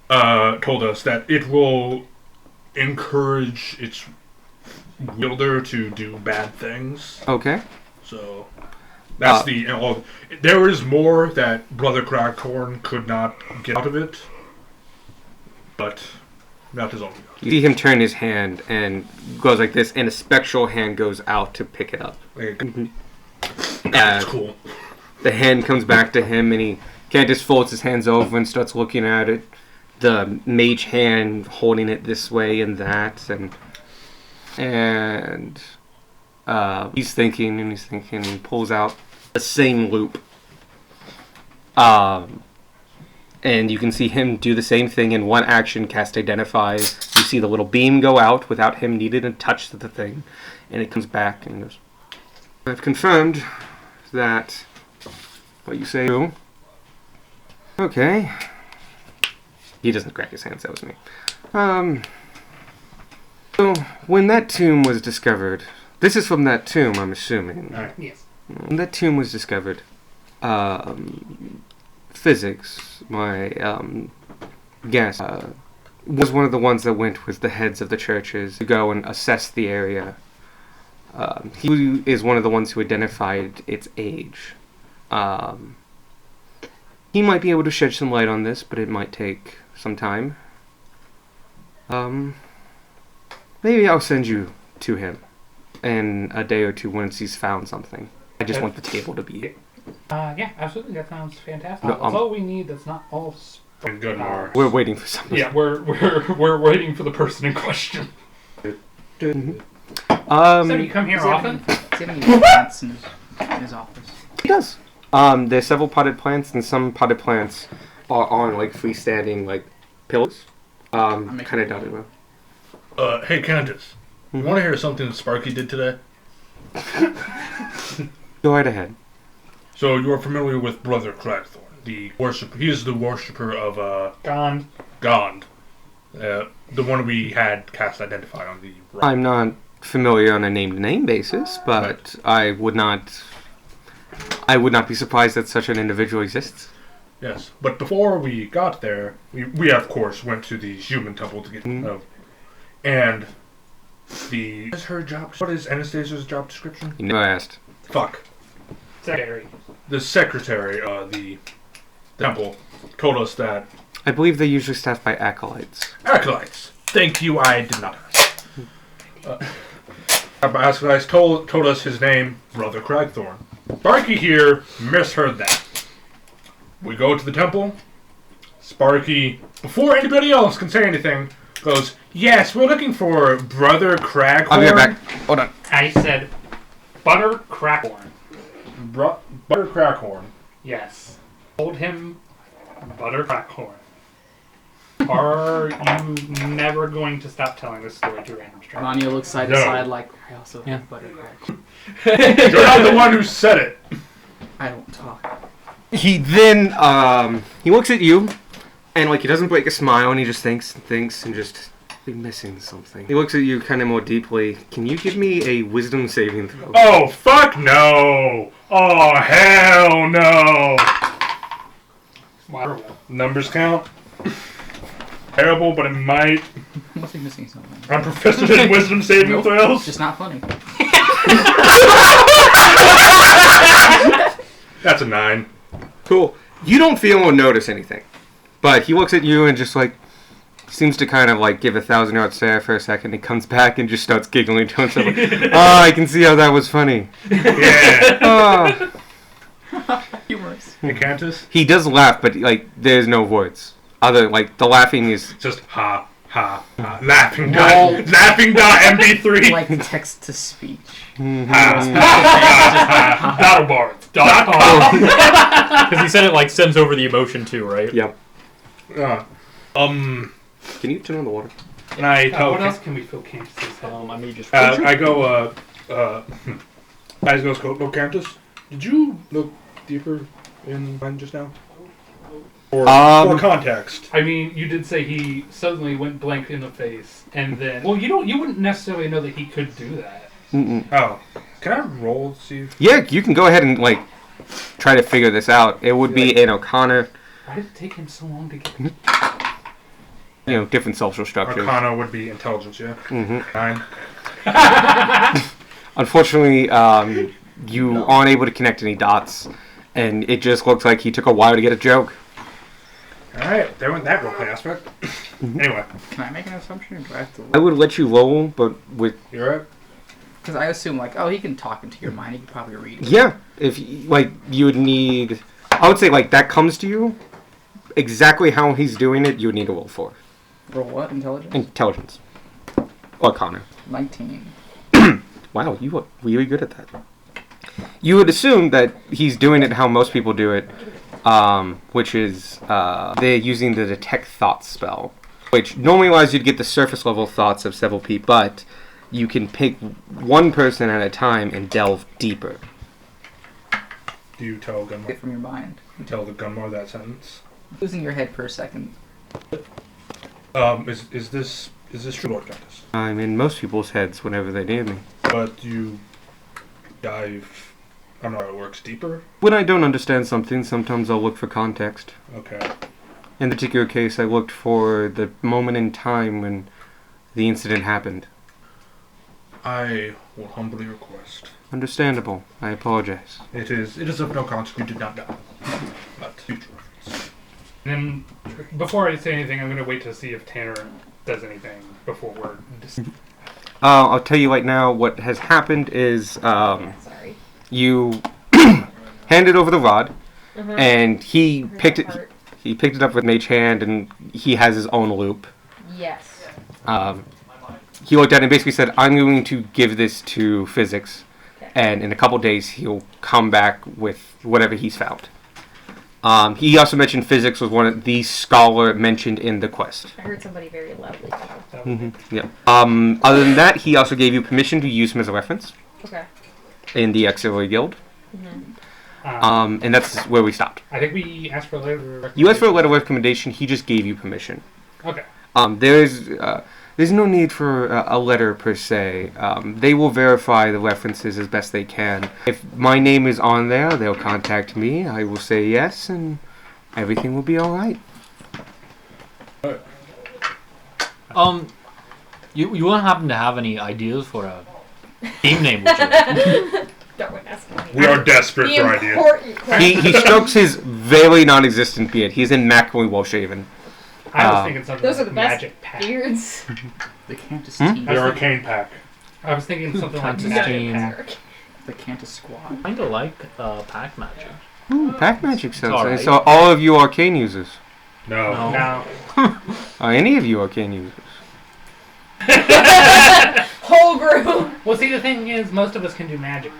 told us, that it will encourage its wielder to do bad things. Okay. So... That's there is more that Brother Craghorn could not get out of it, but that is all we got. You see him turn his hand and goes like this, and a spectral hand goes out to pick it up. That's cool. The hand comes back to him, and he Cantus folds his hands over and starts looking at it. The mage hand holding it this way and that, and he's thinking and he pulls out the same loop. And you can see him do the same thing in one action, cast Identify. You see the little beam go out without him needing to touch the thing, and it comes back and goes, I've confirmed that what you say. Okay. He doesn't crack his hands, that was me. So, when that tomb was discovered, this is from that tomb, I'm assuming. Yes. When that tomb was discovered, physics, my guess, was one of the ones that went with the heads of the churches to go and assess the area. He is one of the ones who identified its age. He might be able to shed some light on this, but it might take some time. Maybe I'll send you to him in a day or two once he's found something. I just want the table to be... Yeah, absolutely. That sounds fantastic. No, That's all we need. That's not all. Gunmar. We're waiting for something. Yeah, we're waiting for the person in question. So you come here often? Does he have any plants in his office? He does. There's several potted plants, and some potted plants are on like freestanding like pillars. Kind of dotted around. Hey Candace, you want to hear something Sparky did today? Go right ahead. So you are familiar with Brother Cragthorn, the worship. He is the worshipper of Gone. Gond, the one we had cast identify on the rock. I'm not familiar on a name-to-name basis, but I would not be surprised that such an individual exists. Yes, but before we got there, we of course went to the human temple to get and what is her job? What is Anastasia's job description? You never asked. Fuck. Secretary. The secretary of the temple told us that I believe they're usually staffed by acolytes. acolytes. Thank you. I did not ask. Acolytes told us his name, Brother Cragthorn. Sparky here misheard that. We go to the temple. Sparky, before anybody else can say anything, goes, "Yes, we're looking for Brother Cragthorn." I'll be right back. Hold on. I said, Butter Crackhorn. Butter Crackhorn. Yes. Told him, Butter Crackhorn. Are you never going to stop telling this story to random strangers? Rania looks side to No. side like, I also have buttercrack. You're not the one who said it. I don't talk. He then he looks at you, and like he doesn't break a smile, and he just thinks and thinks, and just be missing something. He looks at you kind of more deeply. Can you give me a wisdom saving throw? Oh, fuck no. Oh, hell no. Wow. Numbers count. Terrible, but it might. Must be missing something. I'm proficient in wisdom saving Nope. throws. It's just not funny. That's a 9. Cool. You don't feel or notice anything, but he looks at you and just like seems to kind of like give a 1,000-yard stare for a second. He comes back and just starts giggling to himself. Like, oh, I can see how that was funny. Yeah. Oh. Humorous. Hey, Cantus? He does laugh, but like there's no words. Other like the laughing is Just ha, ha, ha. Laughing dot. Laughing dot MP3. Like text to speech. BattleBard. Because he said it like sends over the emotion too, right? Yep. Can Can you turn on the water? I tell What else can we fill Cantus's head? I may just. I go, Guys goes, go, Cantus. Did you look deeper in mine just now? Or for context. I mean, you did say he suddenly went blank in the face, and then you wouldn't necessarily know that he could do that. Mm-mm. Oh. Can I roll to see if... Yeah, you can go ahead and like try to figure this out. It would be an Arcana, Why did it take him so long to get? different social structures. Arcana would be intelligence, yeah? Mm-hmm. 9. Unfortunately, you aren't able to connect any dots, and it just looks like he took a while to get a joke. Alright, there went that roleplay aspect. Anyway, Can I make an assumption or do I have to I would let you roll, but with you're right. Because I assume, like, oh, he can talk into your mind. He can probably read it. yeah, if like you would need, I would say like that comes to you. Exactly how he's doing it, you would need to roll for Roll what? Intelligence? intelligence. Arcana. 19. Wow, you are really good at that. You would assume that he's doing it how most people do it, which is they're using the detect thoughts spell, which normally allows you to get the surface level thoughts of several people, but you can pick one person at a time and delve deeper. Do you tell Get Gunmar? from your mind. You tell the Gunmar that sentence? Losing your head per second. Is this true, Lord Cantus? I'm in most people's heads whenever they near me. But you dive... I don't know how it works. Deeper? When I don't understand something, sometimes I'll look for context. Okay. In the particular case, I looked for the moment in time when the incident happened. I will humbly request. Understandable. I apologize. It is of no consequence. You did not die. But future reference. And then, before I say anything, I'm going to wait to see if Tanner does anything before we're... I'll tell you right now, what has happened is Sorry. you handed over the rod, Mhm. and he Heard picked that it. part. He picked it up with Mage Hand, and he has his own loop. Yes. He looked at it and basically said, "I'm going to give this to Physics, Okay. and in a couple days he'll come back with whatever he's found." He also mentioned Physics was one of the scholar mentioned in the quest. I heard somebody very loudly. Yep. Other than that, he also gave you permission to use him as a reference Okay. in the Auxiliary Guild, Um, and that's where we stopped. I think we asked for a letter. You asked for a letter of recommendation. He just gave you permission. Okay. There's no need for a letter per se. They will verify the references as best they can. If my name is on there, they'll contact me. I will say yes, and everything will be all right. You won't happen to have any ideas for a team name, would you? Don't ask me. We are desperate The for ideas. important question. He strokes his very non-existent beard. He's immaculately well-shaven. I was thinking something Those are like the best Magic Pack. beards. The Cantus Hmm? team. I The was arcane pack. I was thinking something like Cantus Magic team. Pack. The Cantus squad. Kinda like pack magic. Ooh, pack magic sounds All nice. right. So all of you arcane users. No. No. No. Are any of you arcane users? Whole group. Well, see, the thing is, most of us can do magic.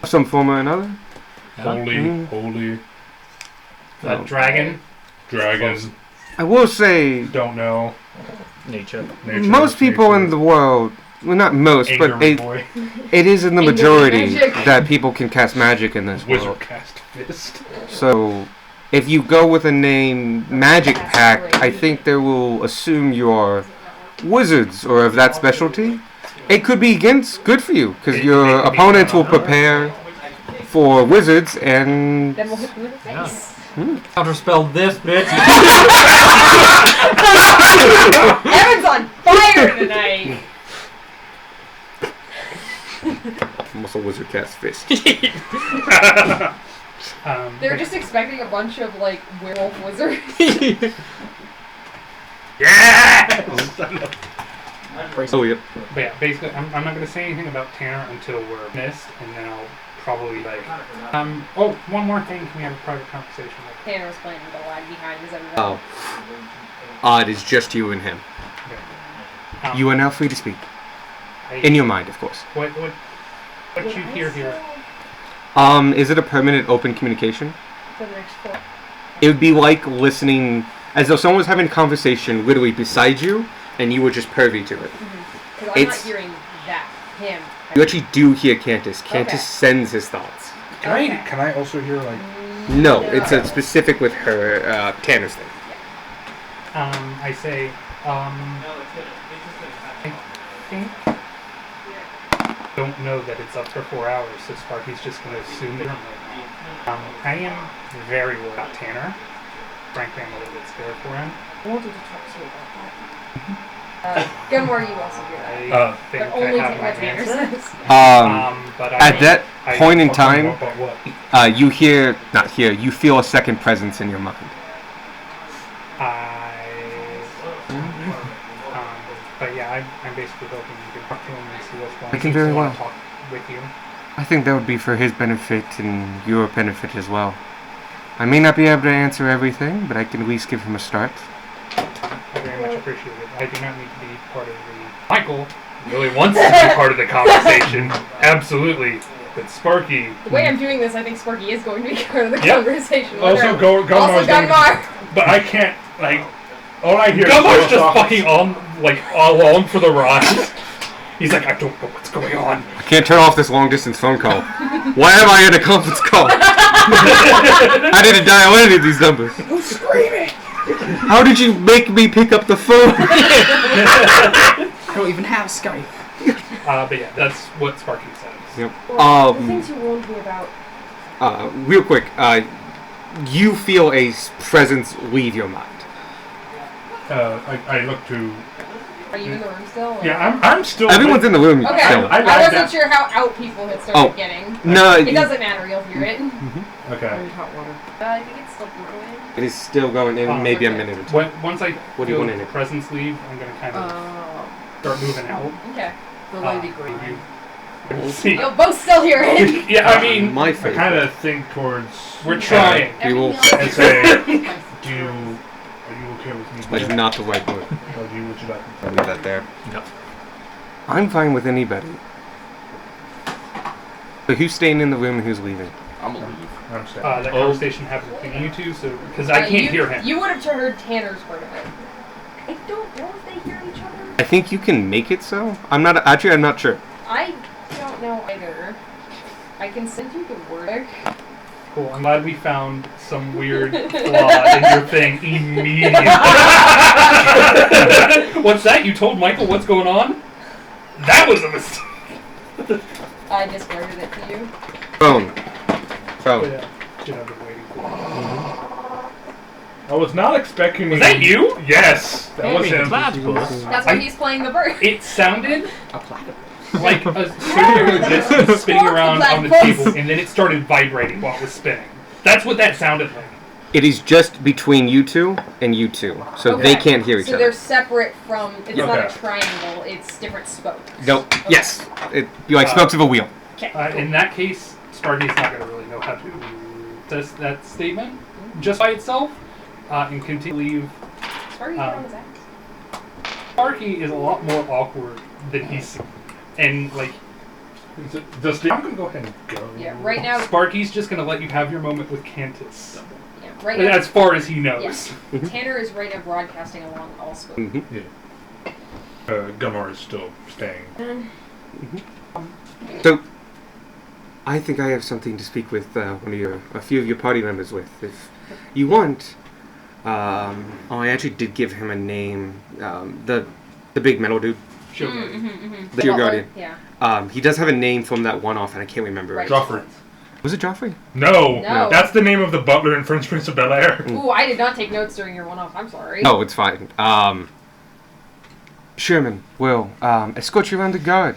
Some form or another? Yeah. Holy Oh. Dragon. dragon. I will say, Don't know. Nature. Nature, most people in the world, well, not most, Anger but boy. it is in the Anger majority magic. that people can cast magic in this Wizard world. cast fist. So, if you go with a name Magic That's Pack, great. I think they will assume you are wizards or of that specialty. It could be against good for you because your it could be opponents will fun. prepare for wizards and Then we'll hit them in the face. Counterspell this, bitch. Evan's on fire tonight. muscle wizard cast fist. They're just expecting a bunch of like werewolf wizards. Oh yep. But yeah, basically, I'm not going to say anything about Tanner until we're missed, and then I'll probably like. Oh, one more thing. Can we have a private conversation? Tanner was planning to lag behind his everybody. Oh. It is just you and him. You are now free to speak. In your mind, of course. What you hear here? Is it a permanent open communication? For the next 4. It would be like listening as though someone was having a conversation literally beside you, and you were just privy to it. Because I'm It's- not hearing that. Him. You actually do hear Cantus. Cantus Okay. sends his thoughts. Can I also hear like? No, it's a specific with her Tanner's thing. I say, I think. Don't know that it's up for 4 hours, so Sparky's just going to assume that. I am very worried about Tanner. Frankly, I'm a little bit scared for him. I wanted to talk to you about that. Gunmore, you also hear that. I think But only I have take my what Tanner answer. says. But At that point in What? time, What? you you feel a second presence in your mind. But yeah, I'm basically hoping you can talk to him and see what's going on. I can very So wanna well. talk with you. I think that would be for his benefit and your benefit as well. I may not be able to answer everything, but I can at least give him a start. I very much appreciate it. I do not need to be part of the. Michael really wants to be part of the conversation. Absolutely. But Sparky. The way I'm doing this, I think Sparky is going to be part of the Yep. conversation. Also, Also, Gunmar. But I can't like. All I hear. Gunmar's is just fucking on, like, along for the ride. He's like, I don't know what's going on. I can't turn off this long distance phone call. Why am I in a conference call? I didn't dial any of these numbers. Who's screaming? How did you make me pick up the phone? I don't even have Skype. But yeah, that's what Sparky says. Yep. Well, the things you warned me about. Real quick, you feel a presence leave your mind. I look to. Are you in the room still? or- Yeah, I'm still. Everyone's in the room Okay. still. I I like wasn't that. sure how out people had started getting. No, It doesn't matter. You'll hear it. Okay. Hot water. I think it's still brewing. it is still going in maybe a minute or two. Once I What do you feel want in the it? presence leave, I'm gonna kind of Oh. start moving out. Okay. The lady green. We'll see. You'll both still hear it. Yeah, I mean, My I favorite. kind of think towards. we're trying. We will And say, do you? Are you okay with me? like not the right word. Or do you? Would you like? I'll leave that there. No. I'm fine with anybody. So who's staying in the room and who's leaving? I'm gonna leave. I'm staying. That conversation happened between you two, so because I can't you, hear him. You would have heard Tanner's part of it. I don't know if they hear each other. I think you can make it so. I'm not sure. I don't know either. I can send you the word. Cool. I'm glad we found some weird flaw in your thing immediately. What's that? You told Michael what's going on? That was a mistake. I just forwarded it to you. Phone. Oh, yeah. Shit, I've been waiting for. I was not expecting. Was that you? Yes, that was him. Platypus. That's why he's playing the bird. It sounded A platypus. like a spinning disc spinning around on the table, and then it started vibrating while it was spinning. That's what that sounded like. It is just between you two and you two, so they Okay. can't hear each So other. they're separate from. It's not a Okay. triangle. It's different spokes. No. Okay. Yes. You like spokes of a wheel. Okay. In that case, Stargate's not going to really know how to test that statement just by itself, and continue to leave. Sorry, you on his axe. Sparky is a lot more awkward than he's, and like I'm gonna go ahead and go. Yeah. Right now. Sparky's just going to let you have your moment with Cantus, Yeah. Right now. as far as he knows. Yes. Tanner is right now broadcasting along all spokes. Mm-hmm. Gunnar is still staying. So, I think I have something to speak with a few of your party members with. If you want, I actually did give him a name. The big metal dude, Sure. the Shield Guardian. Yeah. He does have a name from that one-off, and I can't remember. Right. Joffrey. Was it Joffrey? No, No. that's the name of the butler in Fresh Prince of Bel Air. Ooh, I did not take notes during your one-off. I'm sorry. No, it's fine. Sherman will escort you around the guard.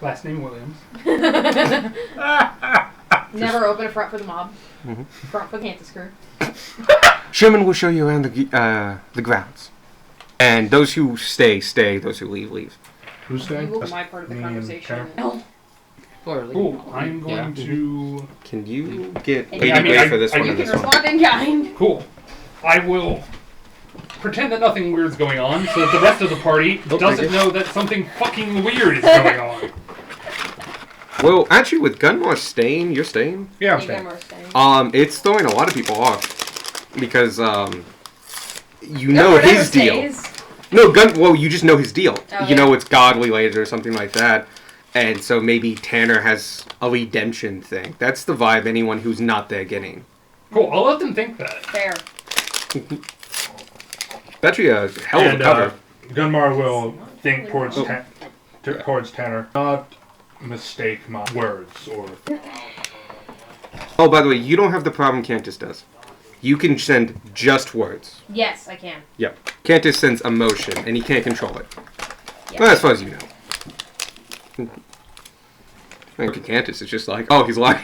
Last name Williams. Never open a front for the mob. Mhm. Front for the Cantus crew. Sherman will show you around the grounds. And those who stay, stay. Those who leave, leave. Who's You staying? will be my part of the me and conversation. Tanner. Cool. I'm going to. Can you get Yeah, Lady I mean, Grey for this I one You and can this one? respond in kind. Cool. I will pretend that nothing weird's going on, so that the rest of the party doesn't know that something fucking weird is going on. Well, actually, with Gunmar staying, you're staying. Yeah, I'm You staying. guys are staying. It's throwing a lot of people off because you know Gunnar never his deal. stays. No, Well, you just know his deal. Oh, you yeah. know it's godly later or something like that, and so maybe Tanner has a redemption thing. That's the vibe anyone who's not there getting. Cool. I'll let them think that. Fair. It's actually a hell of a And cover. Gunmar will think towards Oh. towards Tanner. Not mistake my words or. Oh, by the way, you don't have the problem Cantus does. You can send just words. Yes, I can. Yep. Cantus sends emotion, and he can't control it. Yeah. Well, as far as you know. And Cantus is just like, oh, he's lying.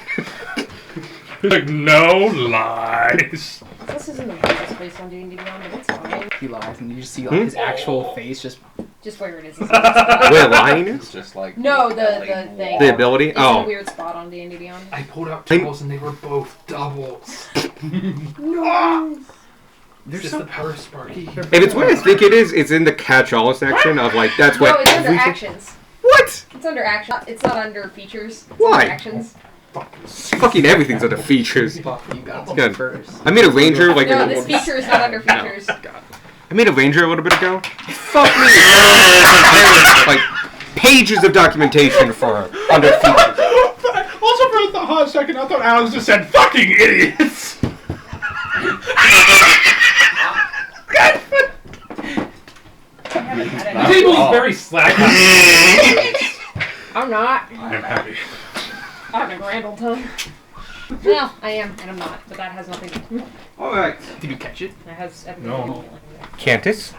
Like no lies. This isn't the weirdest place on D&D Beyond, but it's fine. He lies, and you just see like his actual face just. Just where it is. It's a weird spot. Where lying It's is? just like No, the thing. The ability? It's Oh. a weird spot on D&D Beyond. I pulled out I'm- tools and they were both doubles. No. There's just the power of Sparky. If it's what I think it is, it's in the catch-all section of like, that's No, what it's under everything- actions. What? It's under action. It's not under features. It's Why? Under actions. Fucking everything's under features. Fuck, you got Good. first. I made a ranger like No, a, this feature is not under features. I made a ranger a little bit ago. Fuck me. Like pages of documentation for under features. Also, for a hot second, I thought Alex just said "fucking idiots." The table is very slack. I'm not. I'm happy. I'm a grand old time. Well, I am, and I'm not, but that has nothing to do. All right. Did you catch it? That has everything No. to do with it. Cantus,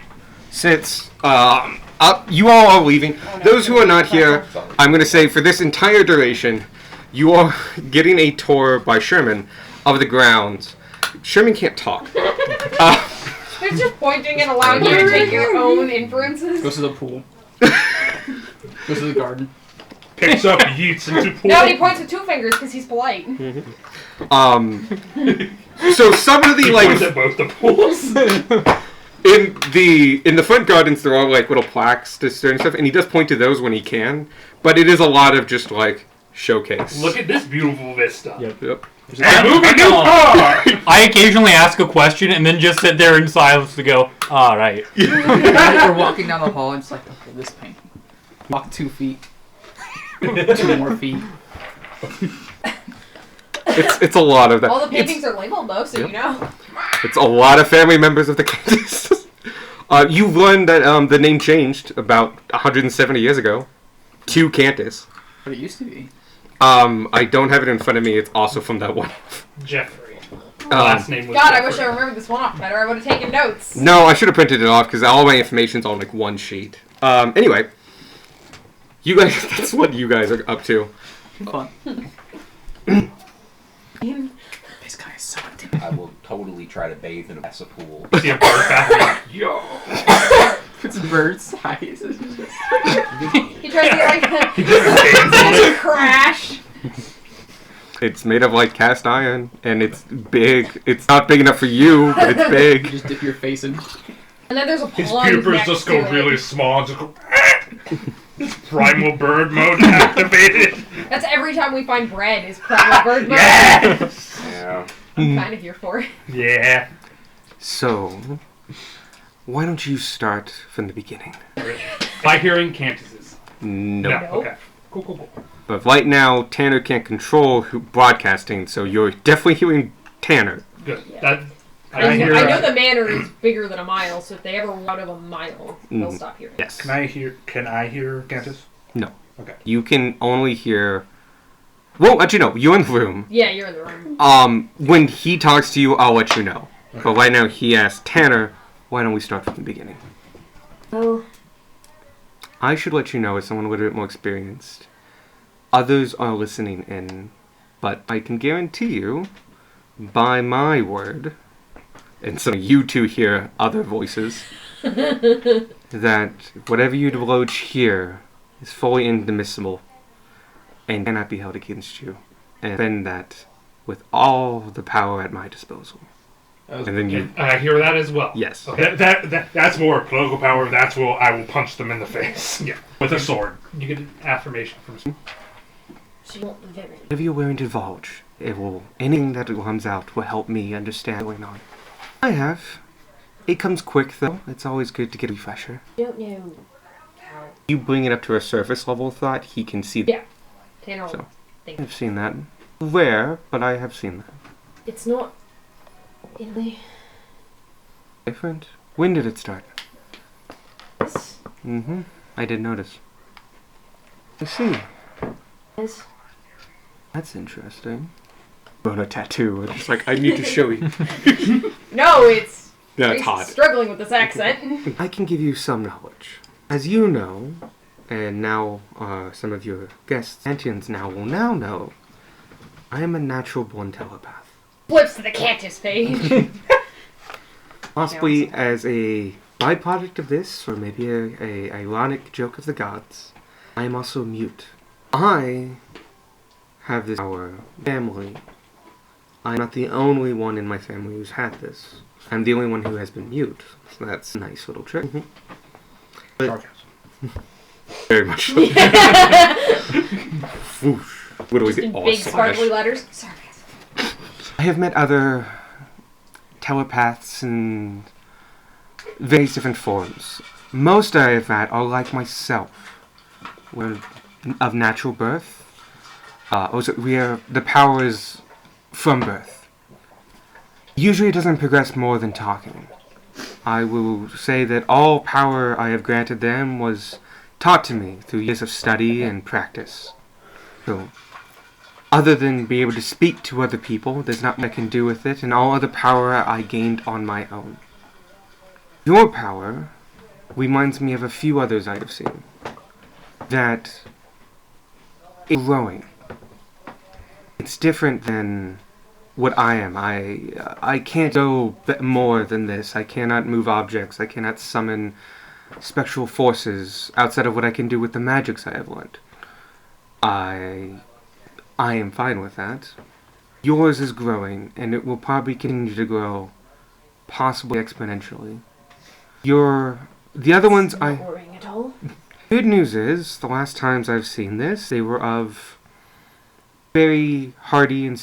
since you all are leaving, those who are not here, I'm going to say for this entire duration, you are getting a tour by Sherman of the grounds. Sherman can't talk. He's just pointing and allowing you to take your own inferences. Goes to the pool. Goes to the garden. Picks up, yeets into pool. No, he points with two fingers because he's polite. So some of the Points at both the pools. in the front gardens there are like little plaques to certain stuff, and he does point to those when he can, but it is a lot of just like showcase. Look at this beautiful vista. Yep. And moving new car. I occasionally ask a question and then just sit there in silence to go, all right. We're walking down the hall and it's like, okay, this painting. Walk 2 feet. 2 more feet. It's a lot of that. All the paintings are labeled though, so you know. It's a lot of family members of the Cantus. You've learned that the name changed about 170 years ago to Cantus. But it used to be. I don't have it in front of me. It's also from that one. Jeffrey. Last name was God, I Jeffrey. wish I remembered this one off better. I would have taken notes. No, I should have printed it off because all my information's on like one sheet. Anyway, you guys, that's what you guys are up to. Fun. This guy is so intimidating. I will totally try to bathe in a massive pool. See a bird back. Yo. It's bird size. He tries to get like the crash. It's made of like cast iron, and it's big. It's not big enough for you, but it's You big. just dip your face in. And then there's a His plunge pupils next just to go it. really small. Just go. Primal bird mode activated. That's every time we find bread is primal bird mode. Yes. Yeah. I'm kind of here for it. Yeah. So, why don't you start from the beginning? By hearing Cantuses. No. Nope. Okay. Cool, cool, cool. But right now, Tanner can't control broadcasting, so you're definitely hearing Tanner. Good. Yeah. That, I, I hear. know the manor is bigger than a mile, so if they ever run out of a mile, they'll Mhm. stop hearing. Yes. Can I hear Cantus? You can only hear. Well, let you know. You're in the room. Yeah, you're in the room. When he talks to you, I'll let you know. But right now, he asks Tanner, why don't we start from the beginning? Oh. I should let you know as someone a little bit more experienced. Others are listening in, but I can guarantee you, by my word, and so you two hear other voices, that whatever you divulge here is fully indemnifiable and cannot be held against you. And defend that with all the power at my disposal. And then you... I hear that as well. Yes. Okay. That's more political power. That's I will punch them in the face. Yeah. With a sword. You get an affirmation from. She won't very. Whatever you're willing to divulge, anything that comes out will help me understand what's going on. I have. It comes quick though. It's always good to get a refresher. Don't know how. You bring it up to a surface level thought, he can see that. Yeah. Tanner will So. think. I've seen that. Rare, but I have seen that. It's not really Different. When did it start? this. Mm-hmm. I did notice. I see. Is That's interesting. On a tattoo. It's like, I need to show you. no, it's. Yeah, he's it's hot. struggling with this accent. I can give you some knowledge. As you know, and now some of your guests, Antians now will now know, I am a natural-born telepath. Flips to the Cantus page. Possibly as a byproduct of this, or maybe a ironic joke of the gods, I am also mute. I have this power family. I'm not the only one in my family who's had this. I'm the only one who has been mute. So that's a nice little trick. But very much so. Whoosh. What do we Just get? in Oh, big slash. sparkly letters. Sorry. I have met other telepaths in various different forms. Most I have met are like myself. We're of natural birth. The power is from birth. Usually it doesn't progress more than talking. I will say that all power I have granted them was taught to me through years of study and practice. So, other than be able to speak to other people, there's not much I can do with it, and all other power I gained on my own. Your power reminds me of a few others I have seen. That it's growing. It's different than what I am. I can't go more than this. I cannot move objects. I cannot summon spectral forces outside of what I can do with the magics I have learned. I am fine with that. Yours is growing, and it will probably continue to grow, possibly exponentially. The other ones Not worrying at all. Good news is, the last times I've seen this, they were of very hardy and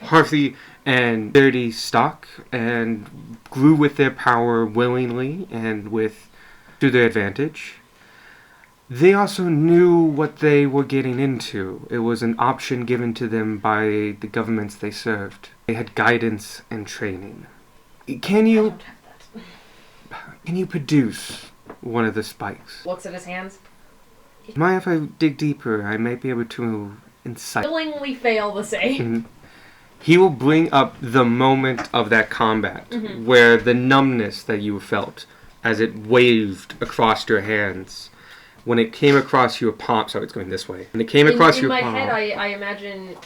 hearty and dirty stock, and grew with their power willingly and to their advantage. They also knew what they were getting into. It was an option given to them by the governments they served. They had guidance and training. Can I you don't have that. produce one of the spikes? Looks at his hands. Mind if I dig deeper? I might be able to insight. Willingly fail the save. Mhm. He will bring up the moment of that combat, where the numbness that you felt as it waved across your hands. When it came across your palm, sorry, it's going this way. When it came across in your my palm. head, I imagine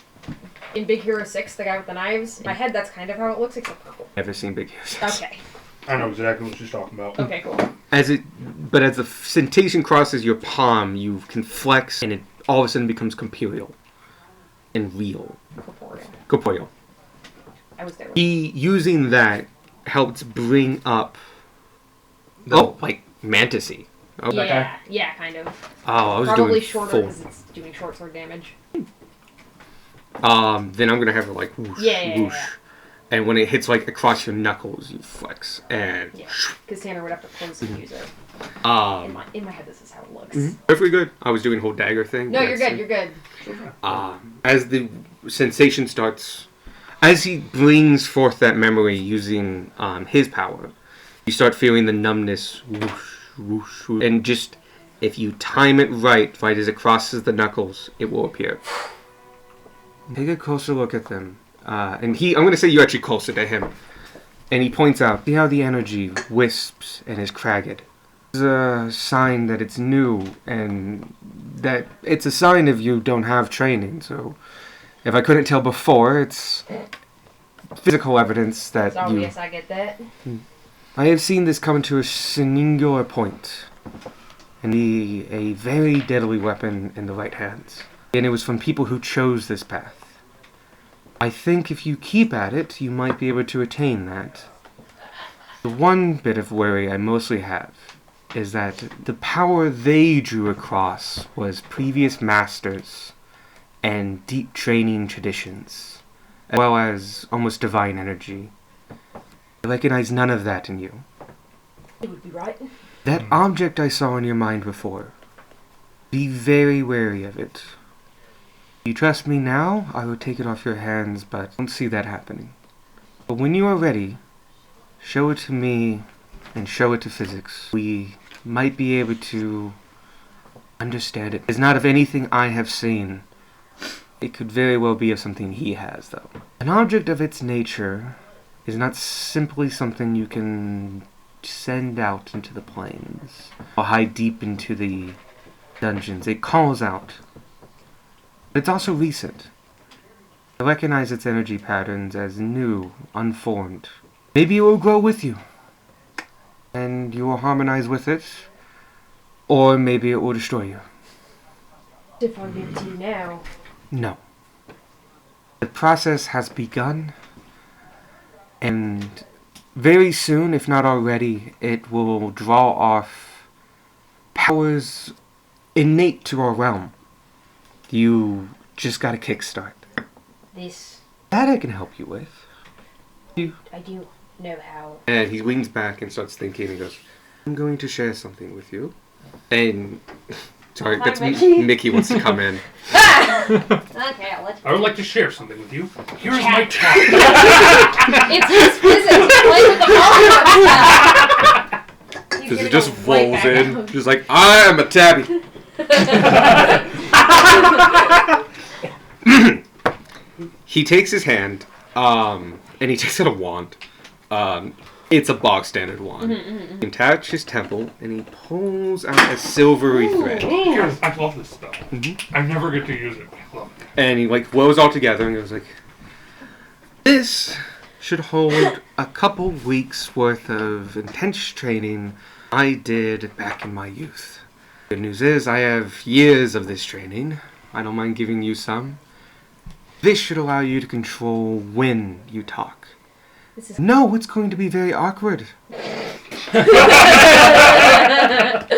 in Big Hero 6, the guy with the knives. In my head, that's kind of how it looks, except purple. Never seen Big Hero. Okay. I know exactly what she's talking about. Okay, cool. But as the sensation crosses your palm, you can flex, and it all of a sudden becomes corporeal and real. Corporeal. I was there. He, using that, helps bring up like Mantisy. Oh, that guy? Yeah, kind of. Oh, I was Probably doing shorter full. because it's doing short sword damage. Then I'm gonna have it like whoosh, Yeah. whoosh. And when it hits like across your knuckles, you flex and Yeah, because Tanner would have to close and use it. In my head, this is how it looks. perfectly good. I was doing the whole dagger thing. No, you're good. You're good. As the sensation starts, as he brings forth that memory using his power, you start feeling the numbness whoosh, whoosh, whoosh, and just if you time it right as it crosses the knuckles, it will appear. Take a closer look at them. I'm going to say you're actually closer to him. And he points out, see how the energy wisps and is cragged. It's a sign that it's new, and that it's a sign if you don't have training. So, if I couldn't tell before, it's physical evidence that It's obvious I get that. I have seen this come to a singular point, and be a very deadly weapon in the right hands. And it was from people who chose this path. I think if you keep at it, you might be able to attain that. The one bit of worry I mostly have is that the power they drew across was previous masters and deep training traditions, as well as almost divine energy. I recognize none of that in you. It would be right. That object I saw in your mind before, be very wary of it. You trust me now, I will take it off your hands, but I don't see that happening. But when you are ready, show it to me and show it to physics. We might be able to understand it. It's not of anything I have seen. It could very well be of something he has, though. An object of its nature is not simply something you can send out into the plains or hide deep into the dungeons. It calls out. But it's also recent. I recognize its energy patterns as new, unformed. Maybe it will grow with you, and you will harmonize with it, or maybe it will destroy you. If I'm giving it to you now. No. The process has begun, and very soon, if not already, it will draw off powers innate to our realm. You just got a kickstart. This, That I can help you with. I do know how. And he leans back and starts thinking and goes, I'm going to share something with you. And, sorry, Hi, that's Mickey. Mickey wants to come in. Okay, I'll let you. I would like to share something with you. Here's my Cat. top. It's his physics. Play with the ball. He's Because gonna it just go right rolls back in. out. Just like, I am a tabby. He takes his hand, and he takes out a wand. It's a bog standard wand. He attached his temple, and he pulls out a silvery thread. Yes, I love this spell. Mhm. I never get to use it. I love it. And he like blows all together and goes like, "This should hold a couple weeks worth of intense training I did back in my youth. Good news is I have years of this training. I don't mind giving you some. This should allow you to control when you talk. This is No, it's going to be very awkward.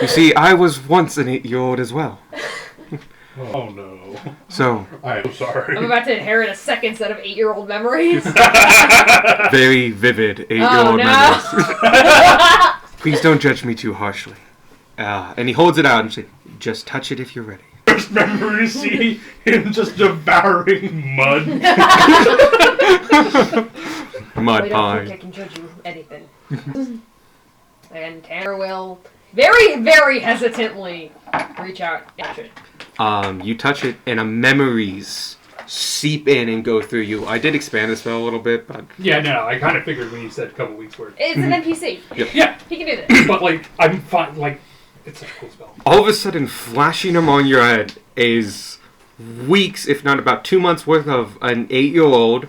You see, I was once an 8-year-old as well. Oh no. So, I'm I'm sorry. about to inherit a second set of 8-year-old memories. very vivid Oh 8-year-old no. memories. Please don't judge me too harshly. And he holds it out and says, just touch it if you're ready. First memory, see him just devouring mud. Mud Wait, I don't think I pie. can judge you anything. And Tanner will very, very hesitantly reach out and touch it. You touch it and memories seep in and go through you. I did expand the spell a little bit, but Yeah, no, I kind of figured when you said a couple weeks worth. It's an NPC. Yeah, He can do this. but like, I'm fine. Like, it's such a cool spell. all of a sudden flashing among your head is weeks, if not about 2 months worth of an 8-year-old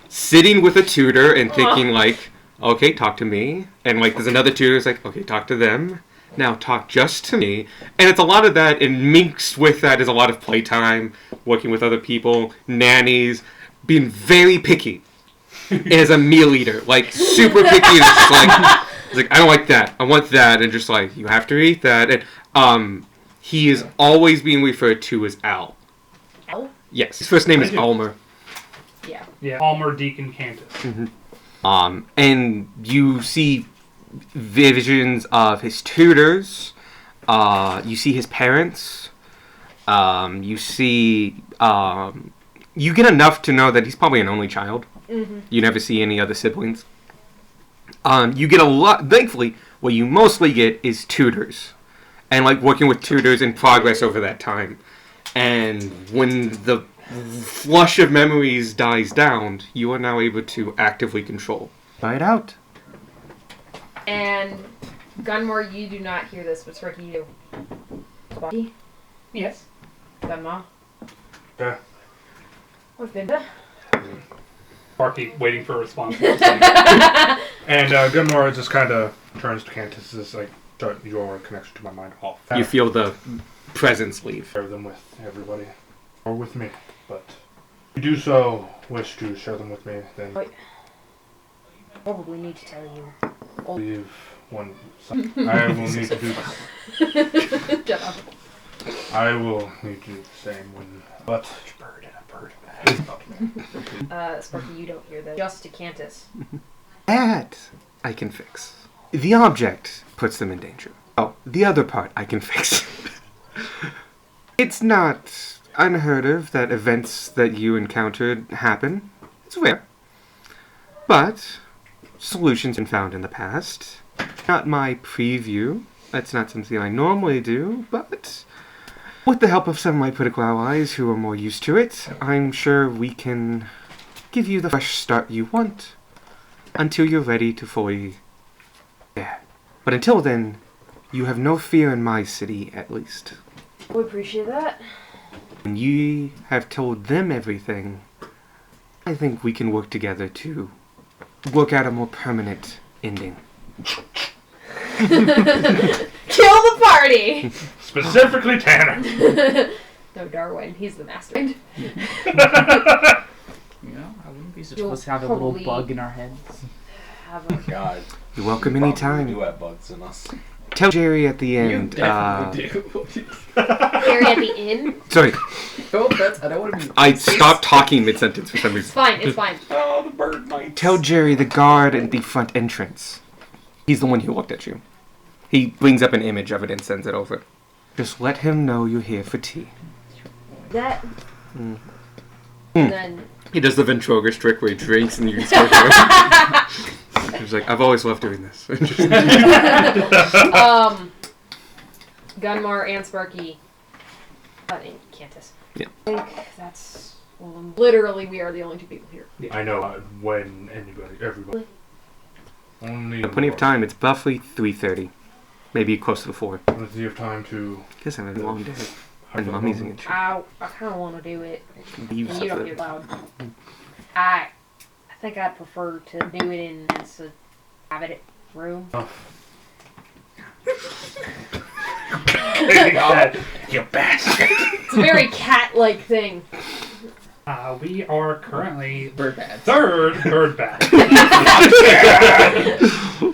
sitting with a tutor and thinking like, okay, talk to me. And like there's another tutor who's like, okay, talk to them. Now talk just to me. And it's a lot of that, and mixed with that is a lot of playtime, working with other people, nannies, being very picky as a meal eater. Like super picky and it's just like it's like, I don't like that. I want that, and just like, you have to eat that. And he is always being referred to as Al. Al? Yes. His first name is Almer. Yeah. Yeah, Almer Deacon Cantus. And you see visions of his tutors. You see his parents. You see. You get enough to know that he's probably an only child. You never see any other siblings. You get a lot. Thankfully, what you mostly get is tutors, and like working with tutors in progress over that time. And when the flush of memories dies down, you are now able to actively control. Try it out. And Gunmore, you do not hear this, but Sparky, you do. Sparky? Yes. Gunmore? Yeah. What's been done? Sparky waiting for a response. And Gunmore just kind of turns to Cantus, is like, shut your connection to my mind off. You feel the presence leave. Share them with everybody, or with me. But if you do so wish to share them with me, then Wait. Probably need to tell you. leave one. I will need to do. Shut up. I will need to do the same when. But bird and a bird. Sparky, you don't hear this. Just to Cantus. That I can fix. The object puts them in danger. Oh, the other part I can fix. It's not unheard of that events that you encountered happen. It's rare. But solutions been found in the past. Not my preview. That's not something I normally do, but with the help of some of my political allies who are more used to it, I'm sure we can give you the fresh start you want until you're ready to fully there. But until then, you have no fear in my city, at least. We appreciate that. When you have told them everything, I think we can work together to work out a more permanent ending. Kill the party! Specifically Tanner. No, Darwin. He's the mastermind. You know, I wouldn't be supposed to have a little probably- bug in our heads. Have a... God. You're welcome We anytime. do have bugs in us. Tell Jerry at the end. do. Harry at the inn? Sorry, Oh, that's, I don't want to be. I stopped talking mid-sentence for some It's reason. fine, it's fine. Oh, the bird mites. Tell Jerry the guard at the front entrance. He's the one who looked at you. He brings up an image of it and sends it over. Just let him know you're here for tea. That... Mm. And then... He does the Ventrogus trick where he drinks and you can smoke him. He's like, I've always loved doing this. Gunmar and Sparky. And Cantus. Yeah. I think that's... Well, literally, we are the only two people here. I know when anybody, everybody. Only Plenty of time. It's roughly 3:30. Maybe close to 4. Plenty of time to. Guess I had a long day. have And a Mommy's moment. in it. I kind of want to do it. You And you don't get loud. I think I'd prefer to do it in this private room. You bastard! It's a very cat-like thing. We are currently Bird bad. third bird bat. Here,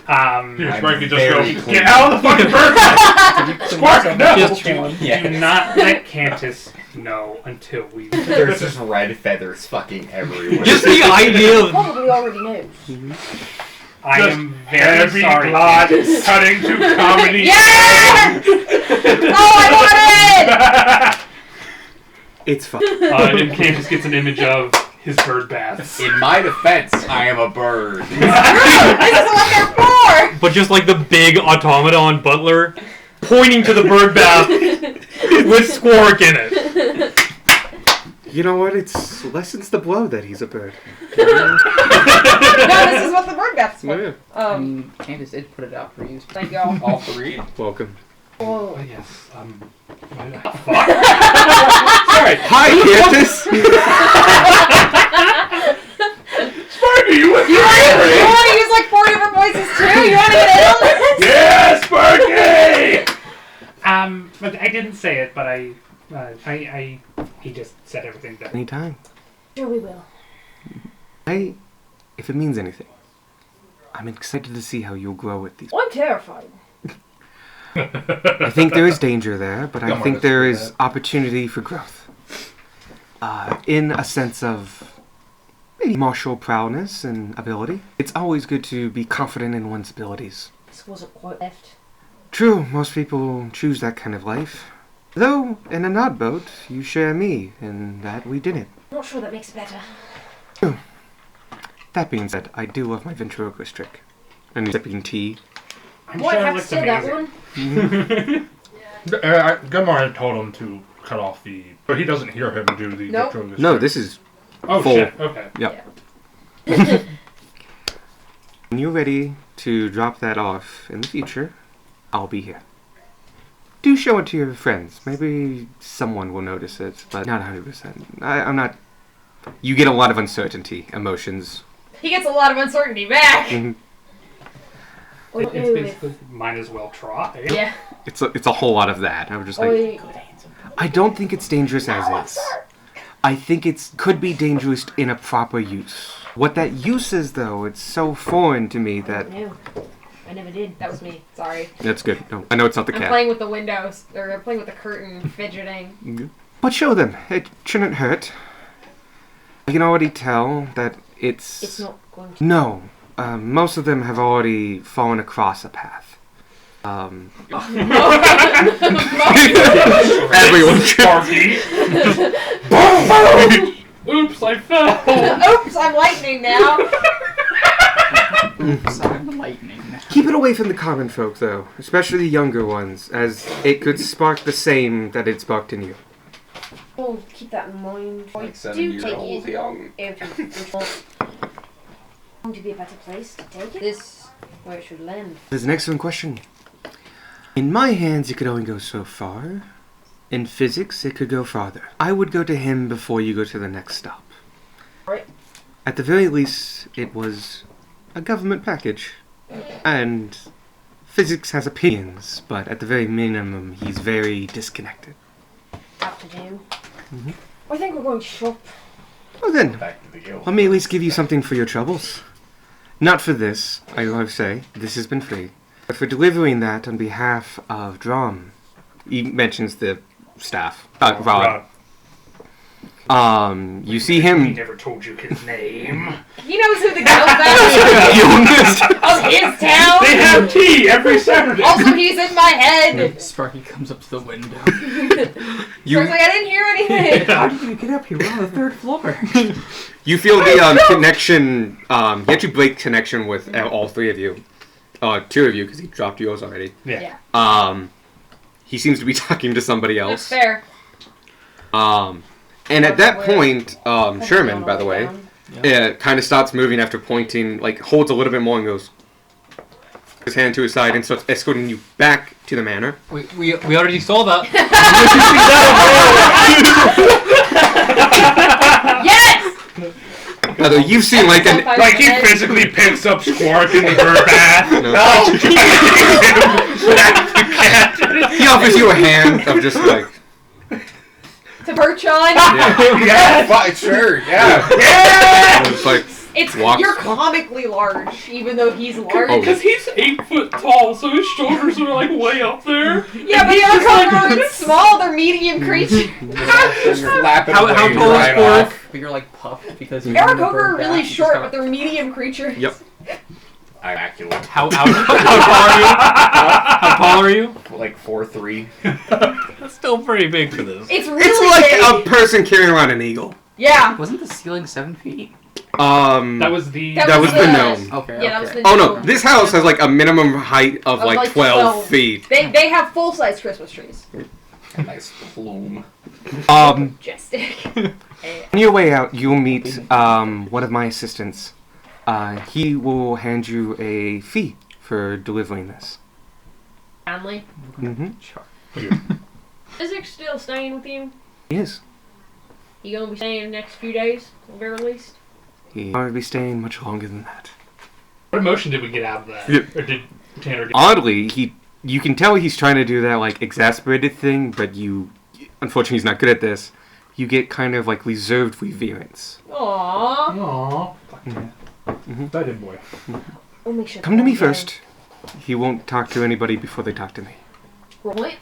I'm Sparky, just very go. clean. Get out of the fucking bird bat! Spark, no! Just Yeah. Do not let Cantus know until we. There's just red feathers fucking everywhere. Just the idea of Probably already knows. I Just am very Every sorry. plot Cantus. cutting to comedy. Yes! Oh, I want it! It's fun. And then Cantus gets an image of his bird baths. In my defense, I am a bird. This is what they're for! but just like the big automaton butler pointing to the bird bath with Squark in it. You know what? It's lessens the blow that he's a bird. No, this is what the bird bath's for. Candace did put it out for you. Thank y'all. All three. Welcome. Oh. Yes, Sorry. Hi, Cantus! Sparky, you went You want to use like 4 different voices too? You want to get in on this? Yes, Sparky! But I didn't say it, but he just said everything that. Anytime. Sure we will. If it means anything, I'm excited to see how you'll grow with these. I'm terrified. I think there is danger there, but I Come on, think let's there do is that. opportunity for growth. In a sense of maybe martial prowess and ability. It's always good to be confident in one's abilities. This wasn't quite left. True, most people choose that kind of life. Though, in a nod boat, you share me, and that we didn't. I'm not sure that makes it better. That being said, I do love my ventriloquist trick. And sipping tea. I'm What sure it have to looks steal that amazing. one? Gunmar had told him to cut off the... But he doesn't hear him do the... Nope. Victrolas No, trick. this is Oh, full. shit. Okay. Yep. When you're ready to drop that off in the future, I'll be here. Do show it to your friends. Maybe someone will notice it, but not 100%. I'm not... You get a lot of uncertainty, emotions. He gets a lot of uncertainty back. Mhm. We It's don't know if- basically might as well try. Yeah. It's a whole lot of that. I was just like, Oi. I don't think it's dangerous as is. I think it could be dangerous in a proper use. What that use is, though, it's so foreign to me that... No. I never did. That was me. Sorry. That's good. No, I know it's not the I'm cat. playing with the windows. Or I'm playing with the curtain, fidgeting. But show them. It shouldn't hurt. I can already tell that It's not going to. No. Most of them have already fallen across a path. Everyone Sparky! Oops, I fell. Oops, I'm lightning now. I'm lightning. Keep it away from the common folk, though. Especially the younger ones, as it could spark the same that it sparked in you. We'll keep that in mind. I Like do 7-year-olds take it young. into control. Going to be a better place to take it. This where it should land. There's an excellent question. In my hands, it could only go so far. In physics, it could go farther. I would go to him before you go to the next stop. Right. At the very least, it was a government package. And physics has opinions, but at the very minimum, he's very disconnected. Out to do. Mhm. I think we're going to shop. Well then, Back to the guild. let me at least give you something for your troubles. Not for this, I will say, this has been free. But for delivering that on behalf of Drom. He mentions the staff. Rod. You see He him... never told you his name. He knows who the guild's Youngest. of his town. They have tea every Saturday! Also, he's in my head. Sparky comes up to the window. You, Spark's like, I didn't hear anything. How did you get up here? We're on the 3rd floor. you feel the connection... you actually break connection with all three of you. 2 of you, because he dropped yours already. Yeah. He seems to be talking to somebody That's else. fair. And at that point, Sherman, Down, by the way, down. kind of stops moving after pointing, like holds a little bit more and goes, his hand to his side and starts escorting you back to the manor. We already saw that. Yes! Although you've seen like an Like he physically picks up Squark in the bird bath. he offers you a hand of just like To perch on. Yeah, fine, sure, yeah. it's like It's Walks. you're comically large, even though he's large. Oh. Because he's 8 foot tall, so his shoulders are like way up there. Yeah, but Aarakocra aren't small; they're medium creatures. Just flapping How away tall is right Squark? off. But you're like puffed because you're Aarakocra are bird really bath. short, but they're medium creatures. Yep. Immaculate. How tall are you? How tall are you? Like 4'3". That's still pretty big for this. It's really it's like big. a person carrying around an eagle. Yeah. Wasn't the ceiling 7 feet? That was the. That was the gnome. Okay. Yeah, that was the Oh no, gnome. this house has like a minimum height of like 12 feet. They have full-size Christmas trees. Nice plume. Majestic. On your way out, you'll meet one of my assistants. He will hand you a fee for delivering this. Family. Mm-hmm. Is Rick still staying with you? Yes. You gonna be staying the next few days, at the very least? He might be staying much longer than that. What emotion did we get out of that? Yeah. Or did Tanner get? Oddly, you can tell he's trying to do that like exasperated thing, but unfortunately he's not good at this. You get kind of like reserved reverence. Aww. Aww. Mhm. Excited boy. We'll make sure Come to me first. He won't talk to anybody before they talk to me. Right.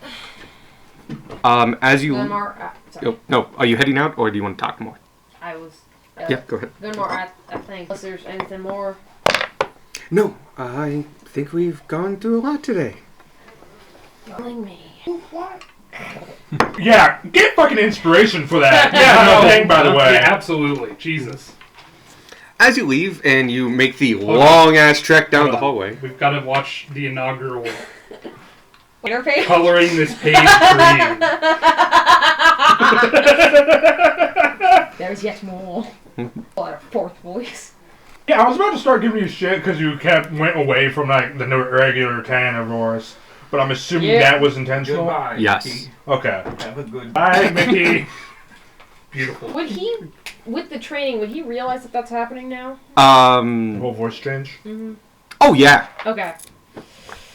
As you... Gunmar, sorry. Oh, no, are you heading out, or do you want to talk more? I was. Yeah, go ahead. Gunmar, I think. Unless there's anything more. No, I think we've gone through a lot today. Telling me. Yeah, get fucking inspiration for that. Yeah, no no, thing, by the way. Yeah, absolutely. Jesus. As you leave, and you make the long-ass trek down the hallway. We've got to watch the inaugural Interface? coloring this page green. There's yet more. Oh, a fourth voice. Yeah, I was about to start giving you shit because you went away from like the regular Tanavores, but I'm assuming that was intentional. Goodbye. Yes. Mickey. Okay. Have a good Bye, Mickey. Beautiful. Would he, with the training, would he realize that that's happening now? The whole voice change. Mm-hmm. Oh yeah. Okay.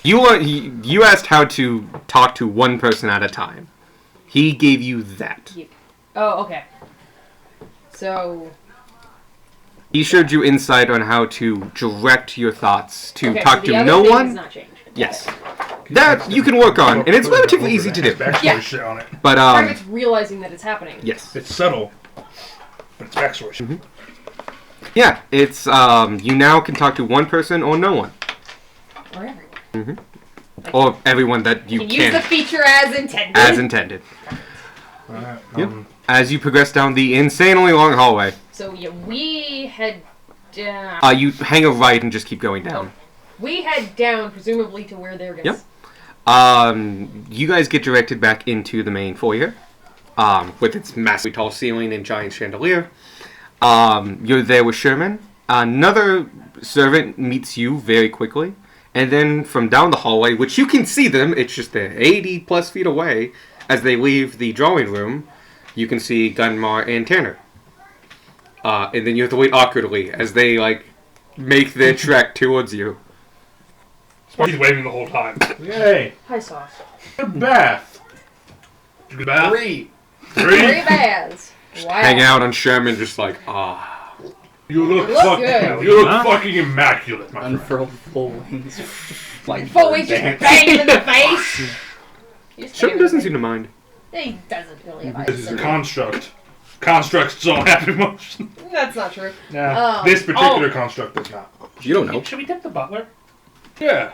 You asked how to talk to one person at a time. He gave you that. Oh, okay. So. He showed you insight on how to direct your thoughts to Okay, talk so the to other no thing one. Has not changed. Yes. That you can work on, and it's relatively easy to do. Backstory Yeah. shit on it. But Part of it's realizing that it's happening. yes. It's subtle, but it's backstory shit. Yeah, it's you now can talk to one person or no one. Or everyone. Or everyone that you Can use the can. feature as intended. As intended. Alright, Yep. As you progress down the insanely long hallway, So yeah, we head down. you hang a right and just keep going down. We head down, presumably to where they're gonna. Yep. You guys get directed back into the main foyer, with its massively tall ceiling and giant chandelier. You're there with Sherman. Another servant meets you very quickly, and then from down the hallway, which you can see them, it's just 80 plus feet away, as they leave the drawing room, you can see Gunmar and Tanner. And then you have to wait awkwardly as they make their trek towards you. He's waving the whole time. Yay! Hi, Sauce. Good bath. Good bath. 3. Three baths. Wow. Hang out on Sherman, just You look, You look good. You look fucking immaculate, my friend. Unfurled full wings. Like Full week just bang him in the face. Sherman doesn't seem to mind. He doesn't really. This is a construct. Constructs don't have emotion. That's not true. Nah, Oh. this particular construct does not. You don't know. Should we tip the butler? Yeah.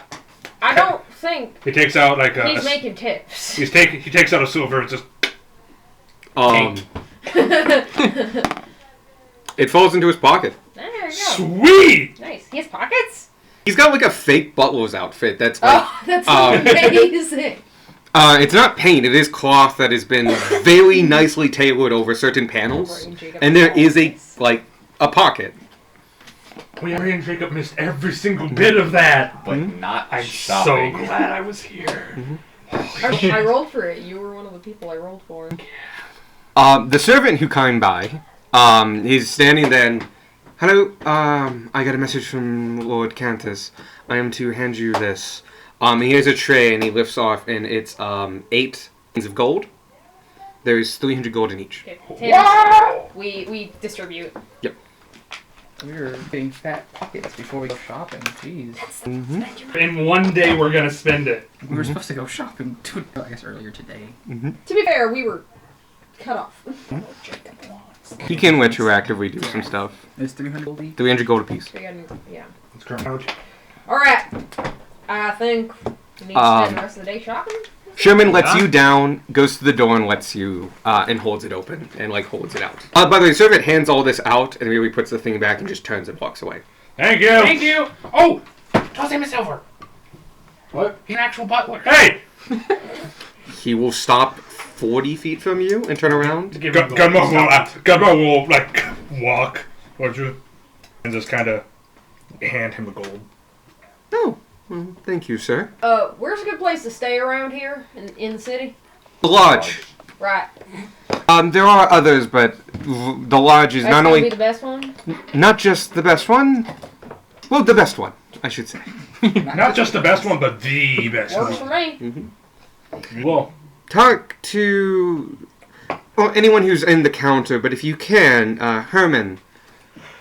I don't think He takes out like a. he's making tips. He takes out a silver and just. It falls into his pocket. There you go. Sweet. Nice. He has pockets? He's got like a fake butler's outfit. That's like, Oh, that's amazing. it's not paint. It is cloth that has been very nicely tailored over certain panels, and there is a pocket. We and Jacob missed every single bit of that. But not I'm shopping. so glad I was here. I rolled for it. You were one of the people I rolled for. The servant who came by, he's standing there and, hello, I got a message from Lord Cantus. I am to hand you this. He has a tray and he lifts off and it's 8 coins of gold. There's 300 gold in each. Okay. Wow! We distribute. We were getting fat pockets before we go shopping. Jeez. In one day, we're gonna spend it. We were supposed to go shopping, I guess, earlier today. To be fair, we were cut off. He can retroactively do some stuff. It's 300 gold each. 300 gold apiece. Yeah. Let's go out. Alright. I think we need to spend the rest of the day shopping. Sherman lets you down, goes to the door and lets you, and holds it open, and, holds it out. By the way, the servant hands all this out, and really puts the thing back and just turns and walks away. Thank you. Thank you. Oh, toss him a silver. What? He's an actual butler. Hey! He will stop 40 feet from you and turn around. Gunma will, like, walk towards you and just kind of hand him the gold. Oh, well, thank you, sir. Where's a good place to stay around here in the city? The lodge. Right. There are others, but the lodge is That's not gonna only be the best one. not just the best one. Well, the best one, I should say. Not just the best one, but the best Works for one. me. Well, Talk to anyone who's in the counter, but if you can, Herman.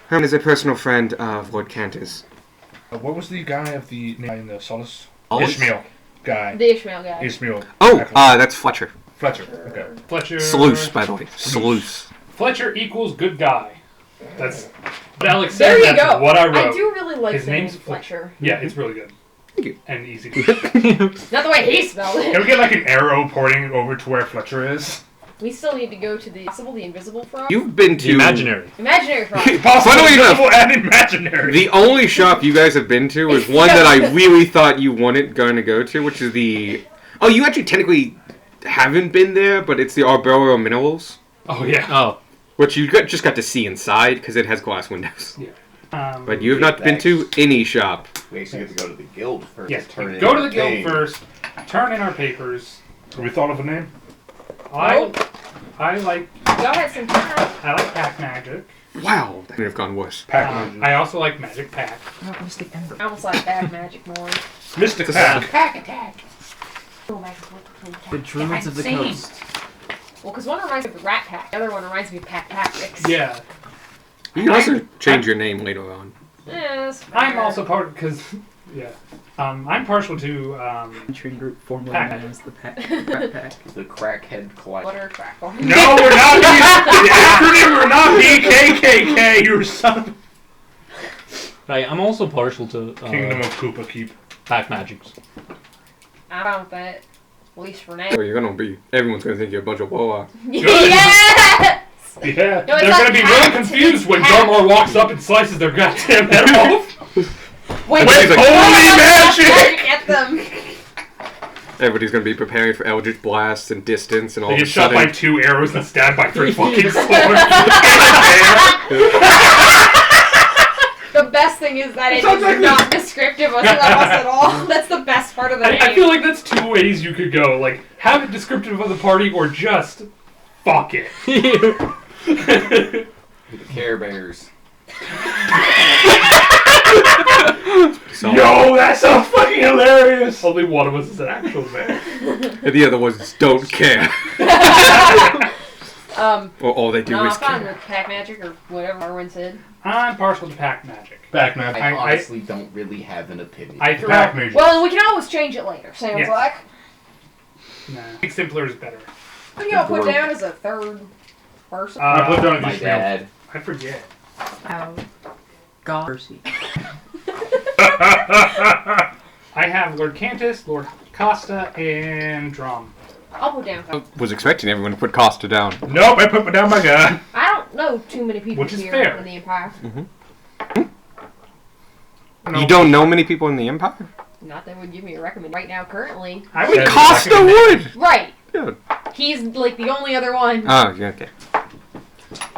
Herman is a personal friend of Lord Cantus. what was the guy of the name in the Solace? Solace? Ishmael guy. The Ishmael guy. Ishmael. Oh, that's Fletcher. Fletcher. Okay. Fletcher. Sluice, by the way. Sluice. Fletcher equals good guy. That's what Alex There said. you That's go. what I wrote. I do really like His the name name's Fletcher. Yeah, it's really good. Thank you. And easy. Not the way he spelled it. Can we get like an arrow pointing over to where Fletcher is? We still need to go to the invisible frog. You've been to The imaginary. Imaginary frog. Possible, Funnily enough, invisible, and imaginary. the only shop you guys have been to is one that I really thought you weren't going to go to, which is the... Oh, you actually technically haven't been there, but it's the Arboreal Minerals, Oh yeah. Oh. which you just got to see inside because it has glass windows. But you have not been to any shop. We actually get to go to the guild first. Yes. Turn in Go to our the guild thing. first. Turn in our papers. Have we thought of a name? I like Y'all had some time. Pack Magic. Wow, that could have gone worse. Pack I also like Magic Pack. Oh, Mystic Ember. I almost like Bad Magic more. Mystic Pack. Pack attack. Oh, Magic The Druids of the Coast. Well, because one reminds me of the Rat Pack. The other one reminds me of Pack Tactics. Yeah. You can also change your name later on. Yes. I'm also part because yeah. I'm partial to Trading group formerly Pack. known as the Rat Pack. The Crackhead Collection. Butter crack one. No, we're not. The acronym. We're not BKKK. You son of Right, I'm also partial to Kingdom of Koopa Keep. Pack Magics. I'm down with that. At least for now. Or you're gonna be. Everyone's gonna think you're a bunch of warlocks. Yes! Yeah. No, it's they're not gonna be packed, really confused it's when packed. Darmar walks up and slices their goddamn head off. Wait, With wait, holy magic! At them. Everybody's gonna be preparing for Eldritch Blasts and distance and all They of a get shot sudden. by 2 arrows and stabbed by 3 fucking swords. The best thing is that it Sounds is like not descriptive of us at all. That's the best part of the name. I feel like that's 2 ways you could go. Like, have it descriptive of the party or just fuck it. The Care Bears. So, Yo, that sounds fucking hilarious. Only one of us is an actual man. and the other ones don't care. Or all they do No, I'm is fine care. with Pack Magic or whatever Arwen said. I'm partial to Pack Magic. Back man. I honestly don't really have an opinion. I threw Pack out. Magic. Well, we can always change it later, sounds Yes. like. Nah, I think simpler is better. What do y'all put down as a third person? I put down My Ishmael. dad. I forget. Oh. God mercy. I have Lord Cantus, Lord Costa, and Drum. I'll put down. I was expecting everyone to put Costa down. Nope, I put down my guy. I don't know too many people Which is here fair. in the Empire. You don't know many people in the Empire? Not that would give me a recommend right now, currently. I would- Costa would! Right. Yeah. He's like the only other one. Oh, yeah, okay.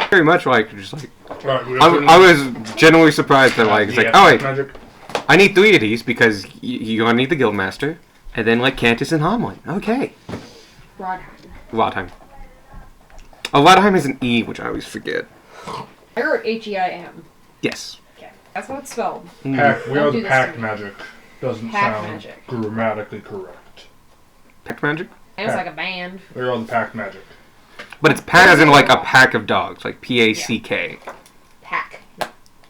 Very much like, just like, Alright, we I was genuinely surprised that like it's like, oh wait, magic. I need 3 of these because you're gonna need the Guildmaster, and then like Cantus and Homlin. Okay. Rodheim. Oh, Rodheim is an E, which I always forget. I wrote H-E-I-M. Yes. Okay, that's how it's spelled. Pack, we Don't are do the this pact to me. magic. Doesn't Pact sound magic. grammatically correct. Pack magic? Sounds like a band. We are the pact magic. But it's pack as in like a pack of dogs, like P-A-C-K. Pack.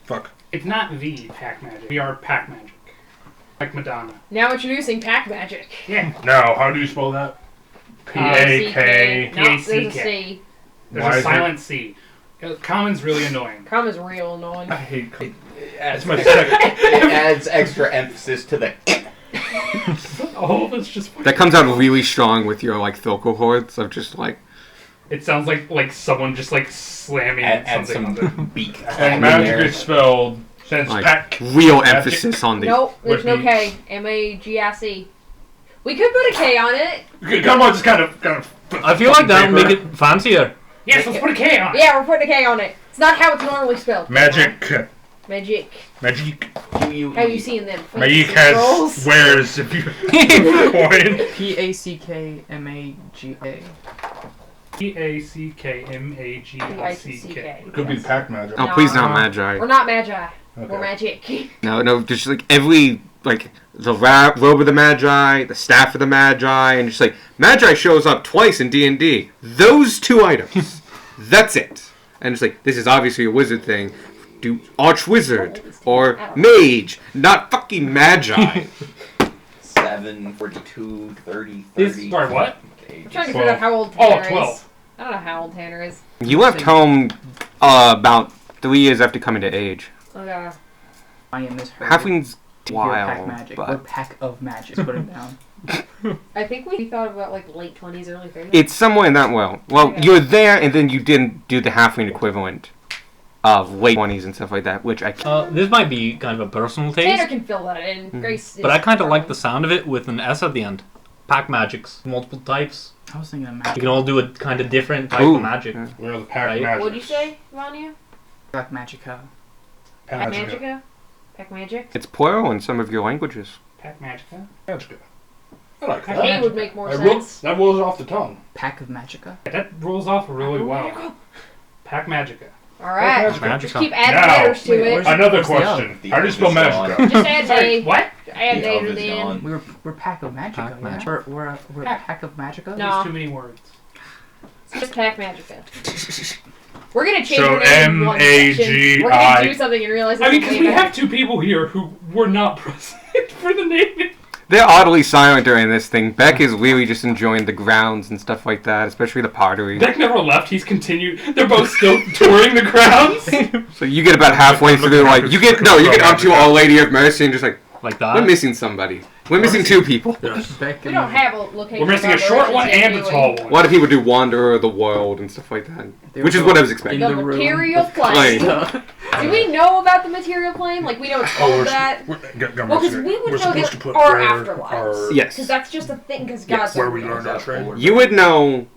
Fuck. It's not the pack magic. We are pack magic. Like Madonna. Now introducing pack magic. Yeah. Now, how do you spell that? P-A-K. No, there's a P-A-C-K. C. There's Why a is silent C. Common's really annoying. Comma's real annoying. I hate That's my second. It adds extra emphasis to the. Oh, that's just funny. That comes out really strong with your like Thilko hordes of just like It sounds like someone just like slamming Add something some on the... beak. And magic is spelled since like pack. real emphasis on the. Nope, there's would no be- K. M-A-G-I-C. We could put a K on it. Come on, just kind of. I feel like that would make it fancier. Yes, let's put a K on it. Yeah, we're putting a K on it. It's not how it's normally spelled. Magic. Magic. Magic. How you seeing them? Magic fancy has rolls? swears if you coin. P-A-C-K-M-A-G-A. P-A-C-K-M-A-G-I-C-K. It could be pack magic. Oh, please not Magi. We're not Magi. Okay. We're magic. No, just like every like the robe of the Magi, the staff of the Magi, and just like Magi shows up twice in D&D. Those 2 items. That's it. And it's like this is obviously a wizard thing. Do Archwizard or Mage, not fucking Magi. 7, 42, 30, This, 30. sorry, what? I'm trying to figure out how old Oh, Tanner 12. is. I don't know how old Tanner is. You left home about 3 years after coming to age. Oh god. I am misheard. Halfling's to hear pack wild, magic or but pack of magic. Put it down. I think we thought about like late 20s, early 30s. it's somewhere in that well. Well, Okay. you're there, and then you didn't do the halfling equivalent of late 20s and stuff like that, which I can't. This might be kind of a personal Tanner taste, can fill that in. Grace but is I kind of like the probably- sound of it with an S at the end. Pack magics, multiple types. I was thinking of You magic. can all do a kind of different type Ooh. of magic. Yeah. We are the pack Right. magic. What'd you say, Vanya? Pack magica. Pack Magica? Pack Magic? It's plural in some of your languages. Pack Magica? Magic. I like Pack that. K would make more That rolls- sense. that rolls off the tongue. Pack of magica. That rolls off really well. Pack Magica. Alright. Magica. Magic. Just keep adding Now, letters to wait, it. where's- Another Where's the question. The How do you spell others magic? Just add Sorry, A. what? Add The A to others the end. gone. We're pack of magica. Pack yeah? magic. We're a pack of magica. No. There's too many words. It's just Pack Magica. We're gonna change So the name in one section. We're gonna M-A-G-I. do something and realize I mean, it's because we have 2 people here who were not present for the naming. They're oddly silent during this thing. Beck is really just enjoying the grounds and stuff like that, especially the pottery. Beck never left. He's continued. They're both still touring the grounds. So you get about halfway through, like you get up to Our Lady of Mercy and just like Like we're that. missing somebody. We're missing 2 people. Beck We and don't have a location. We're missing a of short one operations and a yet, tall do one. A lot of people do Wanderer of the World and stuff like that, They which were is what I was in expecting. The the room material with plane. Plane. Do we know about the material plane? Like, we know it's called that? Well, because we would know that our afterlives. Yes. Because that's just a thing, because Yes. God's Where we learned our trade. You would know.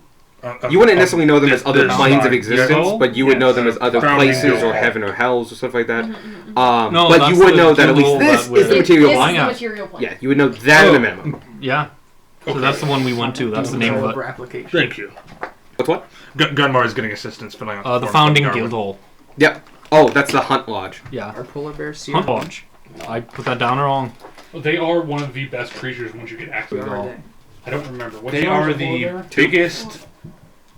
You wouldn't necessarily know them as other this planes of line. existence, but you would know them as other Founding places or Guild. heaven or hells or stuff like that. No, But that's you would the know that at least guild this that is the we're- material This plane. is the Yeah. material plane. Yeah, you would know that at a Oh. minimum. Yeah. So that's the one we went to. That's the name of Over it. application. Thank you. What's what? Gunmar is getting assistance filling out The form founding from guild Garmin. hall. Yep. Oh, that's the Hunt Lodge. Yeah. Our polar bear seal. Hunt lodge. I put that down wrong. They are one of the best creatures once you get access. Where are they? I don't remember. What's They the are polar the bear? biggest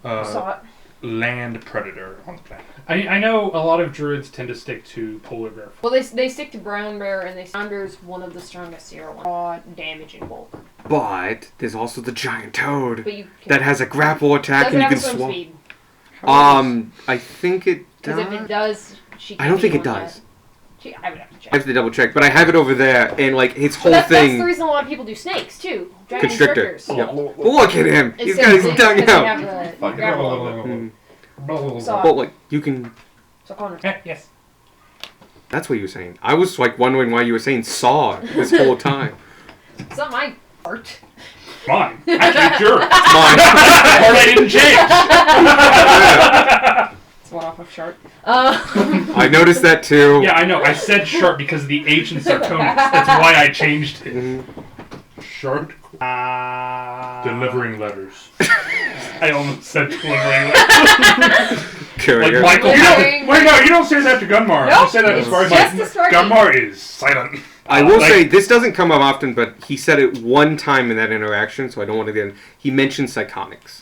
Saw it. land predator on the planet. I know a lot of druids tend to stick to polar bear. Well, they stick to brown bear, and Sounders one of the strongest zero one. Raw damage in bulk. But there's also the giant toad But you can, that has a grapple attack doesn't and you have can a swim swallow. speed. I think it Because if it does. does, she I can't don't be think it one does. yet. I would have to check. I have to double check, but I have it over there, and like his But whole that's the thing. reason a lot of people do snakes too. Dragon Constrictor. constrictors. Yep. Look at him. It's He's got his tongue they out. have the Fuck it. grapple over. Mm. Saw Well, it. like you can. So Connor. Yes. That's what you were saying. I was like wondering why you were saying saw this whole time. It's not my art. Mine. Actually, it's yours. Mine. Or they didn't change. It's one off of sharp. I noticed that too. Yeah, I know. I said sharp because of the H in Sartonis. That's why I changed it. Shark delivering letters. I almost said delivering letters. Courier. Like Michael. Delivering- Wait, no, you don't say that to Gunmar. Nope. You say that as far as Just as far as- Gunmar is silent. I will Like- say this doesn't come up often, but he said it one time in that interaction, so I don't want to get. He mentioned psychonics.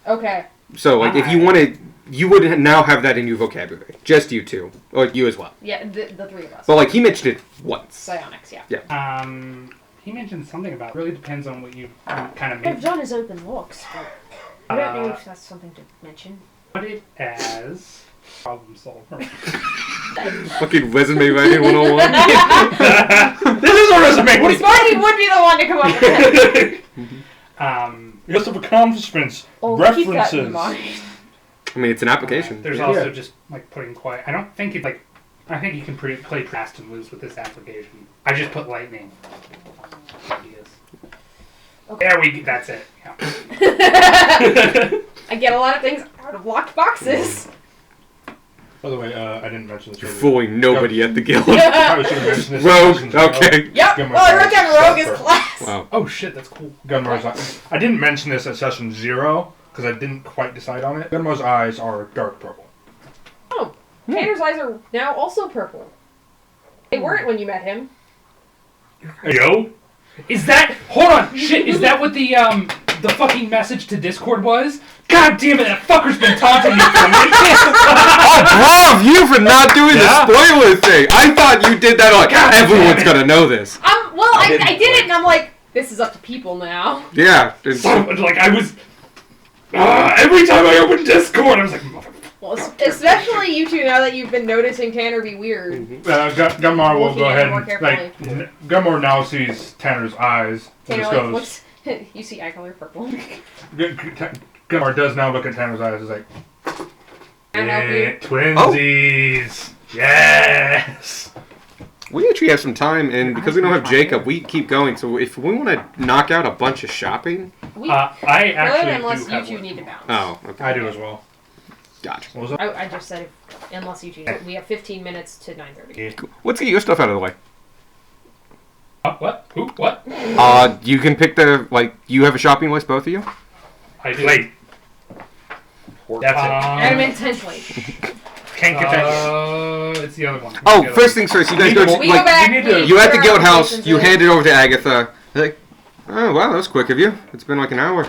Okay. So, like, if you wanted, you would now have that in your vocabulary. Just you two, or you as well. Yeah, the three of us. But like, he mentioned it once. Psionics, yeah. He mentioned something about. It really depends on what you kind of I've make. done his open looks, but I don't know if that's something to mention. Put it as problem solver. Fucking resume writing 101. This is a resume. What do you Smarty would be the one to come up with that. List of accomplishments, Oh, keep that references. in mind. I mean, it's an application. There's also just like putting quiet. I don't think it like. I think you can play fast and loose with this application. I just put lightning. Ideas. Okay. There we. That's it. Yeah. I get a lot of things out of locked boxes. By the way, I didn't mention this You're earlier. fooling nobody at the guild. Probably should have mentioned this. Rogue. Okay. Yep. Gunmar's Well, I wrote down eyes Rogue as sharp. class. Wow. Oh shit, that's cool. Gunmar's eyes. I didn't mention this at session 0 because I didn't quite decide on it. Gunmar's eyes are dark purple. Oh, Tanner's eyes are now also purple. They weren't when you met him. Yo. Is that? Hold on. Shit. Is that what the fucking message to Discord was? God damn it! That fucker's been taunting me for a Oh, bravo you for not doing the spoiler thing. I thought you did that. Like, everyone's gonna know this. Well, I did it, and I'm like, this is up to people now. Yeah. minute. Like I was. Every time I opened Discord, I was like, motherfucker. Well, especially you two, now that you've been noticing Tanner be weird. Gunmar will Looking go at it ahead more and carefully. Gunmar now sees Tanner's eyes. And Tanner just like goes. looks. You see eye color purple. Gunmar does now look at Tanner's eyes. Is like, Can I help you? twinsies. Yes. We actually have some time, and because we don't have Jacob, we keep going. So if we want to knock out a bunch of shopping, We I could, actually unless do you have two one. need to bounce. oh, okay. I do as well. Gotcha. What was that? I just said unless you two. We have 15 minutes to 9:30. Cool. Let's get your stuff out of the way. What? Who? What? You can pick you have a shopping list, both of you? I do. Wait. That's I'm intently. Can't get that. It's the other one. Oh, The other first things first, you guys go to, We go back. you need to- you at the figure guild out house, what you to hand it over to Agatha. You're like, oh, wow, that was quick of you. It's been like an hour.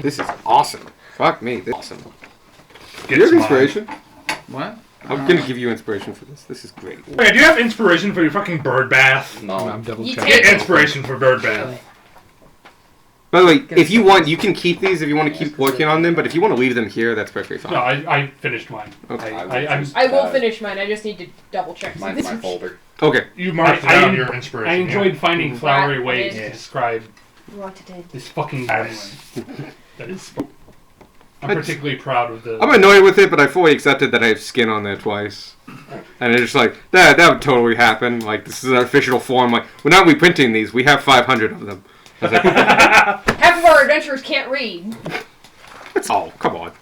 This is awesome. Fuck me, this is awesome. Do you have inspiration? What? I'm gonna give you inspiration for this. This is great. Wait, do you have inspiration for your fucking bird bath? No. I'm double You checking. take- Get inspiration for bird bath. By the way, if you want, you can keep these if you want to keep working on them, but if you want to leave them here, that's perfectly fine. No, I finished mine. Okay. I'm. I will finish mine. I just need to double check. Mine's my folder. Okay. You marked it I- on your inspiration. I enjoyed finding flowery Yeah. ways Yeah. to describe What it did. this fucking gremlin. That is. I'm particularly proud of the. I'm annoyed with it, but I fully accepted that I have skin on there twice. And it's just like, that would totally happen. Like, this is an official form. Like, we're not reprinting these. We have 500 of them. I was like, Half of our adventurers can't read. oh, come on.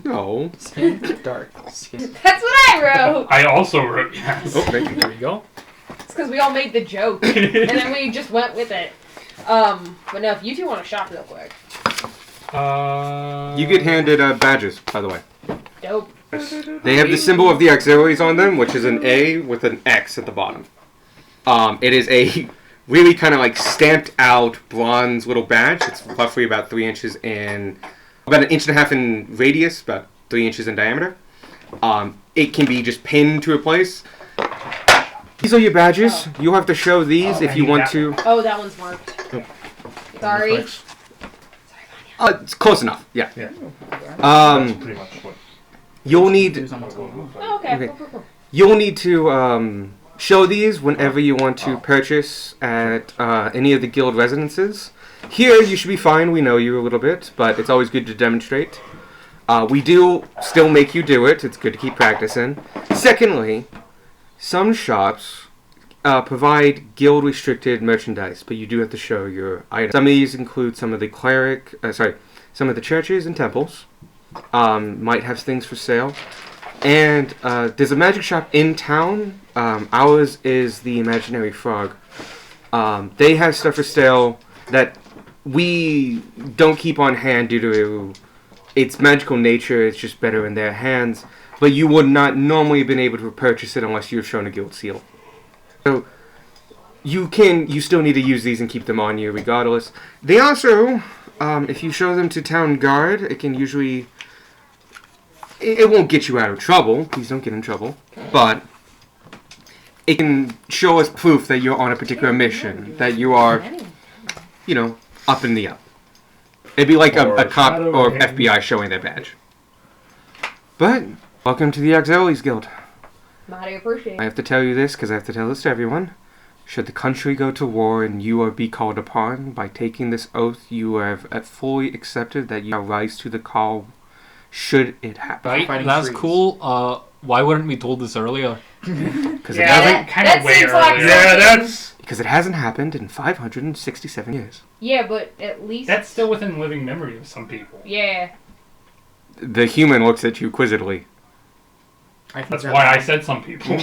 No. Skin dark. Skin. That's what I wrote. I also wrote yes. Oh, thank you. There we go. It's because we all made the joke, and then we just went with it. But no, if you two want to shop real quick, You get handed badges, by the way. dope. They have the symbol of the auxiliaries on them, which is an A with an X at the bottom. It is a really kind of like stamped out bronze little badge. It's roughly about 3 inches in, about 1.5 inches in radius, about 3 inches in diameter. It can be just pinned to a place. These are your badges. You'll have to show these if you want to. Oh, that one's marked. Sorry. It's close enough. Yeah. Yeah. Um, Pretty much what. you'll need. News on what's going on. Oh, okay. Okay. Cool. You'll need to show these whenever you want to purchase at any of the guild residences. Here, you should be fine. We know you a little bit, but it's always good to demonstrate. We do still make you do it. It's good to keep practicing. Secondly, some shops provide guild-restricted merchandise, but you do have to show your items. Some of these include some of the some of the churches and temples. might have things for sale. And there's a magic shop in town. Ours is the Imaginary Frog. They have stuff for sale that we don't keep on hand due to its magical nature. It's just better in their hands. But you would not normally have been able to purchase it unless you've shown a guild seal. So you still need to use these and keep them on you regardless. They also, if you show them to town guard, it can usually, it won't get you out of trouble. Please don't get in trouble. But it can show us proof that you're on a particular mission, that you are, up in the up. It'd be like a cop or FBI showing their badge. But welcome to the Auxiliaries Guild. Mighty appreciate. I have to tell you this because I have to tell this to everyone. Should the country go to war and you are be called upon, by taking this oath, you have fully accepted that you rise to the call should it happen. Right, that's cool. Why weren't we told this earlier? Because it hasn't kind of way seems like earlier. Yeah, that's... Because it hasn't happened in 567 years. Yeah, but at least That's still within living memory of some people. yeah. The human looks at you quizzically. That's why I said some people.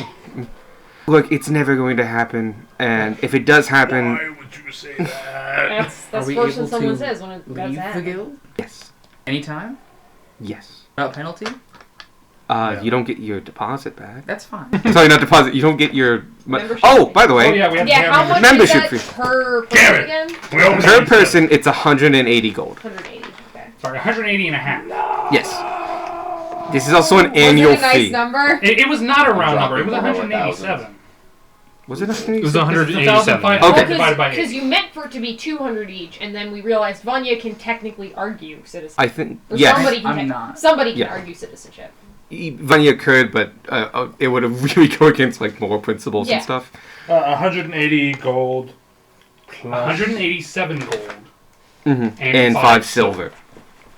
Look, it's never going to happen, and if it does happen... Why would you say that? That's Are the we first thing able someone to says when it does leave the happen. guild Yes. anytime Yes. without penalty? You don't get your deposit back. That's fine. Sorry, not deposit. You don't get your... Membership Oh, fee. by the way, Oh, yeah, we have to Yeah, have how much membership is that fee. per Damn person it. again? We almost per had person, it's 180 gold. 180. Okay. Sorry, 180 and a half. Yes. This is also an annual Was it a nice fee. number? It was not a round number. It was Dropping below 187. Was it a It was 187. 187. Okay. Divided by Because 8. you meant for it to be 200 each, and then we realized Vanya can technically argue citizenship. I think... Or Yes. somebody can I'm not. Somebody can Yeah. argue citizenship. Vanya could, but it would have really go against like moral principles Yeah. and stuff. 180 gold plus... 187 gold. Mm-hmm. And And five 5 silver.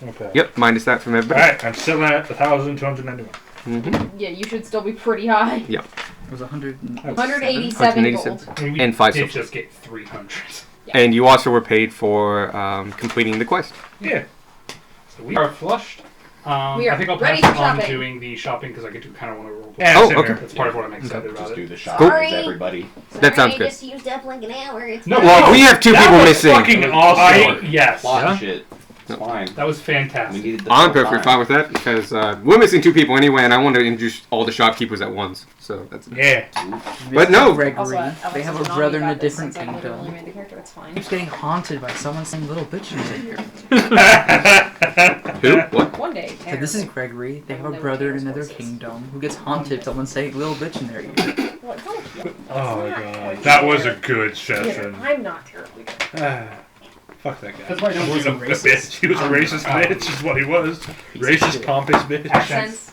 Okay. Yep, minus that from everybody. Alright, I'm still at 1,291. Mm-hmm. Yeah, you should still be pretty high. It was 100. 187 gold. 187. I mean, we And 5 did silver. just get 300. And you also were paid for completing the quest. Yeah. So we are flushed. We are I think I'll ready pass for on shopping. doing the shopping because I do kind of want to roll. Yeah, Oh, same okay. here. That's part of what I'm excited about. Just it. do the shop Sorry. with everybody. That sounds good. I just used up like an hour. It's No, Well, we have 2 that people was missing. Fucking awesome. Yes. Plot Yeah? shit. It's fine. That was We fantastic. needed the I'm full perfectly time. fine with that because we're missing 2 people anyway, and I want to introduce all the shopkeepers at once. So that's Yeah. But no. Also, Gregory, I they was have such a an brother in omni a about this different since I literally kingdom. made the character. It's fine. Keeps getting haunted by someone saying little bitches in here. Who? What? One day. So this is Gregory. They have a brother in another kingdom who gets haunted by someone saying little bitch in their ear. What? Don't you? Oh my god. That was a good session. I'm not terribly good. Fuck that guy. That's why I don't He was do a racist. bitch. He was a racist bitch, is what he was. Racist, pompous bitch. Accents.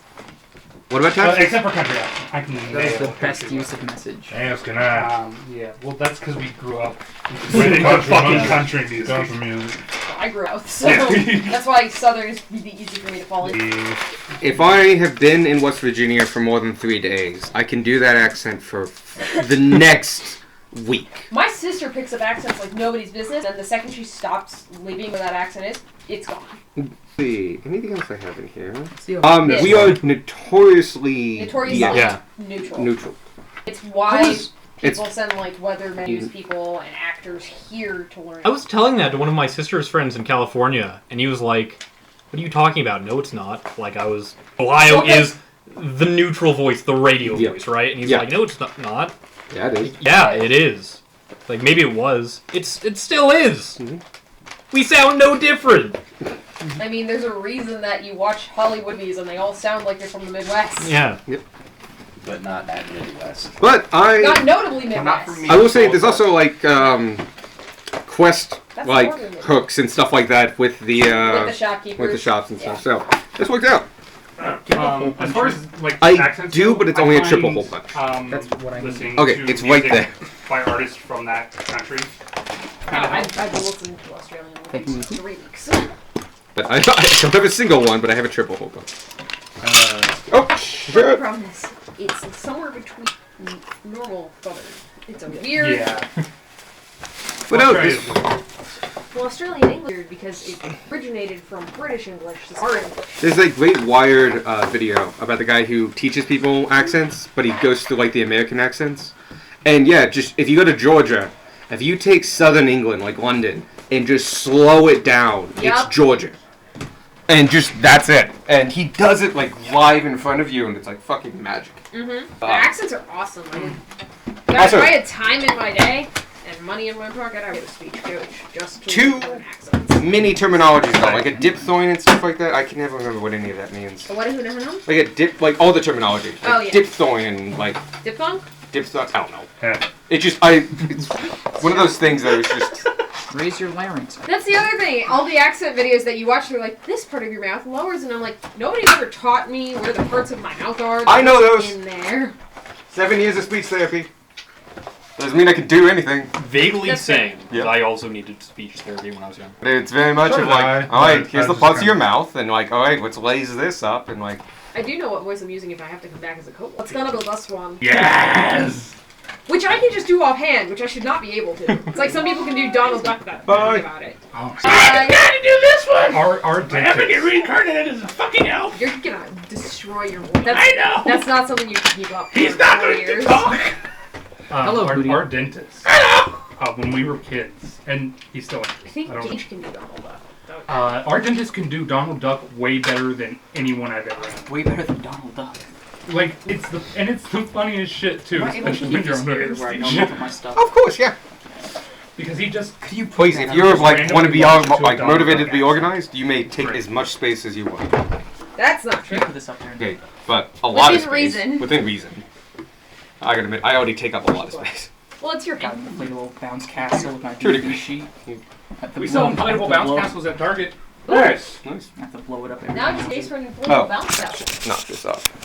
What about taxes? Except for country accent. I can That was nail the country best use accent. of message. Asking that. Yeah, well, that's because we grew up With with country fucking music. country music. Country music. I grew up, so Yeah. that's why Southern is really easy for me to fall into. If I have been in West Virginia for more than 3 days, I can do that accent for the next week. My sister picks up accents like nobody's business, and the second she stops leaving where that accent is, it's gone. Let's see, anything else I have in here? See, Yes. We are notoriously Notoriously yeah, neutral. neutral. It's why people it's- send like weathermen, news people, and actors here to learn. I was telling that to one of my sister's friends in California, and he was like, "What are you talking about? No, it's not." Like Ohio Okay. is the neutral voice, the radio Yeah. voice, right? And he's Yeah. like, "No, it's not." Yeah, it is. Yeah, it is. Like maybe it was. It still is. Mhm. We sound no different. I mean, there's a reason that you watch Hollywood movies and they all sound like they're from the Midwest. Yeah. But not that Midwest. But Not notably Midwest. not for me. I will say there's also like quest That's like more than it. hooks and stuff like that with the with the shopkeepers. with the shops and Yeah. stuff. So this worked out. As far as like I accents do, go, but it's I only a find, triple hole punch. That's what I mean. listening Okay, to it's right music there. by artists from that country. I've been listening to Australian Thank movies you. for 3 weeks. But I don't have a single one, but I have a triple hole punch. Oh But the shit! problem is, it's somewhere between normal Southern. It's a weird. Yeah. But no, Australia's this, Well, Australian English because it originated from British English. Our English. There's a great Wired video about the guy who teaches people accents, but he goes through like the American accents. And yeah, just if you go to Georgia, if you take Southern England, like London, and just slow it down, it's Georgia. And just, that's it. And he does it like live in front of you, and it's like fucking magic. Their accents are awesome. Guys, if I had time in my day and money in my pocket, I would have a speech coach just to learn accents. Mini terminologies though, like a diphthong and stuff like that. I can never remember what any of that means. What do you know? Like a dip, like all the terminology. Like diphthong and like Diphthong? Diphthong. I don't know. Yeah. It's one of those things that was just. Raise your larynx. That's the other thing. All the accent videos that you watch, they're like, this part of your mouth lowers, and I'm like, nobody's ever taught me where the parts of my mouth are. I know those. In there. 7 years of speech therapy. Doesn't mean I can do anything. Vaguely saying that I also needed speech therapy when I was young. It's very much of like, alright, here's the parts of your mouth, and like, alright, let's lace this up, and like. I do know what voice I'm using if I have to come back as a coach. Let's gonna go bus one. Yes! Which I can just do offhand, which I should not be able to. It's like some people can do Donald Duck about it. Oh, I gotta do this one! Our I have to get reincarnated as a fucking elf! You're gonna destroy your voice. I know! That's not something you can keep up. He's not going to talk! Hello, Booty. Our dentist. When we were kids, and he's still. I think Gage can do Donald Duck. Our dentist can do Donald Duck way better than anyone I've ever had. Way better than Donald Duck. Like it's the funniest shit too, Am I able to especially when keep you're this under here where I don't anesthesia. look at my stuff? Of course, yeah. Because he just Please, if you're like want to be like motivated to be organized, you may take as much space as you want. That's not true. Put this up there. Okay, but a lot of Within space. reason. Within reason. I gotta admit, I already take up a lot of space. Well, it's your Got an inflatable bounce castle with my To a DVD degree. sheet. we sell inflatable bounce castles at Target. Nice. Nice. I have to blow it up every Now now it's and space then. for an inflatable Oh. bounce castle. Knock this off.